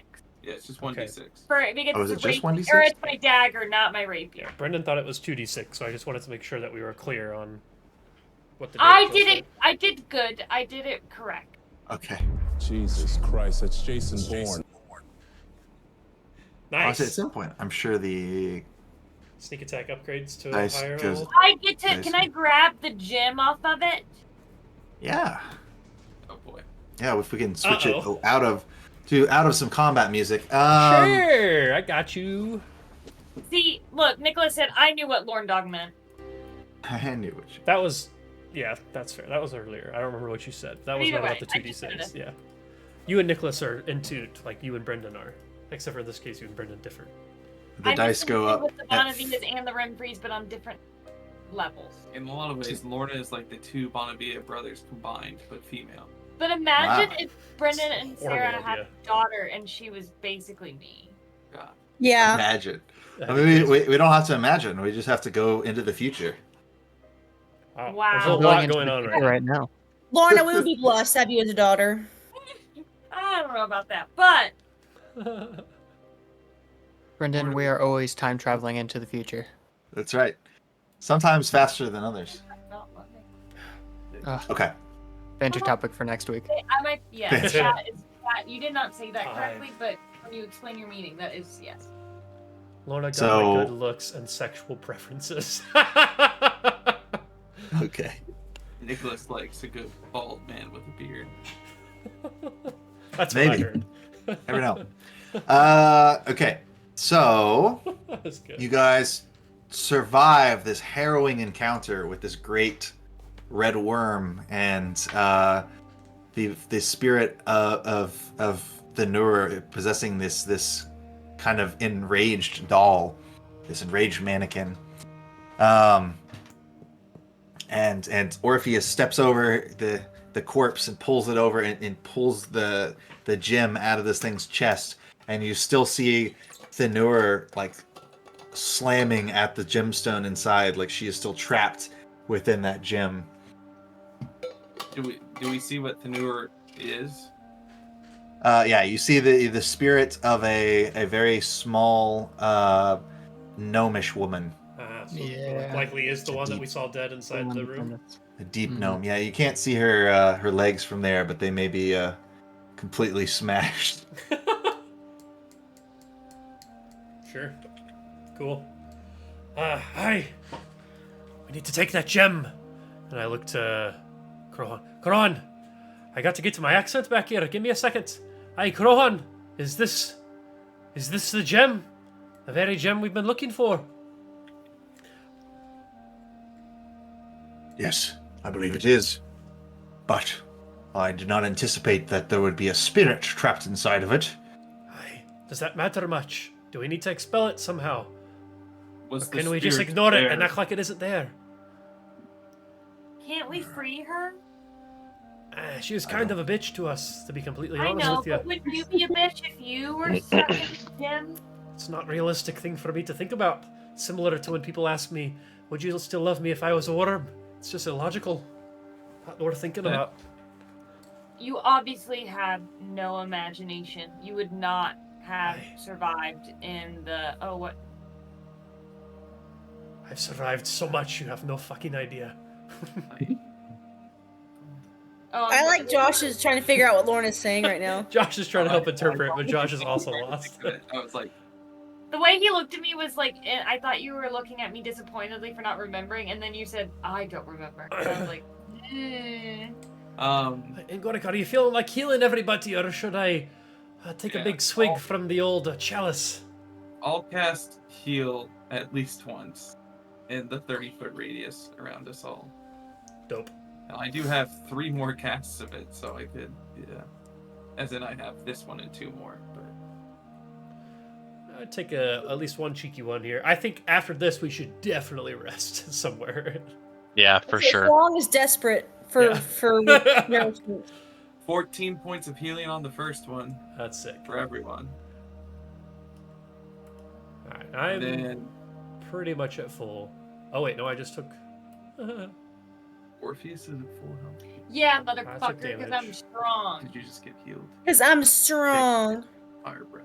Yeah, it's just Okay. 1d6. Because Oh, is it's it just rapier, 1d6? or it's my dagger, not my rapier. Brendan thought it was 2d6, so I just wanted to make sure that we were clear on what the I damage did was. it. I did good. I did it correct. Okay. Jesus Christ, that's Jason Bourne. Nice. At some point, I'm sure the Sneak attack upgrades to a Nice, higher 'cause- level. I get to. Nice. Can I grab the gem off of it? yeah. Oh boy. Yeah, if we can switch Uh-oh. it out of some combat music. Sure, I got you. See, look, Nicholas said I knew what Lorne Dog meant. I knew what you. That was, yeah, that's fair. That was earlier. I don't remember what you said. That was Either not about way, the I just 2d6. said Yeah. You and Nicholas are into like you and Brendan are, except for in this case, you and Brendan differ. The I'm dice go up. with the at- Bonavitas and the Renfrees, but on different levels. In a lot of ways, Lorna is like the 2 Bonavia brothers combined, but female. But imagine Wow. if Brendan and Horrible Sarah had idea. a daughter and she was basically me. God. Yeah. Imagine. I mean, we don't have to imagine. We just have to go into the future. Wow. Wow. There's a Going lot into going the on future right now. right now. Lorna, we would be blessed to have you as a daughter. I don't know about that, but Brendan, we are always time traveling into the future. That's right. Sometimes faster than others. not loving. Ugh, Okay. venture topic for next week. I might. Yeah, Fantastic. that You did not say that Five. correctly, but when you explain your meaning, that is yes. Lorna got So- my good looks and sexual preferences. Okay. Nicholas likes a good bald man with a beard. That's Maybe. what Never know. Okay. So That's good. you guys survive this harrowing encounter with this great red worm and the spirit of the Nur possessing this kind of enraged doll, this enraged mannequin. And Orpheus steps over the corpse and pulls it over and pulls the gem out of this thing's chest, and you still see Thenur like slamming at the gemstone inside, like she is still trapped within that gem. Do we see what Thenur is? Yeah, you see the spirit of a very small gnomish woman. So Yeah. likely is the It's a one that deep- we saw dead inside the room. A deep Mhm. gnome. Yeah, you can't see her legs from there, but they may be completely smashed. Sure. Cool. Hi. We need to take that gem. And I looked to Krohan. Krohan! I got to get to my accent back here. Give me a second. Hi, Krohan! Is this the gem? The very gem we've been looking for? Yes, I believe it is. But I did not anticipate that there would be a spirit trapped inside of it. Aye. Does that matter much? Do we need to expel it somehow? Was Or the can we just spirit ignore it there? and act like it isn't there? Can't we free her? She was kind of a bitch to us, to be completely I honest know, with you. but wouldn't you be a bitch if you were stuck in the gym? It's not a realistic thing for me to think about. Similar to when people ask me, would you still love me if I was a worm? It's just illogical. Not worth thinking about. You obviously have no imagination. You would not have Aye. survived in the what? I've survived so much, you have no fucking idea. Oh, I like Josh is trying to figure out what Lorna's saying right now. Josh is trying to help interpret, but Josh is also lost. I was like, The way he looked at me was like, I thought you were looking at me disappointedly for not remembering, and then you said, I don't remember. And I was like, Ingoric, are you feeling like healing everybody, or should I take a Yeah, big swig I'll- from the old chalice? I'll cast heal at least once in the 30-foot radius around us all. Dope. Now, I do have 3 more casts of it, so I could, yeah. As in, I have this one and 2 more. But I'd take at least one cheeky one here. I think after this, we should definitely rest somewhere. Yeah, for As sure. long as desperate for Yeah. for nourishment. 14 points of healing on the first one That's sick. for everyone. Alright, I'm Then pretty much at full. Oh wait, no, I just took... Orpheus is at full health. yeah, took motherfucker, because I'm damage. strong. Did you just get healed? Because I'm strong. Fire breath.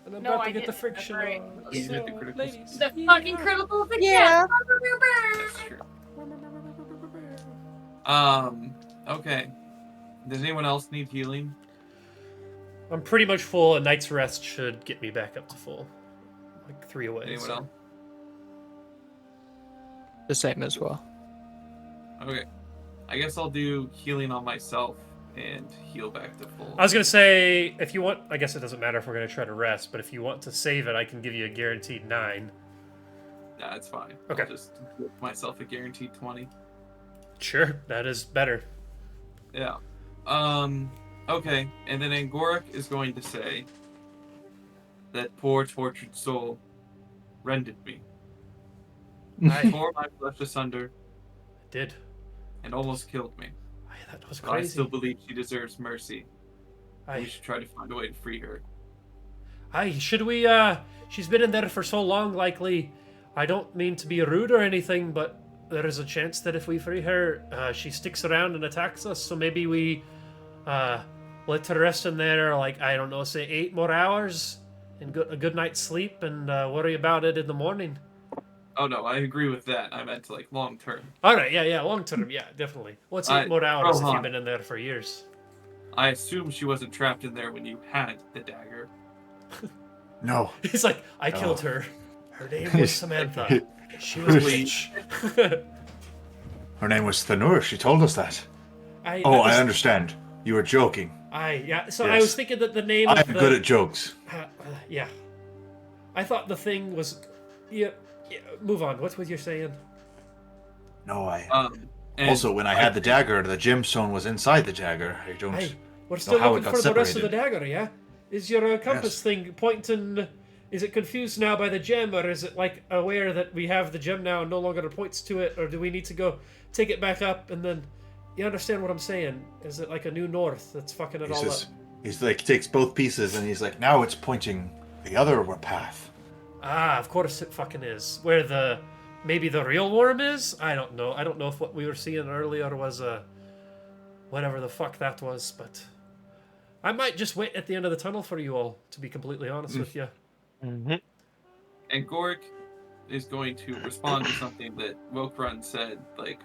And I'm No, about to I get the didn't. friction That's right. on. You did So, the critical ladies, The fucking critical success. Yeah. That's true. Okay. Does anyone else need healing? I'm pretty much full. A night's rest should get me back up to full. Like 3 away. Anyone so- else? The same as well. Okay. I guess I'll do healing on myself and heal back to full. I was gonna say, if you want, I guess it doesn't matter if we're gonna try to rest, but if you want to save it, I can give you a guaranteed 9. Nah, it's fine. Okay. I'll just give myself a guaranteed 20. Sure, that is better. Yeah. Okay. And then Angoric is going to say that poor tortured soul rended me. I Tore my flesh asunder did. and almost killed me. That was But I crazy. still believe she deserves mercy. We I, should try to find a way to free her. should we, she's been in there for so long, likely. I don't mean to be rude or anything, but there is a chance that if we free her, she sticks around and attacks us, so maybe we, let her rest in there, like, I don't know, say 8 more hours, and a good night's sleep, and worry about it in the morning. Oh no, I agree with that. I meant like long term. Alright, yeah, long term, yeah, definitely. What's 8 more hours if Rohan. you've been in there for years? I assume she wasn't trapped in there when you had the dagger. No. He's like, I killed Oh. her. Her name was Samantha. She was a witch. Her name was Thanur. She told us that. I understand. You were joking. Yeah. So Yes. I was thinking that the name I of am the good at jokes. yeah. I thought the thing was yeah. Move on. What was you saying? No, I. And Also, when I had the dagger, the gemstone was inside the dagger. I don't Hey, we're still how it looking got for the rest of the separated. dagger, yeah? Is your compass Yes. thing pointing? Is it confused now by the gem, or is it like aware that we have the gem now and no longer points to it, or do we need to go take it back up and then? You understand what I'm saying? Is it like a new north that's fucking it He all says, up? he's like, takes both pieces and he's like, now it's pointing the other path. Ah, of course it fucking is. Where the maybe the real worm is? I don't know. I don't know if what we were seeing earlier was whatever the fuck that was, but I might just wait at the end of the tunnel for you all, to be completely honest with you. Mm-hmm. And Gorik is going to respond to something that Wilkrun said, like,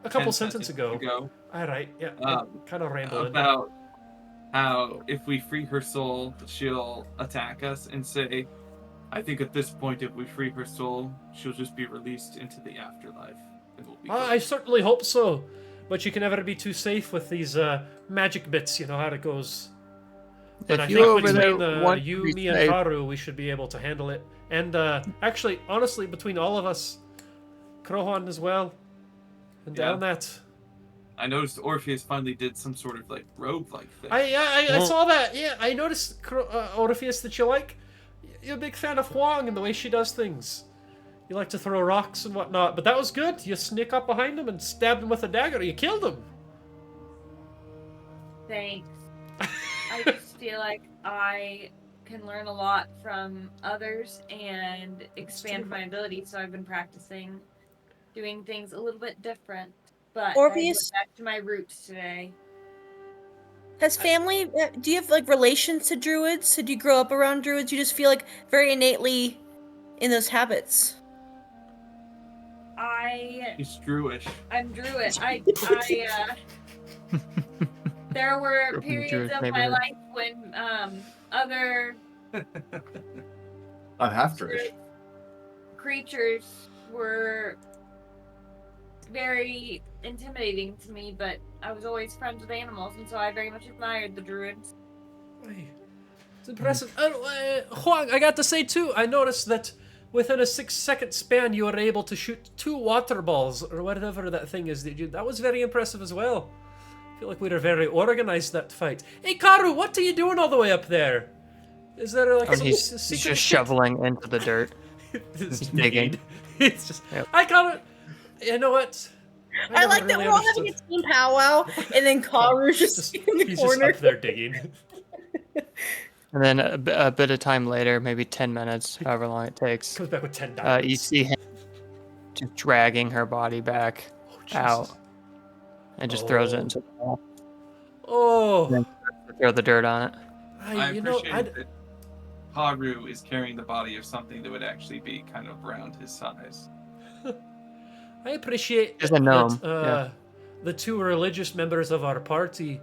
A couple 10 sentences ago. All right, yeah, kind of rambling. about how if we free her soul, she'll attack us and say, I think at this point, if we free her soul, she'll just be released into the afterlife. And we'll be good. I certainly hope so, but you can never be too safe with these magic bits. You know how it goes. But I If you think over there between want you, to be me, and safe- Karu, we should be able to handle it. And actually, honestly, between all of us, Krohan as well, and Yeah. down that. I noticed Orpheus finally did some sort of like rogue-like thing. I saw that. Yeah, I noticed, Orpheus, that you like. You're a big fan of Huang and the way she does things. You like to throw rocks and whatnot, but that was good. You sneak up behind him and stabbed him with a dagger. You killed him. Thanks. I just feel like I can learn a lot from others and expand my abilities, so I've been practicing doing things a little bit different. But Orpheus? I went back to my roots today. Has family? Do you have like relations to druids? Did you grow up around druids? You just feel like very innately in those habits. He's Druish. I'm druid. There were Grew up in a periods Druid of my neighborhood. life when other I'm half British. creatures were very intimidating to me, but I was always friends with animals, and so I very much admired the druids. Hey, it's impressive. Huang, I got to say too, I noticed that within a 6-second span you were able to shoot 2 water balls, or whatever that thing is. That was very impressive as well. I feel like we were very organized that fight. Hey, Karu, what are you doing all the way up there? Is there like some He's secret just shit? shoveling into the dirt. He's digging. It's just, Yep. I got it. You know what? I never like that really we're all having a understood. team powwow, and then Karu's just in the He's corner. just up there digging. And then a bit of time later, maybe 10 minutes, however long it takes, Comes back with 10 diamonds. you see him just dragging her body back Oh, out Jesus. and just throws it Oh. into the wall. Oh, Then throw the dirt on it. I you know, appreciate that Haru is carrying the body of something that would actually be kind of around his size. I appreciate Just a gnome, that the 2 religious members of our party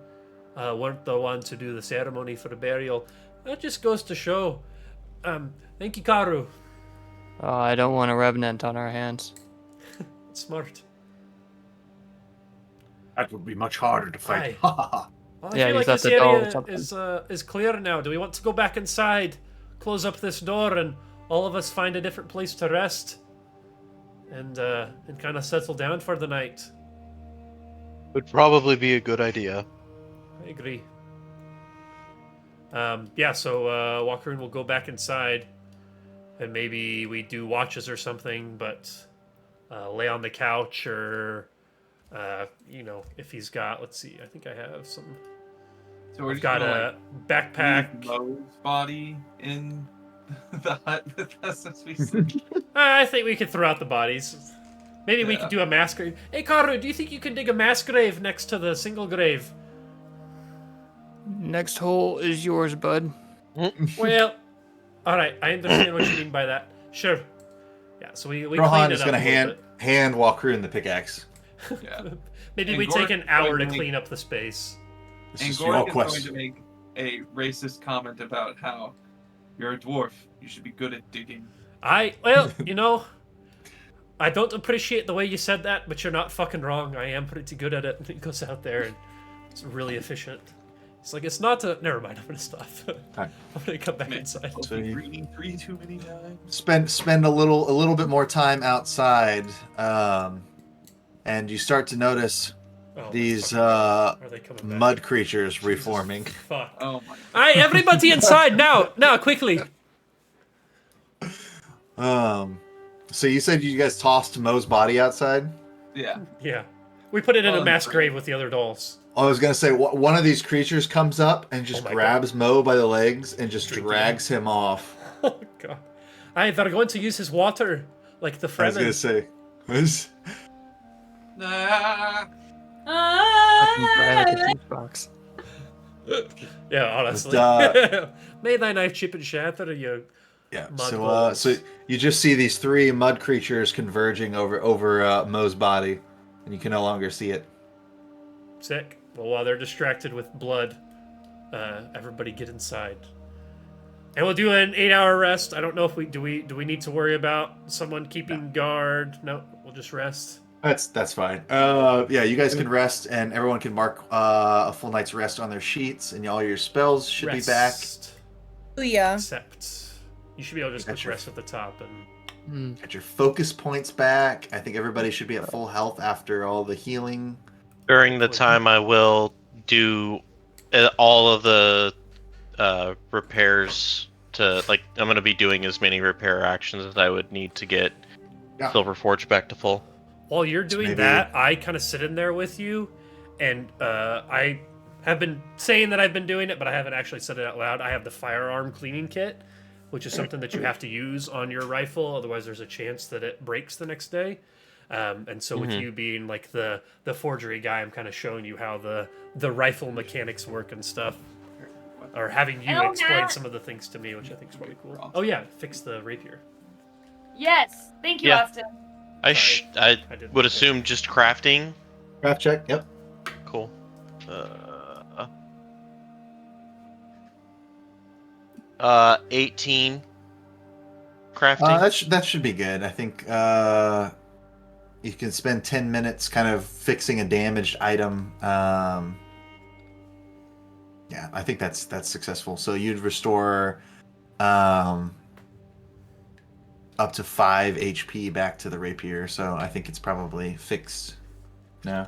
weren't the one to do the ceremony for the burial. That just goes to show. Thank you, Karu. Oh, I don't want a revenant on our hands. It's smart. That would be much harder to fight. Aye. Ha ha ha. Well, I Yeah, feel he's like at this the door or area something. is clear now. Do we want to go back inside, close up this door, and all of us find a different place to rest, and kind of settle down for the night? Would probably be a good idea. I agree. Yeah, so Walkerin will go back inside, and maybe we do watches or something, but lay on the couch, or if he's got, let's see, I think I have some. So we're I've just got gonna, a backpack. leave Mo's body in the hut with us as we sleep. I think we could throw out the bodies. Maybe we Yeah. could do a mass grave. Hey, Karu, do you think you can dig a mass grave next to the single grave? Next hole is yours, bud. Well, all right, I understand what you mean by that. Sure. Yeah, so we clean Rohan it is up going to a little hand Walkerin the pickaxe. Yeah. bit. Maybe And we take Gordon an hour to probably- clean up the space. This And is your Gorg is going quest. to make a racist comment about how you're a dwarf. You should be good at digging. Well, I don't appreciate the way you said that, but you're not fucking wrong. I am pretty good at it. And he goes out there and it's really efficient. It's like, it's not a. Never mind, I'm gonna stop. Alright. I'm gonna come back Man, inside. So you- reading 3 too many times. Spend a little bit more time outside, and you start to notice Oh, these fucking God. Are they coming back? mud creatures Jesus reforming. Fuck. Oh my. Alright, everybody inside now! Now, quickly! So you said you guys tossed Mo's body outside? Yeah. Yeah. We put it in a Oh, mass great. grave with the other dolls. I was gonna say one of these creatures comes up and just Oh my grabs Mo by the legs and just Drinking. drags him off. Oh, God. They're going to use his water, like the I was gonna Fremen. say, was Ah, Fucking dry like a juice box. Yeah, honestly. uh, May thy knife chip and shatter, you. yeah. Mud So balls. so you just see these 3 mud creatures converging over Mo's body, and you can no longer see it. Sick. Well, while they're distracted with blood, everybody get inside. And we'll do an 8-hour rest. I don't know if we need to worry about someone keeping guard. No, we'll just rest. That's fine. Yeah, you guys can rest, and everyone can mark a full night's rest on their sheets, and all your spells should be back. Booyah. Except you should be able to just put Gotcha. rest at the top and Get your focus points back. I think everybody should be at full health after all the healing. During the time, I will do all of the repairs to, like, I'm going to be doing as many repair actions as I would need to get Yeah. Silver Forge back to full. while you're doing maybe- that, I kind of sit in there with you, and I have been saying that I've been doing it, but I haven't actually said it out loud. I have the firearm cleaning kit, which is something that you have to use on your rifle, otherwise there's a chance that it breaks the next day. And so with you being like the forgery guy, I'm kind of showing you how the rifle mechanics work and stuff, or having you Oh, explain Matt. some of the things to me, which I think is pretty cool. Oh yeah, fix the rapier. Yes. Thank you, Yeah. Austin. I didn't would look at assume just crafting. Craft check. Yep. Cool. 18 crafting. That should be good. I think you can spend 10 minutes kind of fixing a damaged item. Yeah, I think that's successful. So you'd restore up to 5 HP back to the rapier. So I think it's probably fixed now.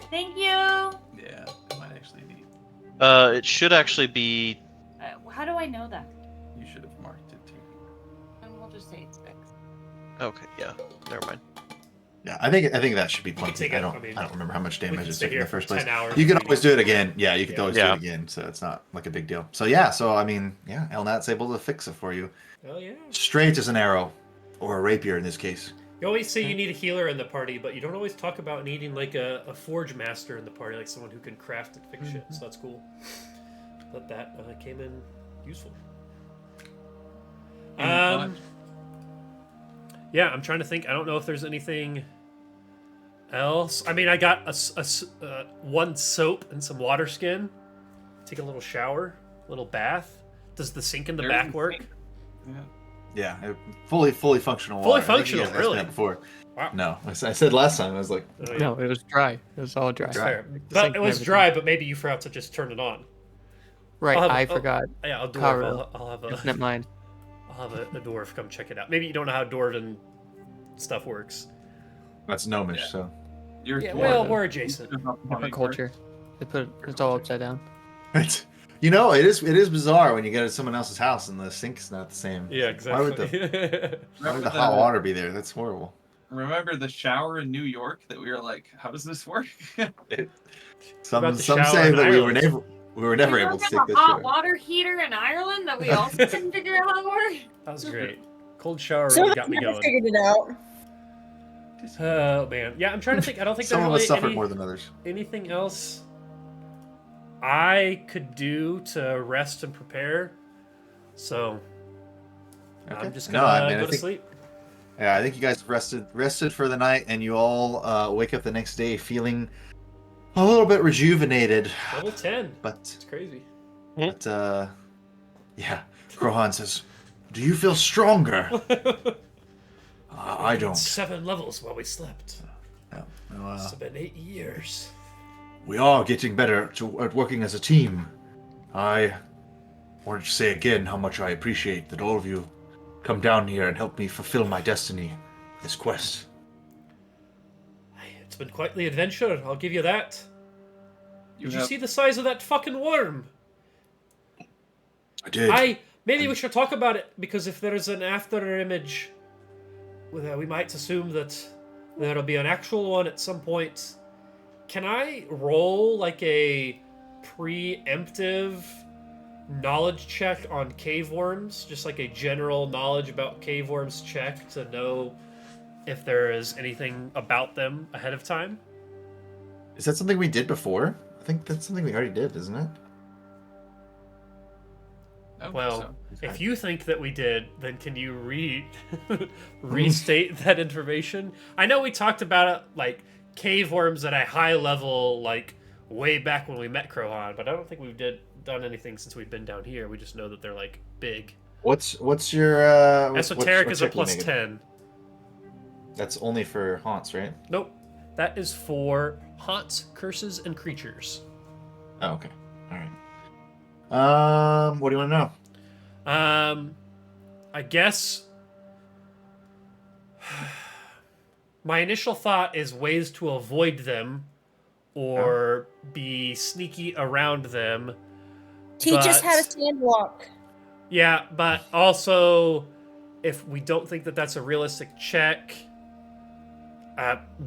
Thank you. yeah. I might actually need. It should actually be. How do I know that? You should have marked it too. And we'll just say it's fixed. Okay, yeah. Never mind. Yeah, I think that should be plenty. take I it- don't I mean, remember how much damage can it stay took in here the first for place. 10 hours You can if we always need do it again. Yeah, you can always do Yeah. it again. So it's not like a big deal. So yeah, I mean, yeah, Elnat's able to fix it for you. Oh yeah. Straight as an arrow, or a rapier in this case. You always say you need a healer in the party, but you don't always talk about needing like a forge master in the party, like someone who can craft and fix shit. So that's cool. But that came in useful. Yeah, I'm trying to think. I don't know if there's anything else. I mean, I got one soap and some water skin. Take a little shower, little bath. Does the sink in the There's back a work? sink. Yeah. Yeah, fully functional. Fully water. I think you functional, guys asked me really? that before. Wow. No, I said last time. I was like, Oh, yeah. No, it was dry. It was all dry. Fair. The But sink it and was everything. dry, but maybe you forgot to just turn it on. Right, I'll have- I oh, forgot. Yeah, I'll dwarf. Carl, I'll have Isn't it mine? I'll have a dwarf come check it out. Maybe you don't know how dwarven stuff works. that's gnomish. Yeah. So You're Yeah, dwarven. well, we're adjacent. There's not funny Different culture. They put it's all upside down. it's, it is bizarre when you go to someone else's house and the sink's not the same. Yeah, Why would exactly. why would the hot water be there? That's horrible. Remember the shower in New York that we were like, how does this work? Some About the some shower say in that Ireland. we were never You able to remember take the this hot shower. water heater in Ireland that we also couldn't figure out how to work? That was great. Cold shower Some really of got us me never going. figured it out. Oh man, yeah. I'm trying to think. I don't think Some there's of really us suffered more than others. anything else I could do to rest and prepare. So Okay. I'm just No, gonna I mean, I go to think- sleep. Yeah, I think you guys rested for the night, and you all wake up the next day feeling a little bit rejuvenated, Level 10. but It's crazy. yeah. Krohan says, "Do you feel stronger?" I don't. 7 levels while we slept. No, no, It's been 8 years. we are getting better at working as a team. I wanted to say again how much I appreciate that all of you come down here and help me fulfill my destiny, this quest. It's been quite the adventure, I'll give you that. Did you have- see the size of that fucking worm? I did. Maybe we should talk about it, because if there is an after image, we might assume that there'll be an actual one at some point. Can I roll like a preemptive knowledge check on cave worms? Just like a general knowledge about cave worms check to know if there is anything about them ahead of time? Is that something we did before? I think that's something we already did, isn't it? I don't Well, think so. if you think that we did, then can you restate that information? I know we talked about it, like cave worms at a high level, like way back when we met Krohan, but I don't think we've done anything since we've been down here. We just know that they're like big. What's your Esoteric what's is a your plus negative? 10. That's only for haunts, right? Nope, that is for haunts, curses, and creatures. Oh, okay. All right. What do you want to know? I guess my initial thought is ways to avoid them or be sneaky around them. Teach us how to But- sandwalk. Yeah, but also, if we don't think that that's a realistic check,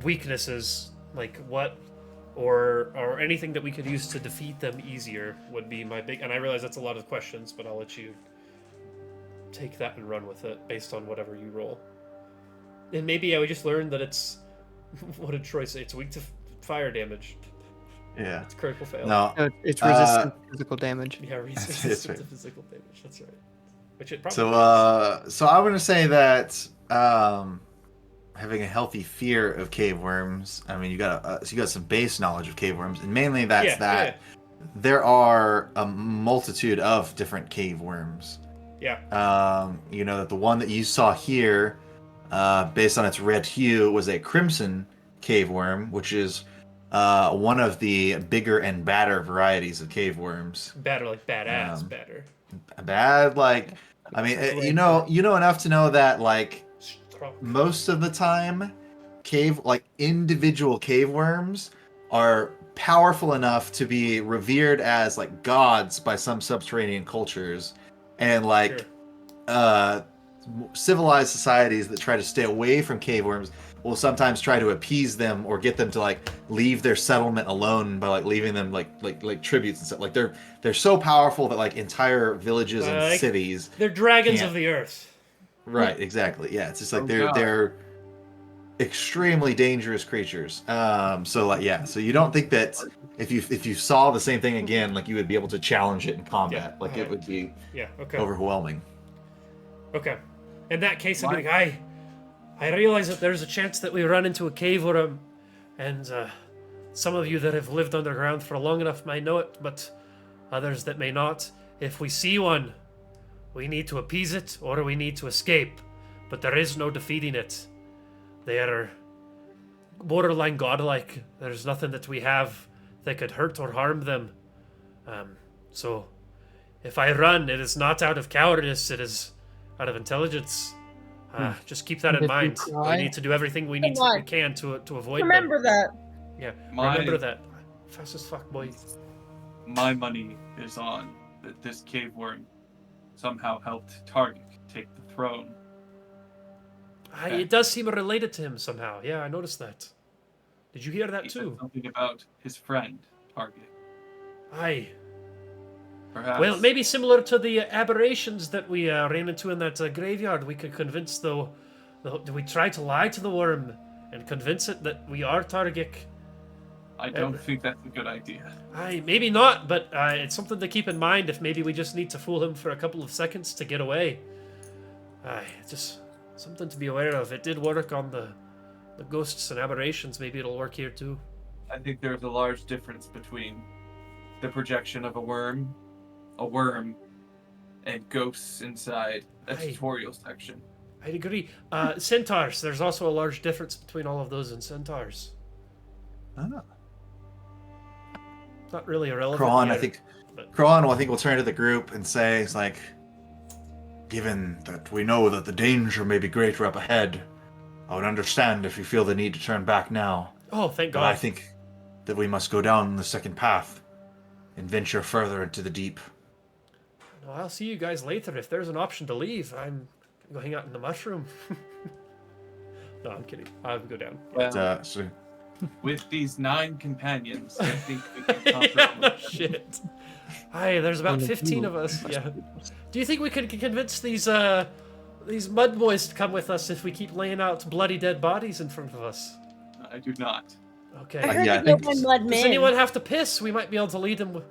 weaknesses, like what, or anything that we could use to defeat them easier would be my big. And I realize that's a lot of questions, but I'll let you take that and run with it based on whatever you roll. And maybe I would just learn that it's what did Troy say? It's weak to fire damage. Yeah. It's critical fail. No. No, it's resistant to physical damage. Yeah, That's resistant right. to physical damage. That's right. Which it probably So I'm gonna say that having a healthy fear of cave worms. I mean, you got some base knowledge of cave worms, and mainly that's there are a multitude of different cave worms. Yeah. You know that the one that you saw here, based on its red hue, was a crimson cave worm, which is one of the bigger and badder varieties of cave worms. Batter, like badass batter. Bad, like, I mean, you know enough to know that, like, most of the time, individual cave worms are powerful enough to be revered as like gods by some subterranean cultures, and like civilized societies that try to stay away from cave worms will sometimes try to appease them or get them to like leave their settlement alone by like leaving them like tributes and stuff. Like they're so powerful that like entire villages and Like, cities. They're dragons can't- of the earth. Right, exactly. Yeah, it's just like Oh, God. they're extremely dangerous creatures. So like yeah, so you don't think that if you saw the same thing again, like you would be able to challenge it in combat. Yeah, Like it would be Yeah. Okay. overwhelming. Okay. In that case, I'd be like, I realize that there's a chance that we run into a cave worm, and some of you that have lived underground for long enough may know it, but others that may not. If we see one, we need to appease it or we need to escape, but there is no defeating it. They are borderline godlike. There's nothing that we have that could hurt or harm them. So, if I run, it is not out of cowardice, it is out of intelligence. Just keep that in If you mind. We cry- need to do everything we can to avoid Remember that. them. Yeah, My- remember that. Fast as fuck, boy. My money is on that this cave worm somehow helped Target take the throne. It does seem related to him somehow. Yeah, I noticed that. Did you hear that He said too? something about his friend Target. Aye. Perhaps. Well, maybe similar to the aberrations that we ran into in that graveyard, we could convince do we try to lie to the worm and convince it that we are Targic? I don't think that's a good idea. Aye, maybe not, but it's something to keep in mind if maybe we just need to fool him for a couple of seconds to get away. Aye, just something to be aware of. It did work on the ghosts and aberrations. Maybe it'll work here too. I think there's a large difference between the projection of a worm, and ghosts inside a Aye. tutorial section. I'd agree. Centaurs. There's also a large difference between all of those and centaurs. Ah. Not really irrelevant. Kron, I here, think. but- Kron, I think, will turn to the group and say, "It's like, given that we know that the danger may be greater up ahead, I would understand if you feel the need to turn back now. Oh, thank But God. I think that we must go down the second path and venture further into the deep." No, I'll see you guys later. If there's an option to leave, I'm gonna go hang out in the mushroom. No, I'm kidding. I'll go down. Well, So with these 9 companions, I think we can Yeah, comprehend. no shit. Hi, there's about Only 15 two. of us. Yeah. Do you think we could convince these mud boys to come with us if we keep laying out bloody dead bodies in front of us? I do not. Okay. I heard yeah, I they don't think- mind mud men. Does anyone have to piss? We might be able to lead them.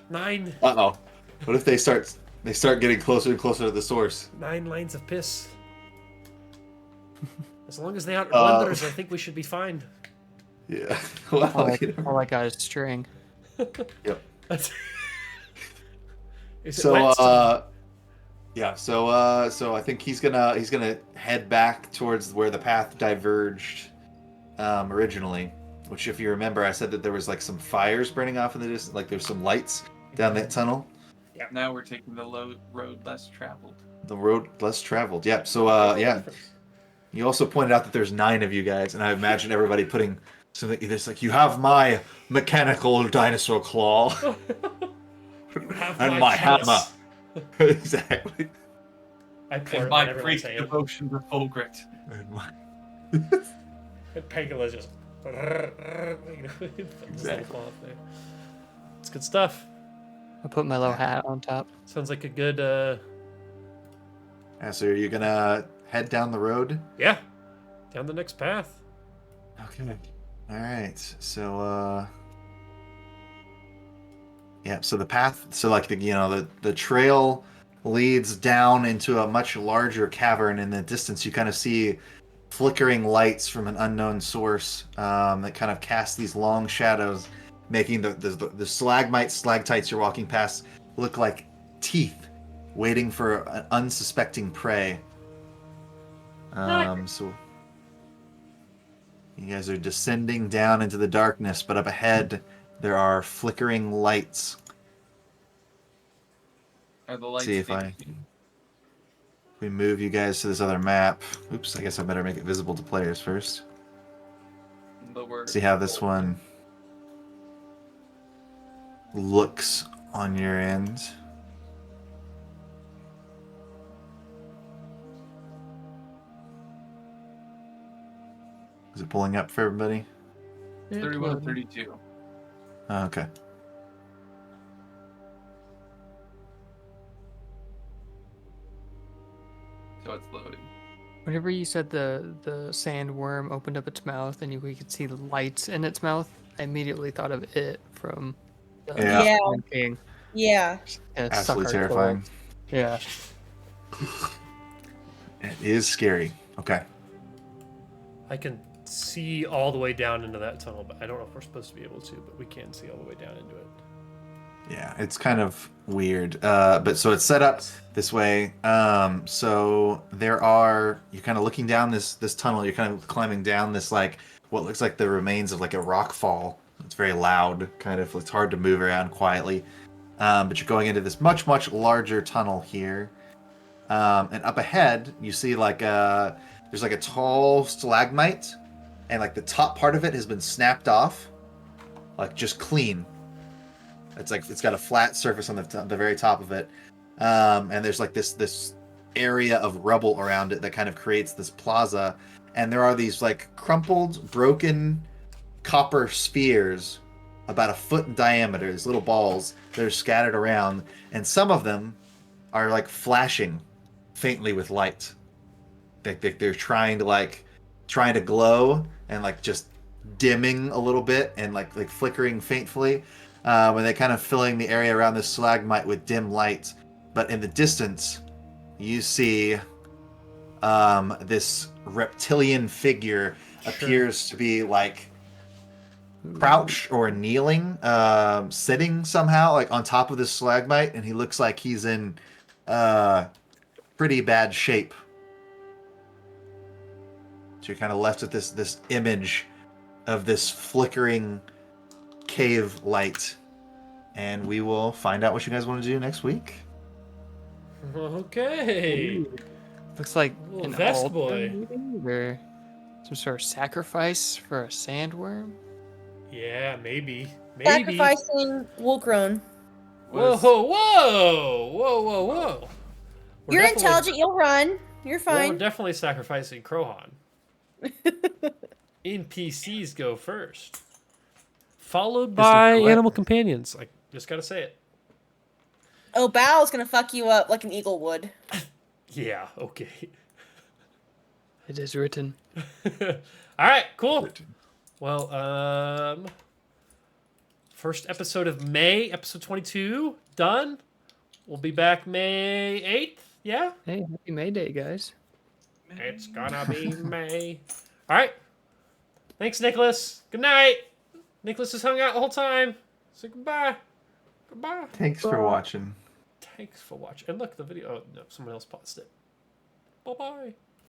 9 Uh-oh. What if they start getting closer and closer to the source? 9 lines of piss. As long as they aren't Uh, blunders, I think we should be fine. Yeah. Well, All I got is string. Yep. Is it So wet still? yeah, so I think he's gonna head back towards where the path diverged originally, which, if you remember, I said that there was like some fires burning off in the distance, like there's some lights down that tunnel. Now we're taking the road less traveled. The road less traveled. Yep. So yeah. You also pointed out that there's 9 of you guys, and I imagine everybody putting something. It's like, you have my mechanical dinosaur claw You have and my hammer. chalice. Exactly. I pour And it my on everyone's great hand. devotion to full grit. And my- And Pangola's just. You know, this little Exactly. cloth there. It's good stuff. I put my little hat on top. Sounds like a good. Yeah, so you're gonna head down the road. Yeah. Down the next path. Okay. All right. So yeah. So the path. So like the trail leads down into a much larger cavern. In the distance, you kind of see flickering lights from an unknown source that kind of cast these long shadows, making the stalagmites you're walking past look like teeth waiting for an unsuspecting prey. So you guys are descending down into the darkness, but up ahead there are flickering lights. Are the lights See if we move you guys to this other map. Oops, I guess I better make it visible to players first. lower? See how this one looks on your end. Is it pulling up for everybody? 31 and 32. Oh, okay. So it's loading. Whenever you said the sandworm opened up its mouth and we could see the lights in its mouth, I immediately thought of it from the Yeah. Yeah. Lion King. Yeah. Absolutely terrifying. Yeah. It is scary. Okay. I can see all the way down into that tunnel, but I don't know if we're supposed to be able to, but we can see all the way down into it. Yeah, it's kind of weird. But so it's set up this way. So you're kind of looking down this tunnel. You're kind of climbing down this, like, what looks like the remains of like a rock fall. It's very loud, kind of. It's hard to move around quietly. But you're going into this much, much larger tunnel here. And up ahead, you see there's like a tall stalagmite, and like the top part of it has been snapped off, like just clean. It's got a flat surface on the very top of it, and there's like this area of rubble around it that kind of creates this plaza, and there are these like crumpled, broken copper spheres about a foot in diameter, these little balls that are scattered around, and some of them are like flashing faintly with light. They're trying to glow and like just dimming a little bit and like flickering faintly. And they're kind of filling the area around this stalagmite with dim light. But in the distance, you see this reptilian figure appears to be like crouched or kneeling, sitting somehow like on top of this stalagmite, and he looks like he's in pretty bad shape. So you're kind of left with this image of this flickering cave light, and we will find out what you guys want to do next week. Okay. Looks like Little an vest altar boy. maybe, or some sort of sacrifice for a sandworm. Yeah, maybe. Sacrificing Woolgrown. Whoa, Was- whoa, whoa, whoa, whoa. We're You're definitely- intelligent. You'll run. You're Well, we're fine. definitely sacrificing Krohan. NPCs go first, followed by correct. animal companions. I just gotta say it. Oh, Bow's gonna fuck you up like an eagle would. Yeah. Okay. It is written. All right. Cool. Well, first episode of May, episode 22, done. We'll be back May 8th. Yeah. Hey, happy May Day, guys. It's gonna be May. All right. Thanks, Nicholas. Good night. Nicholas has hung out the whole time. Say goodbye. Goodbye. Thanks for watching. Thanks for watching. And look, the video. Oh, no, someone else paused it. Bye bye.